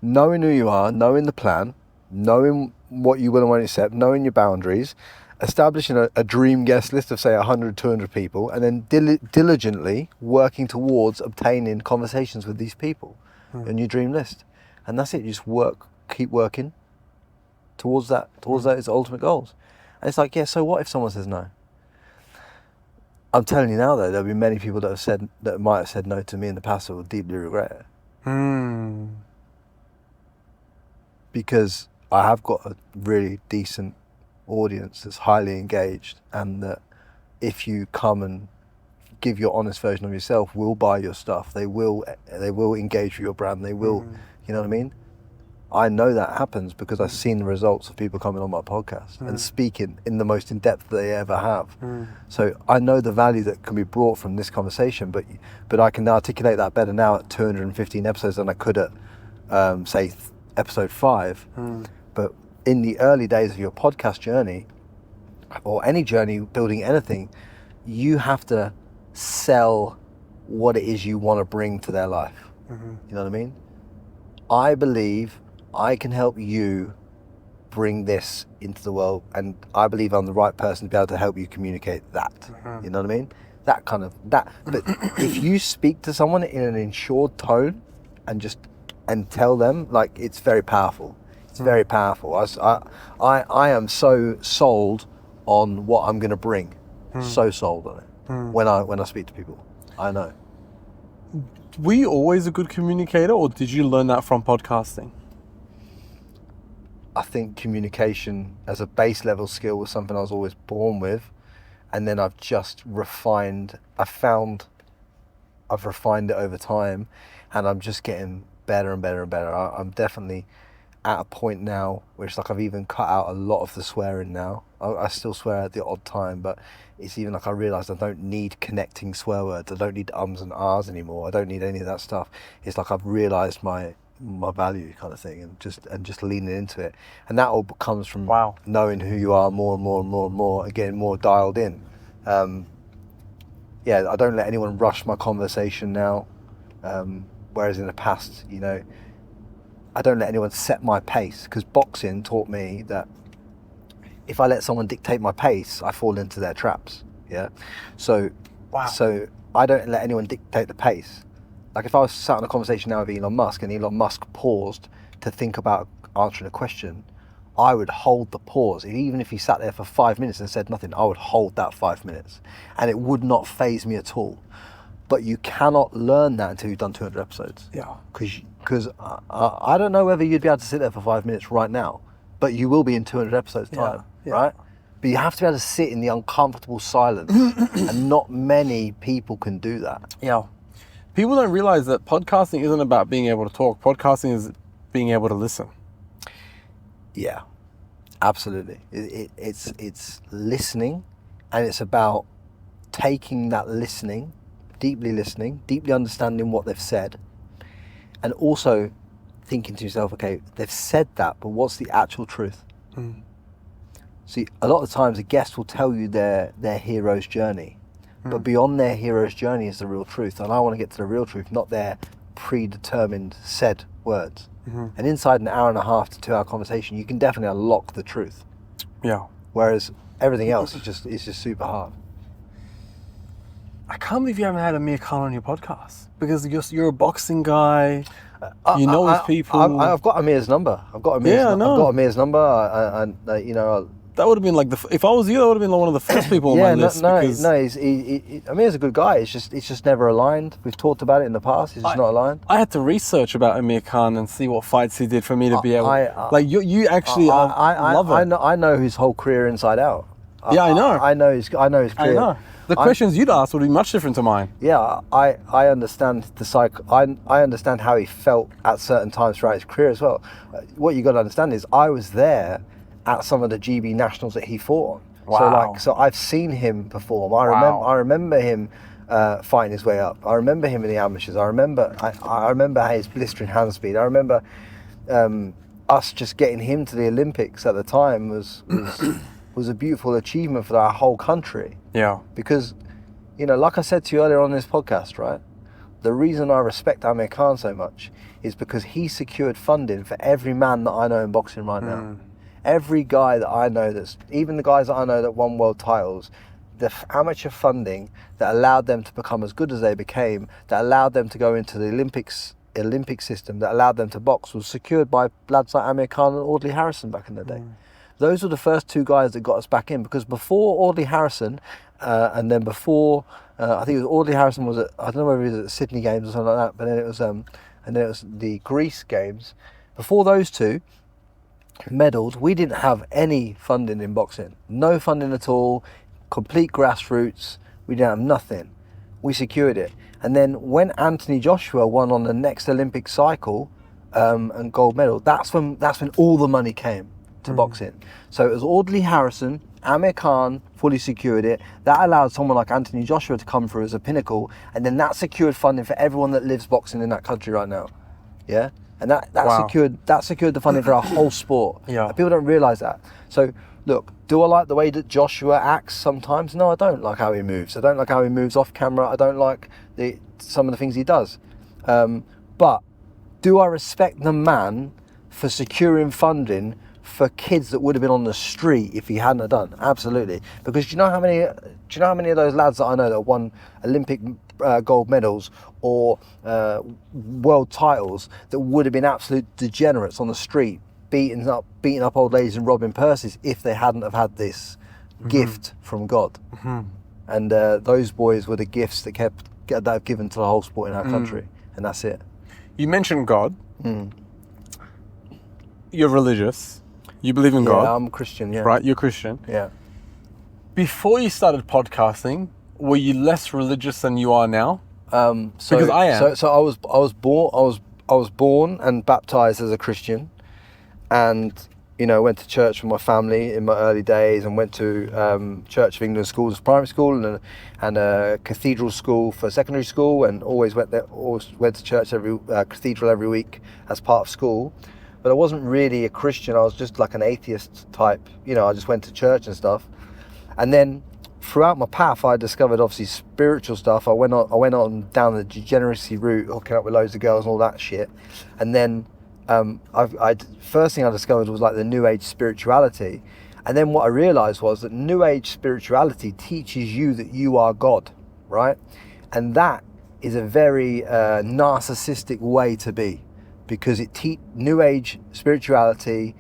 Speaker 1: knowing who you are, knowing the plan, knowing what you will and won't accept, knowing your boundaries, establishing a dream guest list of say 100, 200 people, and then diligently working towards obtaining conversations with these people in your dream list. And that's it. You just keep working towards those ultimate goals. And it's like, yeah, so what if someone says no? I'm telling you now, though, there'll be many people that might have said no to me in the past that will deeply regret it. Because I have got a really decent audience that's highly engaged, and that if you come and give your honest version of yourself, will buy your stuff. They will engage with your brand. They will, you know what I mean? I know that happens because I've seen the results of people coming on my podcast and speaking in the most in-depth they ever have. So I know the value that can be brought from this conversation, but I can articulate that better now at 215 episodes than I could at, say, episode 5. But in the early days of your podcast journey, or any journey building anything, you have to sell what it is you want to bring to their life. You know what I mean? I believe I can help you bring this into the world, and I believe I'm the right person to be able to help you communicate that. You know what I mean? That. But if you speak to someone in an insured tone and tell them, like, it's very powerful. It's very powerful. I am so sold on what I'm going to bring. So sold on it. When I speak to people, I know.
Speaker 7: Were you always a good communicator, or did you learn that from podcasting?
Speaker 1: I think communication as a base level skill was something I was always born with, and then I've just refined. I've refined it over time, and I'm just getting better and better and better. I'm definitely at a point now where it's like I've even cut out a lot of the swearing now. I still swear at the odd time, but it's even like I realised I don't need connecting swear words. I don't need ums and ahs anymore. I don't need any of that stuff. It's like I've realised my value kind of thing, and just leaning into it. And that all comes from knowing who you are more and more and more and more, and getting more dialed in. Yeah, I don't let anyone rush my conversation now. Whereas in the past, you know, I don't let anyone set my pace, because boxing taught me that if I let someone dictate my pace, I fall into their traps. Yeah. So I don't let anyone dictate the pace. Like if I was sat in a conversation now with Elon Musk, and Elon Musk paused to think about answering a question, I would hold the pause. Even if he sat there for 5 minutes and said nothing, I would hold that 5 minutes, and it would not faze me at all. But you cannot learn that until you've done 200 episodes.
Speaker 7: Yeah.
Speaker 1: Because I don't know whether you'd be able to sit there for 5 minutes right now, but you will be in 200 episodes time, right? But you have to be able to sit in the uncomfortable silence, and not many people can do that.
Speaker 7: Yeah. People don't realize that podcasting isn't about being able to talk. Podcasting is being able to listen.
Speaker 1: Yeah, absolutely. It's listening, and it's about taking that listening, deeply understanding what they've said, and also thinking to yourself, okay, they've said that, but what's the actual truth? See, a lot of times a guest will tell you their hero's journey, but beyond their hero's journey is the real truth. And I want to get to the real truth, not their predetermined said words. And inside an hour and a half to 2 hour conversation, you can definitely unlock the truth.
Speaker 7: Yeah.
Speaker 1: Whereas everything else is just super hard.
Speaker 7: I can't believe you haven't had Amir Khan on your podcast, because you're a boxing guy. You know his people.
Speaker 1: I've got Amir's number. I've got Amir's number. You know.
Speaker 7: That would have been like if I was you, that would have been one of the first people on my list.
Speaker 1: Amir's a good guy. It's just never aligned. We've talked about it in the past. It's just not aligned.
Speaker 7: I had to research about Amir Khan and see what fights he did for me to be able. You actually love it.
Speaker 1: I know his whole career inside out.
Speaker 7: I know.
Speaker 1: I know his career.
Speaker 7: I know. The questions you'd ask would be much different to mine.
Speaker 1: Yeah, I understand I understand how he felt at certain times throughout his career as well. What you got to understand is I was there at some of the GB nationals that he fought on.
Speaker 7: Wow.
Speaker 1: So I've seen him perform. I remember him fighting his way up. I remember him in the amateurs. I remember his blistering hand speed. I remember us just getting him to the Olympics at the time was a beautiful achievement for our whole country.
Speaker 7: Yeah.
Speaker 1: Because, you know, like I said to you earlier on this podcast, right? The reason I respect Amir Khan so much is because he secured funding for every man that I know in boxing right now. Every guy that I know even the guys that I know that won world titles, the amateur funding that allowed them to become as good as they became, that allowed them to go into the Olympic system, that allowed them to box, was secured by lads like Amir Khan and Audley Harrison back in the day. Those were the first two guys that got us back in, because before Audley Harrison, and then before, I think it was Audley Harrison was I don't know whether he was at the Sydney Games or something like that, but then it was the Greece Games. Before those two medalled, we didn't have any funding in boxing. No funding at all, complete grassroots. We didn't have nothing. We secured it. And then when Anthony Joshua won on the next Olympic cycle and gold medal, that's when all the money came to boxing. So it was Audley Harrison, Amir Khan fully secured it. That allowed someone like Anthony Joshua to come through as a pinnacle, and then that secured funding for everyone that lives boxing in that country right now. Yeah? And that secured the funding for our whole sport.
Speaker 7: Yeah.
Speaker 1: People don't realise that. So look, do I like the way that Joshua acts sometimes? No, I don't like how he moves. I don't like how he moves off camera. I don't like some of the things he does. But do I respect the man for securing funding for kids that would have been on the street if he hadn't have done? Absolutely. Because do you know how many of those lads that I know that won Olympic gold medals or world titles that would have been absolute degenerates on the street, beating up old ladies and robbing purses if they hadn't have had this gift from God? And those boys were the gifts that have given to the whole sport in our country. and that's it.
Speaker 7: You mentioned God. You're religious. You believe in God.
Speaker 1: Yeah, I'm Christian, yeah.
Speaker 7: Right, you're Christian.
Speaker 1: Yeah.
Speaker 7: Before you started podcasting, were you less religious than you are now?
Speaker 1: So,
Speaker 7: Because I am.
Speaker 1: So I was born and baptized as a Christian, and went to church with my family in my early days, and went to Church of England schools as primary school, and a cathedral school for secondary school, and always went to church cathedral every week as part of school. But I wasn't really a Christian. I was just like an atheist type. I just went to church and stuff. And then throughout my path, I discovered obviously spiritual stuff. I went on down the degeneracy route, hooking up with loads of girls and all that shit. And then first thing I discovered was like the New Age spirituality. And then what I realized was that New Age spirituality teaches you that you are God, right? And that is a very narcissistic way to be, because New Age spirituality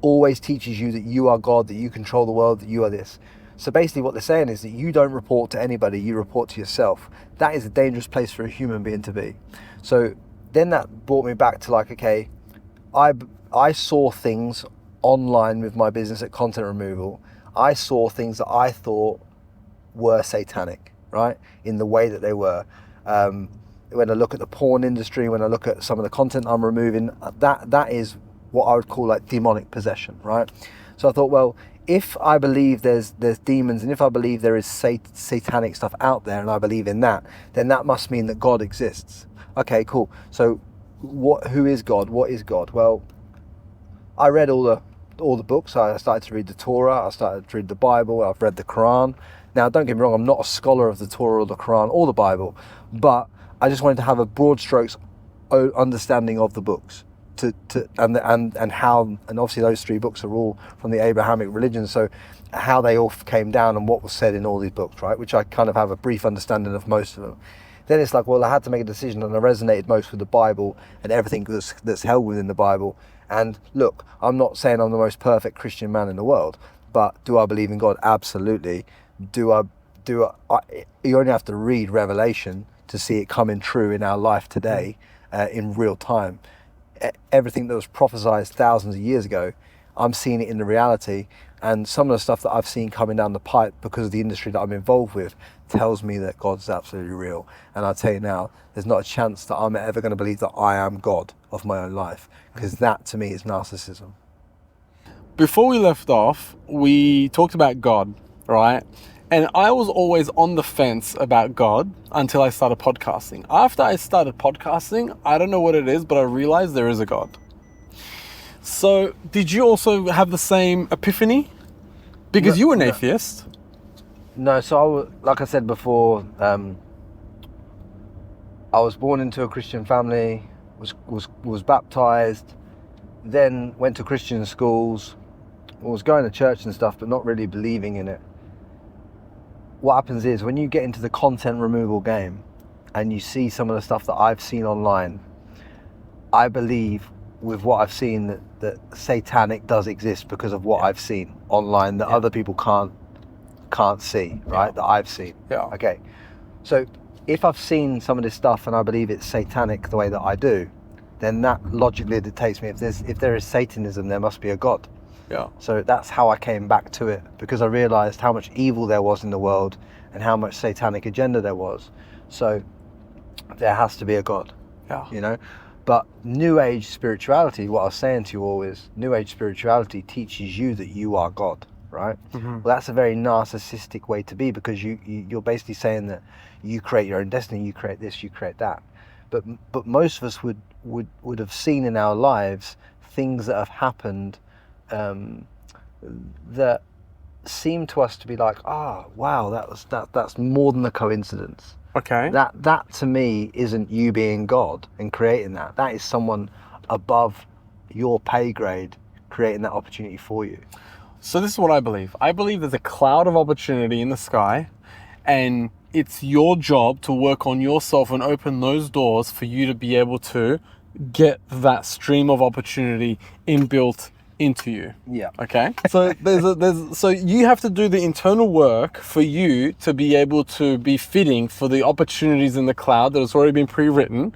Speaker 1: always teaches you that you are God, that you control the world, that you are this. So basically what they're saying is that you don't report to anybody, you report to yourself. That is a dangerous place for a human being to be. So then that brought me back to like, okay, I saw things online with my business at Content Removal. I saw things that I thought were satanic, right? In the way that they were. When I look at the porn industry, when I look at some of the content I'm removing, that is what I would call like demonic possession, right? So I thought, well, if I believe there's demons, and if I believe there is satanic stuff out there, and I believe in that, then that must mean that God exists. Okay, cool. So who is God? What is God? Well, I read all the books. I started to read the Torah. I started to read the Bible. I've read the Quran. Now, don't get me wrong, I'm not a scholar of the Torah or the Quran or the Bible, but I just wanted to have a broad strokes understanding of the books, and how, and obviously those three books are all from the Abrahamic religion, so how they all came down and what was said in all these books, right? Which I kind of have a brief understanding of most of them. Then it's like, well, I had to make a decision, and I resonated most with the Bible and everything that's held within the Bible. And look, I'm not saying I'm the most perfect Christian man in the world, but do I believe in God? Absolutely. You only have to read Revelation to see it coming true in our life today, in real time. Everything that was prophesied thousands of years ago, I'm seeing it in the reality. And some of the stuff that I've seen coming down the pipe because of the industry that I'm involved with tells me that God's absolutely real. And I'll tell you now, there's not a chance that I'm ever going to believe that I am God of my own life, because that to me is narcissism.
Speaker 7: Before we left off, we talked about God, right? And I was always on the fence about God until I started podcasting. After I started podcasting, I don't know what it is, but I realized there is a God. So, did you also have the same epiphany? Because you were an atheist.
Speaker 1: No, so like I said before, I was born into a Christian family, was baptized, then went to Christian schools, was going to church and stuff, but not really believing in it. What happens is, when you get into the content removal game and you see some of the stuff that I've seen online, I believe with what I've seen that satanic does exist because of what I've seen online that other people can't see, right? That I've seen.
Speaker 7: Yeah.
Speaker 1: Okay. So if I've seen some of this stuff and I believe it's satanic the way that I do, then that logically dictates me, if there is Satanism, there must be a God.
Speaker 7: Yeah.
Speaker 1: So that's how I came back to it, because I realized how much evil there was in the world and how much satanic agenda there was. So there has to be a God.
Speaker 7: Yeah.
Speaker 1: But New Age spirituality, what I was saying to you all is, New Age spirituality teaches you that you are God, right? Mm-hmm. Well, that's a very narcissistic way to be, because you're basically saying that you create your own destiny, you create this, you create that. But most of us would have seen in our lives things that have happened that seem to us to be like, wow, that's more than a coincidence.
Speaker 7: Okay.
Speaker 1: That to me isn't you being God and creating that. That is someone above your pay grade creating that opportunity for you.
Speaker 7: So this is what I believe. I believe there's a cloud of opportunity in the sky, and it's your job to work on yourself and open those doors for you to be able to get that stream of opportunity inbuilt into you.
Speaker 1: Yeah.
Speaker 7: Okay. So so you have to do the internal work for you to be able to be fitting for the opportunities in the cloud that has already been pre-written.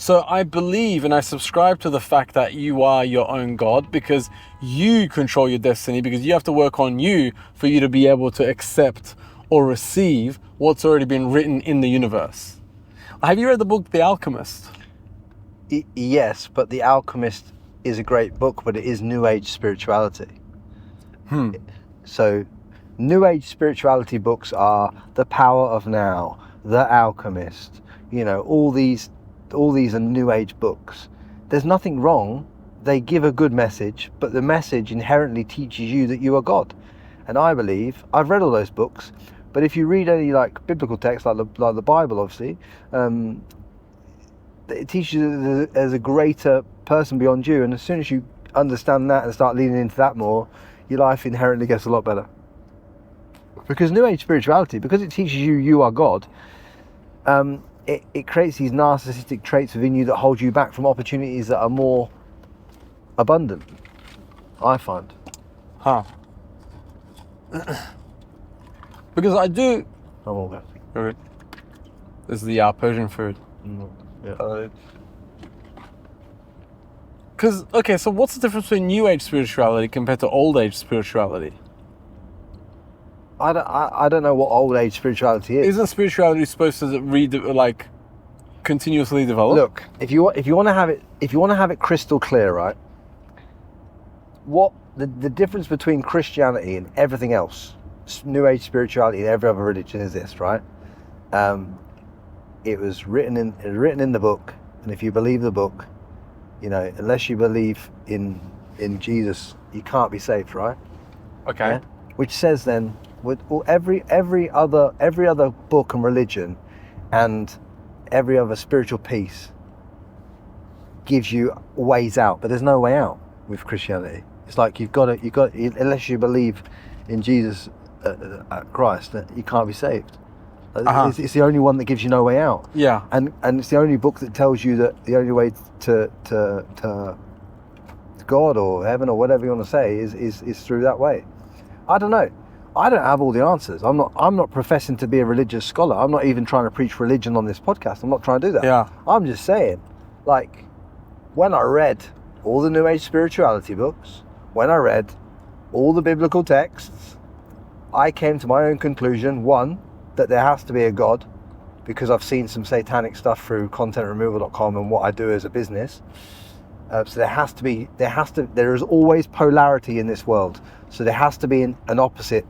Speaker 7: So I believe and I subscribe to the fact that you are your own God because you control your destiny, because you have to work on you for you to be able to accept or receive what's already been written in the universe. Have you read the book The Alchemist?
Speaker 1: Yes, but The Alchemist is a great book, but it is New Age spirituality. So New Age spirituality books are The Power of Now, The Alchemist, all these are New Age books. There's nothing wrong. They give a good message, but the message inherently teaches you that you are God. And I believe, I've read all those books, but if you read any like biblical text, like the Bible, obviously, it teaches you that there's a greater person beyond you. And as soon as you understand that and start leaning into that more, your life inherently gets a lot better. Because New Age spirituality, because it teaches you are God, it creates these narcissistic traits within you that hold you back from opportunities that are more abundant, I find.
Speaker 7: Because I do...
Speaker 1: I'm all good.
Speaker 7: Good. This is the Persian food.
Speaker 1: Yeah.
Speaker 7: Because, okay, so what's the difference between New Age spirituality compared to Old Age spirituality?
Speaker 1: I don't know what Old Age spirituality is.
Speaker 7: Isn't spirituality supposed to continuously develop?
Speaker 1: Look, if you want to have it crystal clear, right? What the difference between Christianity and everything else, New Age spirituality and every other religion is this, right? It was written in the book, and if you believe the book, unless you believe in Jesus, you can't be saved, right?
Speaker 7: Okay.
Speaker 1: Yeah? Which says then, with every other book and religion, and every other spiritual piece gives you ways out, but there's no way out with Christianity. It's like you've got unless you believe in Jesus Christ, you can't be saved. It's the only one that gives you no way out.
Speaker 7: Yeah.
Speaker 1: And it's the only book that tells you that the only way to God or heaven or whatever you want to say is through that way. I don't know. I don't have all the answers. I'm not professing to be a religious scholar. I'm not even trying to preach religion on this podcast. I'm not trying to do that.
Speaker 7: Yeah.
Speaker 1: I'm just saying, like, when I read all the New Age spirituality books, when I read all the biblical texts, I came to my own conclusion, one, that there has to be a God, because I've seen some satanic stuff through contentremoval.com and what I do as a business. So there is always polarity in this world. So there has to be an opposite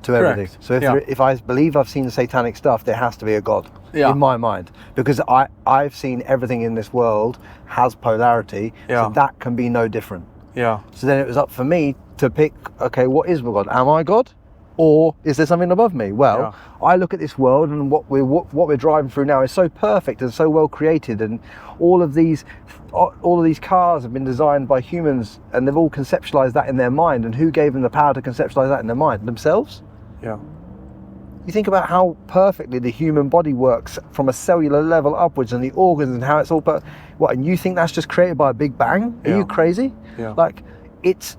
Speaker 1: to everything.
Speaker 7: Correct.
Speaker 1: So if I believe I've seen the satanic stuff, there has to be a God in my mind, because I've seen everything in this world has polarity.
Speaker 7: Yeah.
Speaker 1: So that can be no different.
Speaker 7: Yeah.
Speaker 1: So then it was up for me to pick, okay, what is God? Am I God? Or is there something above me? Well, I look at this world, and what we're driving through now is so perfect and so well created, and all of these cars have been designed by humans, and they've all conceptualized that in their mind. And who gave them the power to conceptualize that in their mind? Themselves?
Speaker 7: Yeah.
Speaker 1: You think about how perfectly the human body works from a cellular level upwards, and the organs and how it's all. And you think that's just created by a big bang? Are you crazy?
Speaker 7: Yeah.
Speaker 1: Like, it's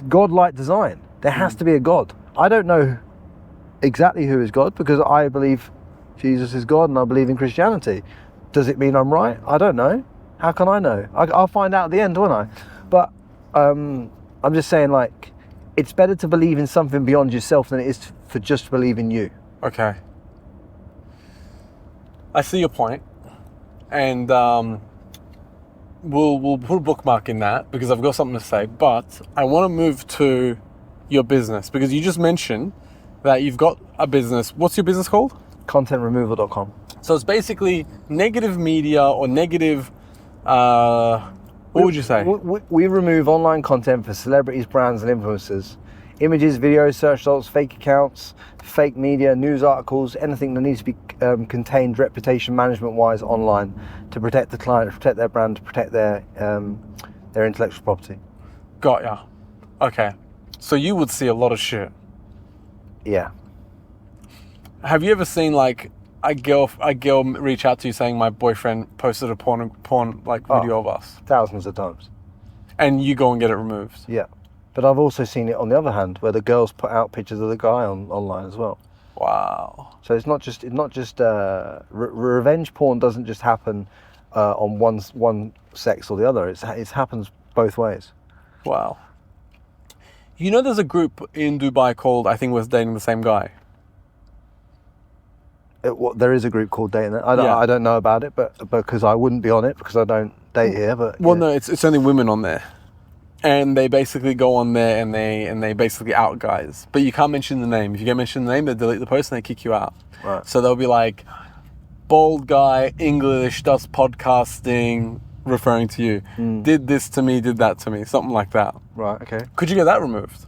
Speaker 1: godlike design. There has to be a God. I don't know exactly who is God, because I believe Jesus is God and I believe in Christianity. Does it mean I'm right? I don't know. How can I know? I'll find out at the end, won't I? But I'm just saying, like, it's better to believe in something beyond yourself than it is for just believe in you.
Speaker 7: Okay. I see your point, and we'll put a bookmark in that because I've got something to say. But I want to move to your business, because you just mentioned that you've got a business. What's your business called?
Speaker 1: Contentremoval.com.
Speaker 7: So it's basically negative media or negative. What would you say?
Speaker 1: We remove online content for celebrities, brands, and influencers. Images, videos, search results, fake accounts, fake media, news articles, anything that needs to be contained reputation management-wise online to protect the client, to protect their brand, to protect their intellectual property.
Speaker 7: Got ya. Okay. So you would see a lot of shit.
Speaker 1: Yeah.
Speaker 7: Have you ever seen like a girl reach out to you saying my boyfriend posted a porn video of us?
Speaker 1: Thousands of times.
Speaker 7: And you go and get it removed?
Speaker 1: Yeah. But I've also seen it on the other hand, where the girls put out pictures of the guy online as well.
Speaker 7: Wow.
Speaker 1: So it's not just revenge porn doesn't just happen on one sex or the other. It happens both ways.
Speaker 7: Wow. You know, there's a group in Dubai called, I think, was dating the same guy.
Speaker 1: There is a group called Dating.
Speaker 7: Yeah.
Speaker 1: I don't know about it, but because I wouldn't be on it because I don't date here. But
Speaker 7: Well, no, it's only women on there, and they basically go on there and they basically out guys. But you can't mention the name. If you get mentioned the name, they delete the post and they kick you out.
Speaker 1: Right.
Speaker 7: So they'll be like, bald guy, English, does podcasting, referring to you. Did this to me, did that to me, something like that.
Speaker 1: Right. Okay.
Speaker 7: Could you get that removed?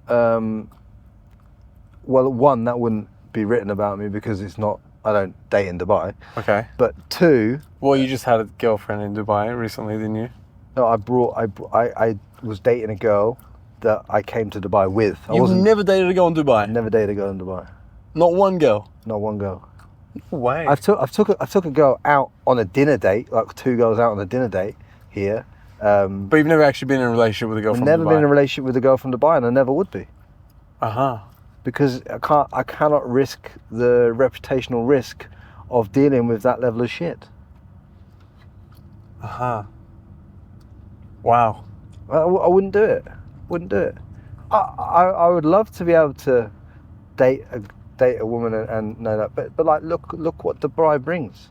Speaker 1: Well, one, that wouldn't be written about me because I don't date in Dubai.
Speaker 7: Okay.
Speaker 1: But two,
Speaker 7: Well, you just had a girlfriend in Dubai recently, didn't you?
Speaker 1: no, I was dating a girl that I came to Dubai with.
Speaker 7: You've never dated a girl in Dubai?
Speaker 1: never dated a girl in Dubai.
Speaker 7: Not one girl?
Speaker 1: Not one girl.
Speaker 7: No way.
Speaker 1: I took a girl out on a dinner date, like two girls out on a dinner date here.
Speaker 7: But you've never actually been in a relationship with a girl
Speaker 1: I've
Speaker 7: from
Speaker 1: never
Speaker 7: Dubai?
Speaker 1: been in a relationship with a girl from Dubai, and I never would be.
Speaker 7: Uh-huh.
Speaker 1: Because I cannot risk the reputational risk of dealing with that level of shit.
Speaker 7: Uh-huh. Wow.
Speaker 1: I wouldn't do it. Wouldn't do it. I would love to be able to date a woman and know that, but like look what Dubai brings.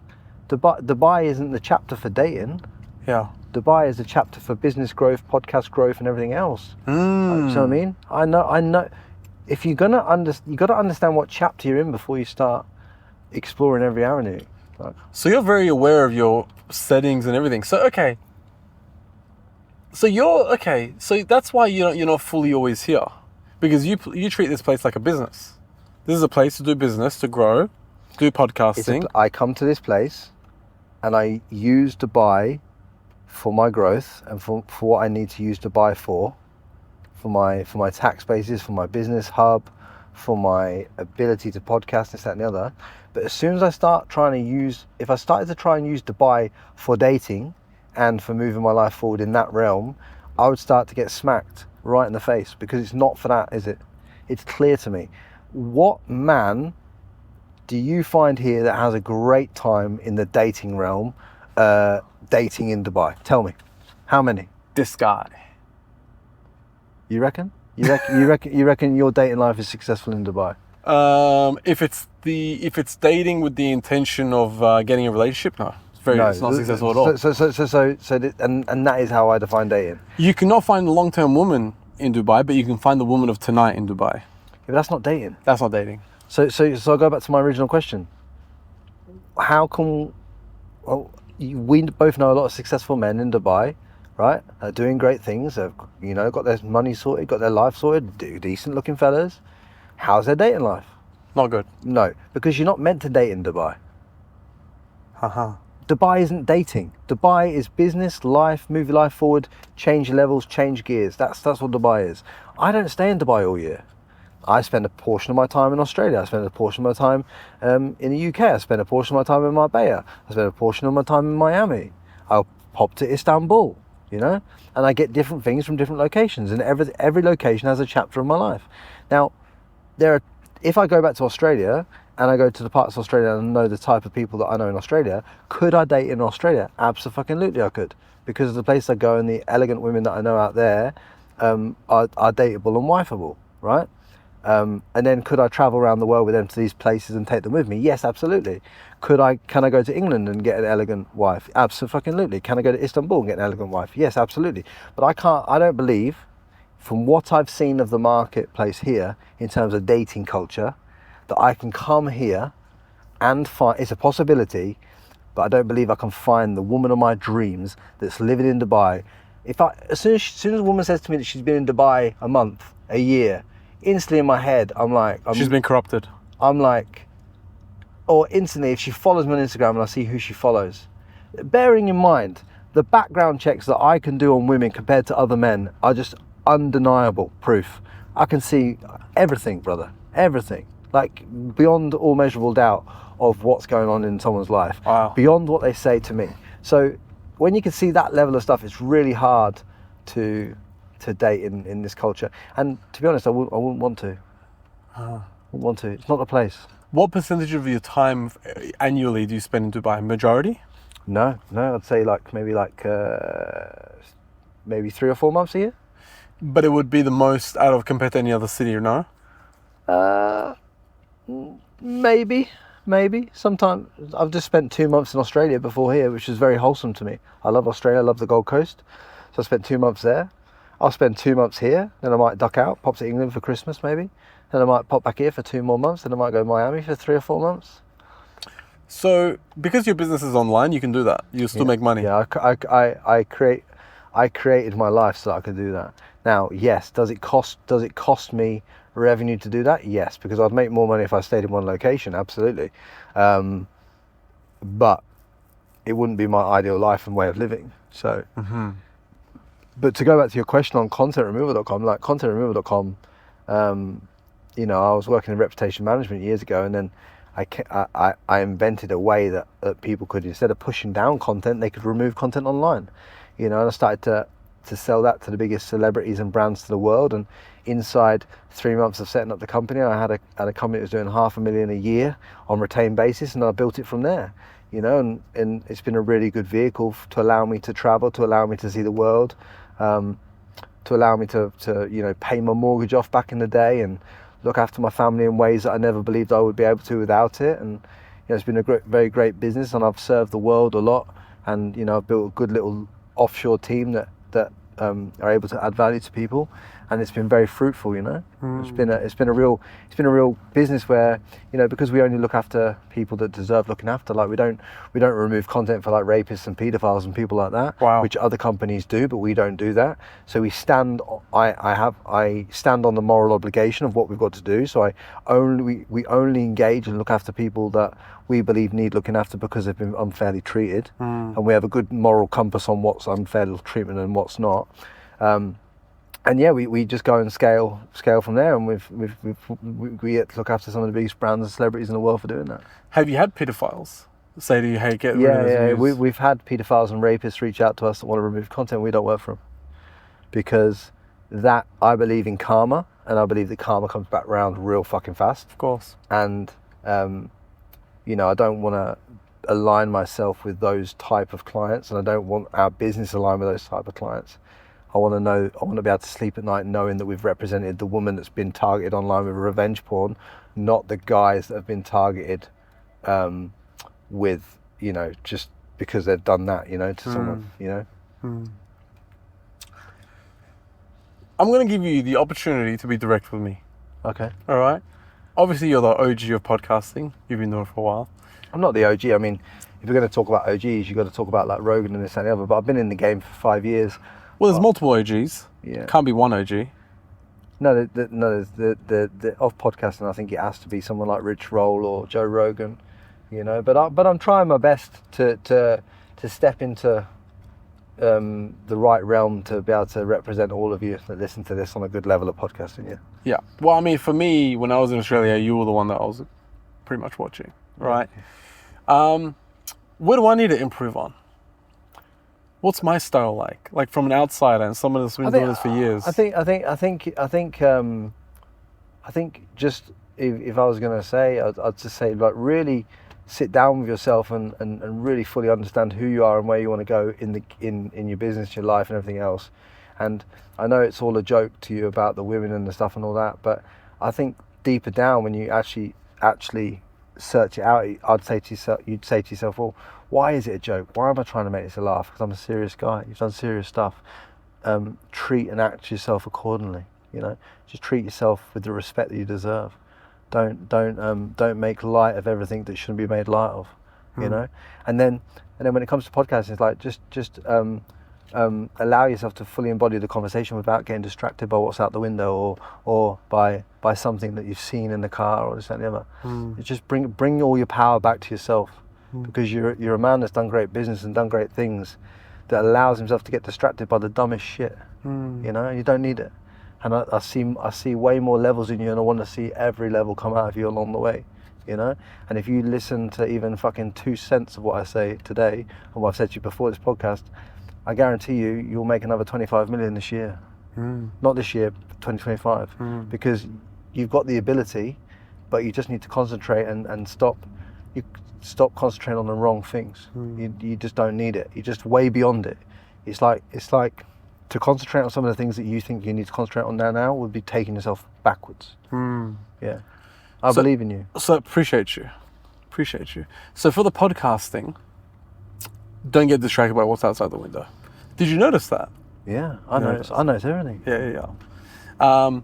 Speaker 1: Dubai isn't the chapter for dating.
Speaker 7: Yeah.
Speaker 1: Dubai is a chapter for business growth, podcast growth, and everything else. You know what I mean? I know. If you're gonna you got to understand what chapter you're in before you start exploring every avenue. Like,
Speaker 7: So you're very aware of your settings and everything. So okay. So that's why you're not fully always here, because you treat this place like a business. This is a place to do business, to grow, do podcasting.
Speaker 1: I come to this place, and I use Dubai for my growth and for what I need to use Dubai for my tax basis, for my business hub, for my ability to podcast, this, that, and the other. But as soon as I start if I started to try and use Dubai for dating and for moving my life forward in that realm, I would start to get smacked right in the face, because it's not for that, is it? It's clear to me. What man do you find here that has a great time in the dating realm, dating in Dubai? Tell me. How many?
Speaker 7: This guy.
Speaker 1: You reckon? You reckon your dating life is successful in Dubai?
Speaker 7: If it's dating with the intention of getting a relationship, no. It's not successful at all.
Speaker 1: And that is how I define dating.
Speaker 7: You cannot find a long-term woman in Dubai, but you can find the woman of tonight in Dubai.
Speaker 1: Yeah, but that's not dating.
Speaker 7: That's not dating.
Speaker 1: So I'll go back to my original question. How come? Well, we both know a lot of successful men in Dubai, right? Are doing great things. Have got their money sorted, got their life sorted. Decent-looking fellas. How's their dating life?
Speaker 7: Not good.
Speaker 1: No, because you're not meant to date in Dubai.
Speaker 7: Haha.
Speaker 1: Dubai isn't dating. Dubai is business, life, move your life forward, change levels, change gears. That's what Dubai is. I don't stay in Dubai all year. I spend a portion of my time in Australia. I spend a portion of my time in the UK. I spend a portion of my time in Marbella. I spend a portion of my time in Miami. I'll pop to Istanbul, and I get different things from different locations. And every location has a chapter of my life. Now, if I go back to Australia and I go to the parts of Australia and know the type of people that I know in Australia, could I date in Australia? Absolutely, I could, because of the place I go and the elegant women that I know out there are dateable and wifeable, right? And then could I travel around the world with them to these places and take them with me? Yes, absolutely. Can I go to England and get an elegant wife? Absolutely. Can I go to Istanbul and get an elegant wife? Yes, absolutely. But I don't believe, from what I've seen of the marketplace here in terms of dating culture, that I can come here and find, it's a possibility, but I don't believe I can find the woman of my dreams that's living in Dubai. As soon as a woman says to me that she's been in Dubai a month, a year, instantly in my head, she's been corrupted. Or instantly, if she follows me on Instagram and I see who she follows, bearing in mind the background checks that I can do on women compared to other men are just undeniable proof. I can see everything, brother, everything, like beyond all measurable doubt of what's going on in someone's life.
Speaker 7: Wow.
Speaker 1: Beyond what they say to me. So when you can see that level of stuff, it's really hard to date in this culture. And to be honest, I wouldn't want to. Wouldn't want to. It's not the place.
Speaker 7: What percentage of your time annually do you spend in Dubai? Majority?
Speaker 1: No, I'd say maybe 3 or 4 months a year.
Speaker 7: But it would be the most out of compared to any other city, no?
Speaker 1: Maybe. Sometimes I've just spent 2 months in Australia before here, which is very wholesome to me. I love Australia, I love the Gold Coast. So I spent 2 months there. I'll spend 2 months here, then I might duck out, pop to England for Christmas maybe. Then I might pop back here for 2 more months, then I might go to Miami for 3 or 4 months.
Speaker 7: So because your business is online, you can do that. You'll still make money.
Speaker 1: Yeah, I created my life so that I could do that. Now, yes, does it cost me revenue to do that? Yes, because I'd make more money if I stayed in one location, absolutely. But it wouldn't be my ideal life and way of living. So, but to go back to your question on contentremoval.com, like contentremoval.com, you know, I was working in reputation management years ago, and then I invented a way that people could, instead of pushing down content, they could remove content online. You know, and I started to sell that to the biggest celebrities and brands to the world. And inside 3 months of setting up the company, I had a company that was doing $500,000 a year on retained basis, and I built it from there. You know, and it's been a really good vehicle to allow me to travel, to allow me to see the world, to allow me to you know, pay my mortgage off back in the day and look after my family in ways that I never believed I would be able to without it. And you know, it's been a very great business, and I've served the world a lot. And you know, I've built a good little offshore team that are able to add value to people, and it's been very fruitful. You know, it's been a real business where, you know, because we only look after people that deserve looking after. Like we don't remove content for like rapists and paedophiles and people like that, which other companies do, but we don't do that. So we stand. I stand on the moral obligation of what we've got to do. So we only engage and look after people that we believe need looking after because they've been unfairly treated, and we have a good moral compass on what's unfair treatment and what's not. And yeah, we just go and scale from there, and we get to look after some of the biggest brands and celebrities in the world for doing that.
Speaker 7: Have you had pedophiles say to you, "Hey, get rid of this views"?
Speaker 1: We've had pedophiles and rapists reach out to us that want to remove content. We don't work for them because that, I believe in karma, and I believe that karma comes back round real fucking fast.
Speaker 7: Of course.
Speaker 1: And you know, I don't want to align myself with those type of clients, and I don't want our business aligned with those type of clients. I want to be able to sleep at night knowing that we've represented the woman that's been targeted online with revenge porn, not the guys that have been targeted with, you know, just because they've done that, you know, to someone, you know.
Speaker 7: I'm going to give you the opportunity to be direct with me.
Speaker 1: Okay.
Speaker 7: All right. Obviously, you're the OG of podcasting. You've been doing it for a while.
Speaker 1: I'm not the OG. I mean, if you're going to talk about OGs, you've got to talk about like Rogan and this and the other. But I've been in the game for 5 years.
Speaker 7: Well, there's multiple OGs.
Speaker 1: Yeah.
Speaker 7: Can't be one OG.
Speaker 1: No, there's the of podcasting. I think it has to be someone like Rich Roll or Joe Rogan, you know. But I'm trying my best to step into the right realm to be able to represent all of you that listen to this on a good level of podcasting. Yeah.
Speaker 7: Yeah. Well, I mean, for me, when I was in Australia, you were the one that I was pretty much watching, right? What do I need to improve on? What's my style like? Like from an outsider and someone that's been doing this for years. I think just if I was going to say, I'd just say like really sit down with yourself and really fully understand who you are and where you want to go in your business, your life, and everything else. And I know it's all a joke to you about the women and the stuff and all that, but I think deeper down when you actually search it out, you'd say to yourself, well, why is it a joke? Why am I trying to make this a laugh? Because I'm a serious guy. You've done serious stuff. Treat and act yourself accordingly. You know, just treat yourself with the respect that you deserve. Don't make light of everything that shouldn't be made light of. You know, and then when it comes to podcasting, it's like just allow yourself to fully embody the conversation without getting distracted by what's out the window or by something that you've seen in the car or this and the other. It's just bring all your power back to yourself, because you're a man that's done great business and done great things, that allows himself to get distracted by the dumbest shit. You know, and you don't need it. And I see way more levels in you, and I want to see every level come out of you along the way. You know, and if you listen to even fucking 2 cents of what I say today and what I've said to you before this podcast, I guarantee you'll make another 25 million this year. Not this year, 2025, because you've got the ability,
Speaker 1: but you just need to concentrate and stop concentrating on the wrong things. You just don't need it. You're just way beyond it. It's like to concentrate on some of the things that you think you need to concentrate on now would be taking yourself backwards. Yeah. I believe in you.
Speaker 7: So appreciate you. So for the podcasting, don't get distracted by what's outside the window. Did you notice that?
Speaker 1: Yeah, I notice everything.
Speaker 7: Yeah.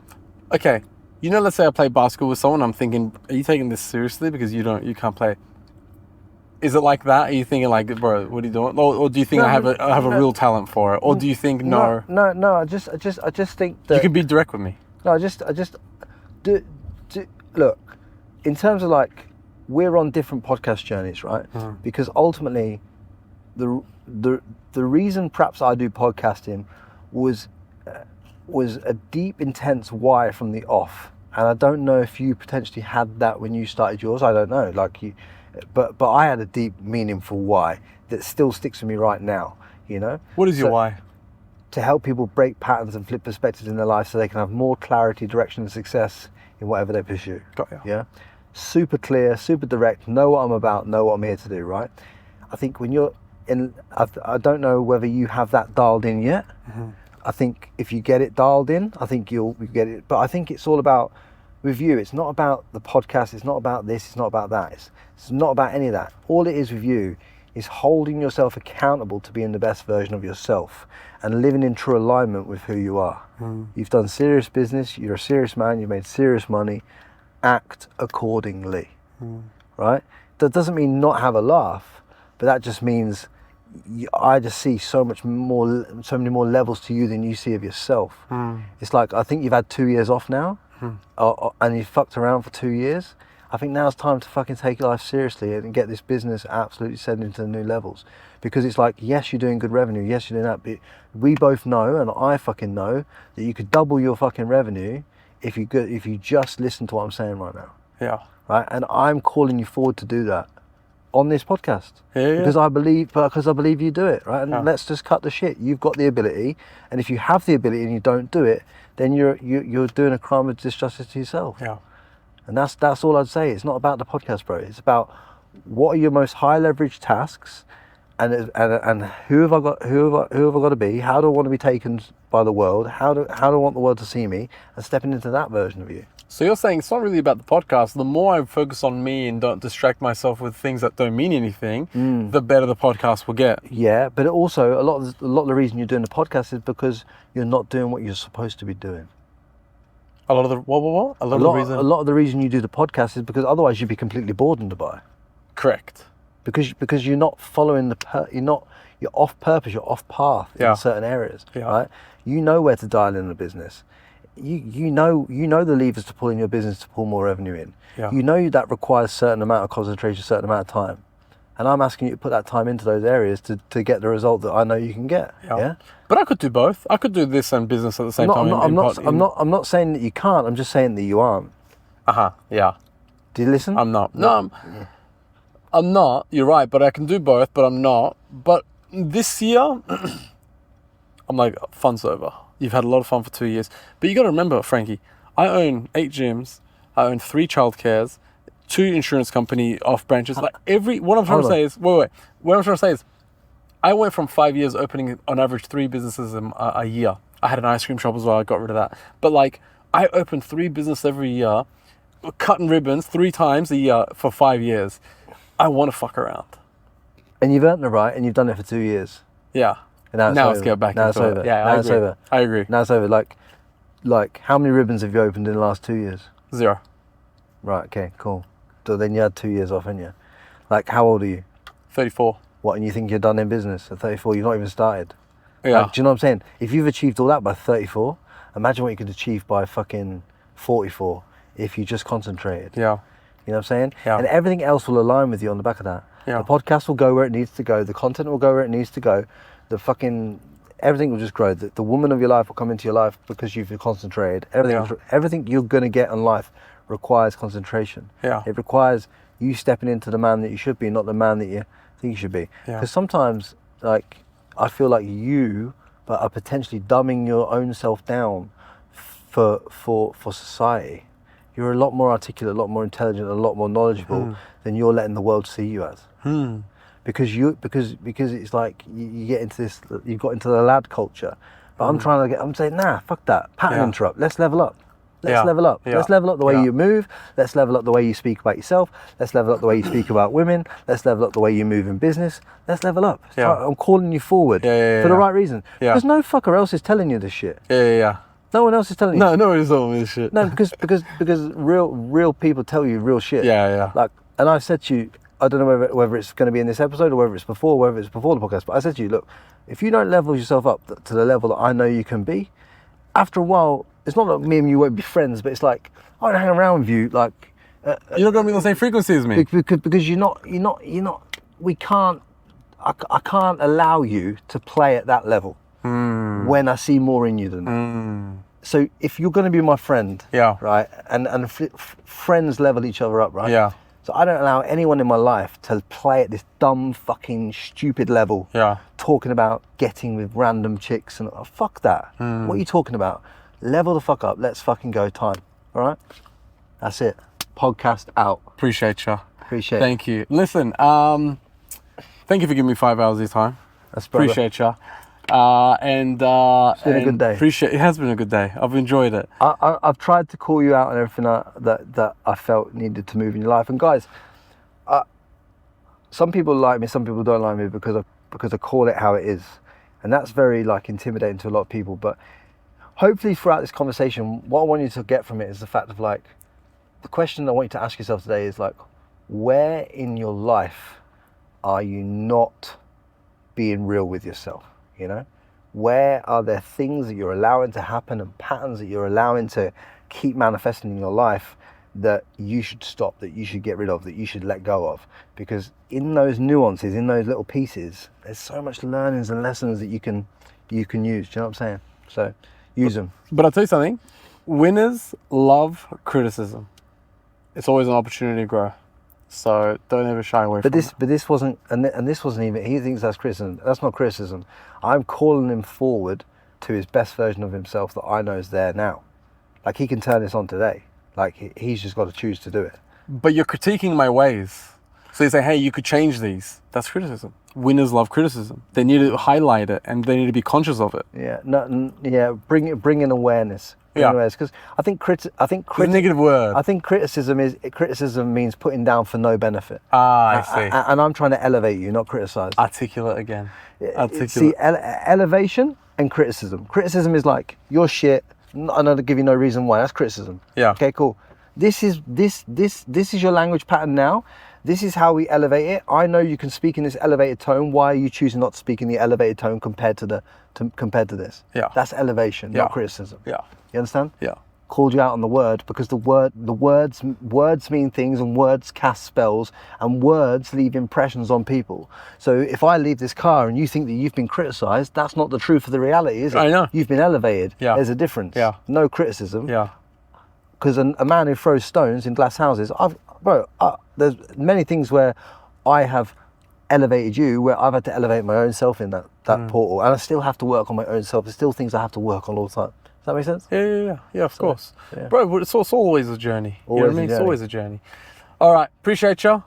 Speaker 7: Okay. Let's say I play basketball with someone. I'm thinking, are you taking this seriously because you can't play? Is it like that? Are you thinking like, bro, what are you doing? Or do you think I have a real talent for it? Or do you think no?
Speaker 1: No. I just think that
Speaker 7: you can be direct with me.
Speaker 1: No, I just do look. In terms of like, we're on different podcast journeys, right? Because ultimately, the reason perhaps I do podcasting was a deep, intense why from the off, and I don't know if you potentially had that when you started yours. I don't know, but I had a deep, meaningful why that still sticks with me right now.
Speaker 7: What is your why?
Speaker 1: To help people break patterns and flip perspectives in their life, so they can have more clarity, direction, and success in whatever they pursue.
Speaker 7: Got you.
Speaker 1: Yeah, super clear, super direct. Know what I'm about. Know what I'm here to do. Right. I think when you're in, I don't know whether you have that dialed in yet. I think if you get it dialed in, I think you'll get it. But I think it's all about, with you, it's not about the podcast, it's not about this, it's not about that. It's not about any of that. All it is with you is holding yourself accountable to being the best version of yourself and living in true alignment with who you are. You've done serious business, you're a serious man, you've made serious money. Act accordingly, right? That doesn't mean not have a laugh, but that just means I just see so many more levels to you than you see of yourself. It's like, I think you've had 2 years off now, and you fucked around for 2 years. I think now's time to fucking take your life seriously and get this business absolutely sent into new levels. Because it's like, yes, you're doing good revenue, yes, you're doing that, but we both know, and I fucking know, that you could double your fucking revenue if you just listen to what I'm saying right now.
Speaker 7: Yeah.
Speaker 1: Right? And I'm calling you forward to do that on this podcast.
Speaker 7: Yeah.
Speaker 1: Because I believe you do it, right? And let's just cut the shit. You've got the ability, and if you have the ability and you don't do it, then you're doing a crime of disjustice to yourself.
Speaker 7: Yeah.
Speaker 1: And that's all I'd say. It's not about the podcast, bro. It's about what are your most high leverage tasks, and who have I got to be? How do I want to be taken by the world? How do I want the world to see me? And stepping into that version of you.
Speaker 7: So you're saying it's not really about the podcast. The more I focus on me and don't distract myself with things that don't mean anything, the better the podcast will get.
Speaker 1: Yeah, but also a lot of the reason you're doing the podcast is because you're not doing what you're supposed to be doing.
Speaker 7: A lot of the what? A
Speaker 1: lot of the reason you do the podcast is because otherwise you'd be completely bored in Dubai.
Speaker 7: Correct.
Speaker 1: Because you're not following you're off purpose, you're off path in certain areas.
Speaker 7: Yeah.
Speaker 1: Right? You know where to dial in the business. You know the levers to pull in your business to pull more revenue in.
Speaker 7: Yeah.
Speaker 1: You know that requires a certain amount of concentration, a certain amount of time. And I'm asking you to put that time into those areas to get the result that I know you can get. Yeah.
Speaker 7: But I could do both. I could do this and business at the same time.
Speaker 1: I'm not saying that you can't. I'm just saying that you aren't.
Speaker 7: Yeah.
Speaker 1: Do you listen?
Speaker 7: I'm not. No, I'm not. You're right. But I can do both. But I'm not. But this year, I'm like, fun's over. You've had a lot of fun for 2 years. But you got to remember, Frankie, I own 8 gyms. I own 3 childcares, 2 insurance company off branches. Like what I'm trying to say is, wait. What I'm trying to say is, I went from 5 years opening on average 3 businesses a year. I had an ice cream shop as well. I got rid of that. But like, I opened 3 businesses every year, cutting ribbons 3 times a year for 5 years. I want to fuck around.
Speaker 1: And you've earned the right, and you've done it for 2 years.
Speaker 7: Yeah.
Speaker 1: And
Speaker 7: now let's get back into it. Yeah, I agree. I agree.
Speaker 1: Now it's over. Like, how many ribbons have you opened in the last 2 years?
Speaker 7: 0.
Speaker 1: Right, okay, cool. So then you had 2 years off, haven't you? Like, how old are you?
Speaker 7: 34.
Speaker 1: What, and you think you're done in business at 34? You've not even started.
Speaker 7: Yeah.
Speaker 1: Like, do you know what I'm saying? If you've achieved all that by 34, imagine what you could achieve by fucking 44 if you just concentrated.
Speaker 7: Yeah.
Speaker 1: You know what I'm saying?
Speaker 7: Yeah.
Speaker 1: And everything else will align with you on the back of that.
Speaker 7: Yeah.
Speaker 1: The podcast will go where it needs to go. The content will go where it needs to go. Everything will just grow. The woman of your life will come into your life because you've concentrated. Everything you're going to get in life requires concentration.
Speaker 7: Yeah.
Speaker 1: It requires you stepping into the man that you should be, not the man that you think you should be. Because sometimes, like, I feel like you are potentially dumbing your own self down for society. you're a lot more articulate, a lot more intelligent, a lot more knowledgeable than you're letting the world see you as. Because it's like you get into this, you got into the lad culture. But I'm saying, nah, fuck that. Pattern interrupt. Let's level up. Let's level up. Let's level up the way you move. Let's level up the way you speak about yourself. Let's level up the way you speak about women. Let's level up the way you move in business. Let's level up. I'm calling you forward for the right reason. Because no fucker else is telling you this shit. No one else is telling you.
Speaker 7: No one is telling me this shit.
Speaker 1: No, because real people tell you real shit. Like, and I've said to you, I don't know whether it's going to be in this episode or whether it's before the podcast, but I said to you, look, if you don't level yourself up to the level that I know you can be, after a while, it's not like me and you won't be friends, but it's like, I don't hang around with you, like...
Speaker 7: you're not going to be on the same frequency as me.
Speaker 1: Because you're not, we can't, I can't allow you to play at that level when I see more in you than that. So if you're going to be my friend, right, and friends level each other up, right? So I don't allow anyone in my life to play at this dumb, fucking, stupid level. Talking about getting with random chicks and fuck that. What are you talking about? Level the fuck up. Let's fucking go time. All right? That's it. Podcast out.
Speaker 7: Appreciate you.
Speaker 1: Appreciate.
Speaker 7: Thank you. Listen, thank you for giving me 5 hours of your time.
Speaker 1: That's brother.
Speaker 7: Appreciate you.
Speaker 1: It's been a good day.
Speaker 7: It has been a good day. I've enjoyed it.
Speaker 1: I've tried to call you out on everything that I felt needed to move in your life. And guys, some people like me, some people don't like me because I call it how it is, and that's very like intimidating to a lot of people. But hopefully throughout this conversation, what I want you to get from it is the fact of like, the question I want you to ask yourself today is like, where in your life are you not being real with yourself? You know, where are there things that you're allowing to happen and patterns that you're allowing to keep manifesting in your life that you should stop, that you should get rid of, that you should let go of? Because in those nuances, in those little pieces, there's so much learnings and lessons that you can use. Do you know what I'm saying? So use them.
Speaker 7: But I'll tell you something. Winners love criticism. It's always an opportunity to grow. So don't ever shy away from it.
Speaker 1: But this wasn't, and this wasn't even, he thinks that's criticism. That's not criticism. I'm calling him forward to his best version of himself that I know is there now. Like, he can turn this on today. Like, he's just got to choose to do it.
Speaker 7: But you're critiquing my ways. So you say, hey, you could change these. That's criticism. Winners love criticism. They need to highlight it and they need to be conscious of it.
Speaker 1: Bring in awareness. Because I think
Speaker 7: negative word.
Speaker 1: I think criticism means putting down for no benefit.
Speaker 7: I see.
Speaker 1: And I'm trying to elevate you, not criticize.
Speaker 7: Articulate again. Articulate.
Speaker 1: See, elevation and criticism. Criticism is like, you're shit, and I'll give you no reason why. That's criticism. Okay, cool. This is your language pattern now. This is how we elevate it. I know you can speak in this elevated tone. Why are you choosing not to speak in the elevated tone compared to this? That's elevation, not criticism. You understand? Called you out on the word because the words mean things, and words cast spells, and words leave impressions on people. So if I leave this car and you think that you've been criticized, that's not the truth of the reality, is it?
Speaker 7: I know.
Speaker 1: You've been elevated. There's a difference. No criticism. Because a man who throws stones in glass houses, there's many things where I have elevated you, where I've had to elevate my own self in that portal, and I still have to work on my own self. There's still things I have to work on all the time. Does that make sense?
Speaker 7: Yeah, of course. Bro, but it's always a journey. You know what I mean? It's always a journey. All right, appreciate you.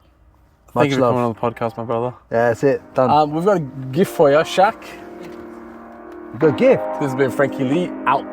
Speaker 7: Thank you for coming on the podcast, my brother.
Speaker 1: Yeah, that's it. Done.
Speaker 7: We've got a gift for you, Shaq.
Speaker 1: You got a gift?
Speaker 7: This has been Frankie Lee, out.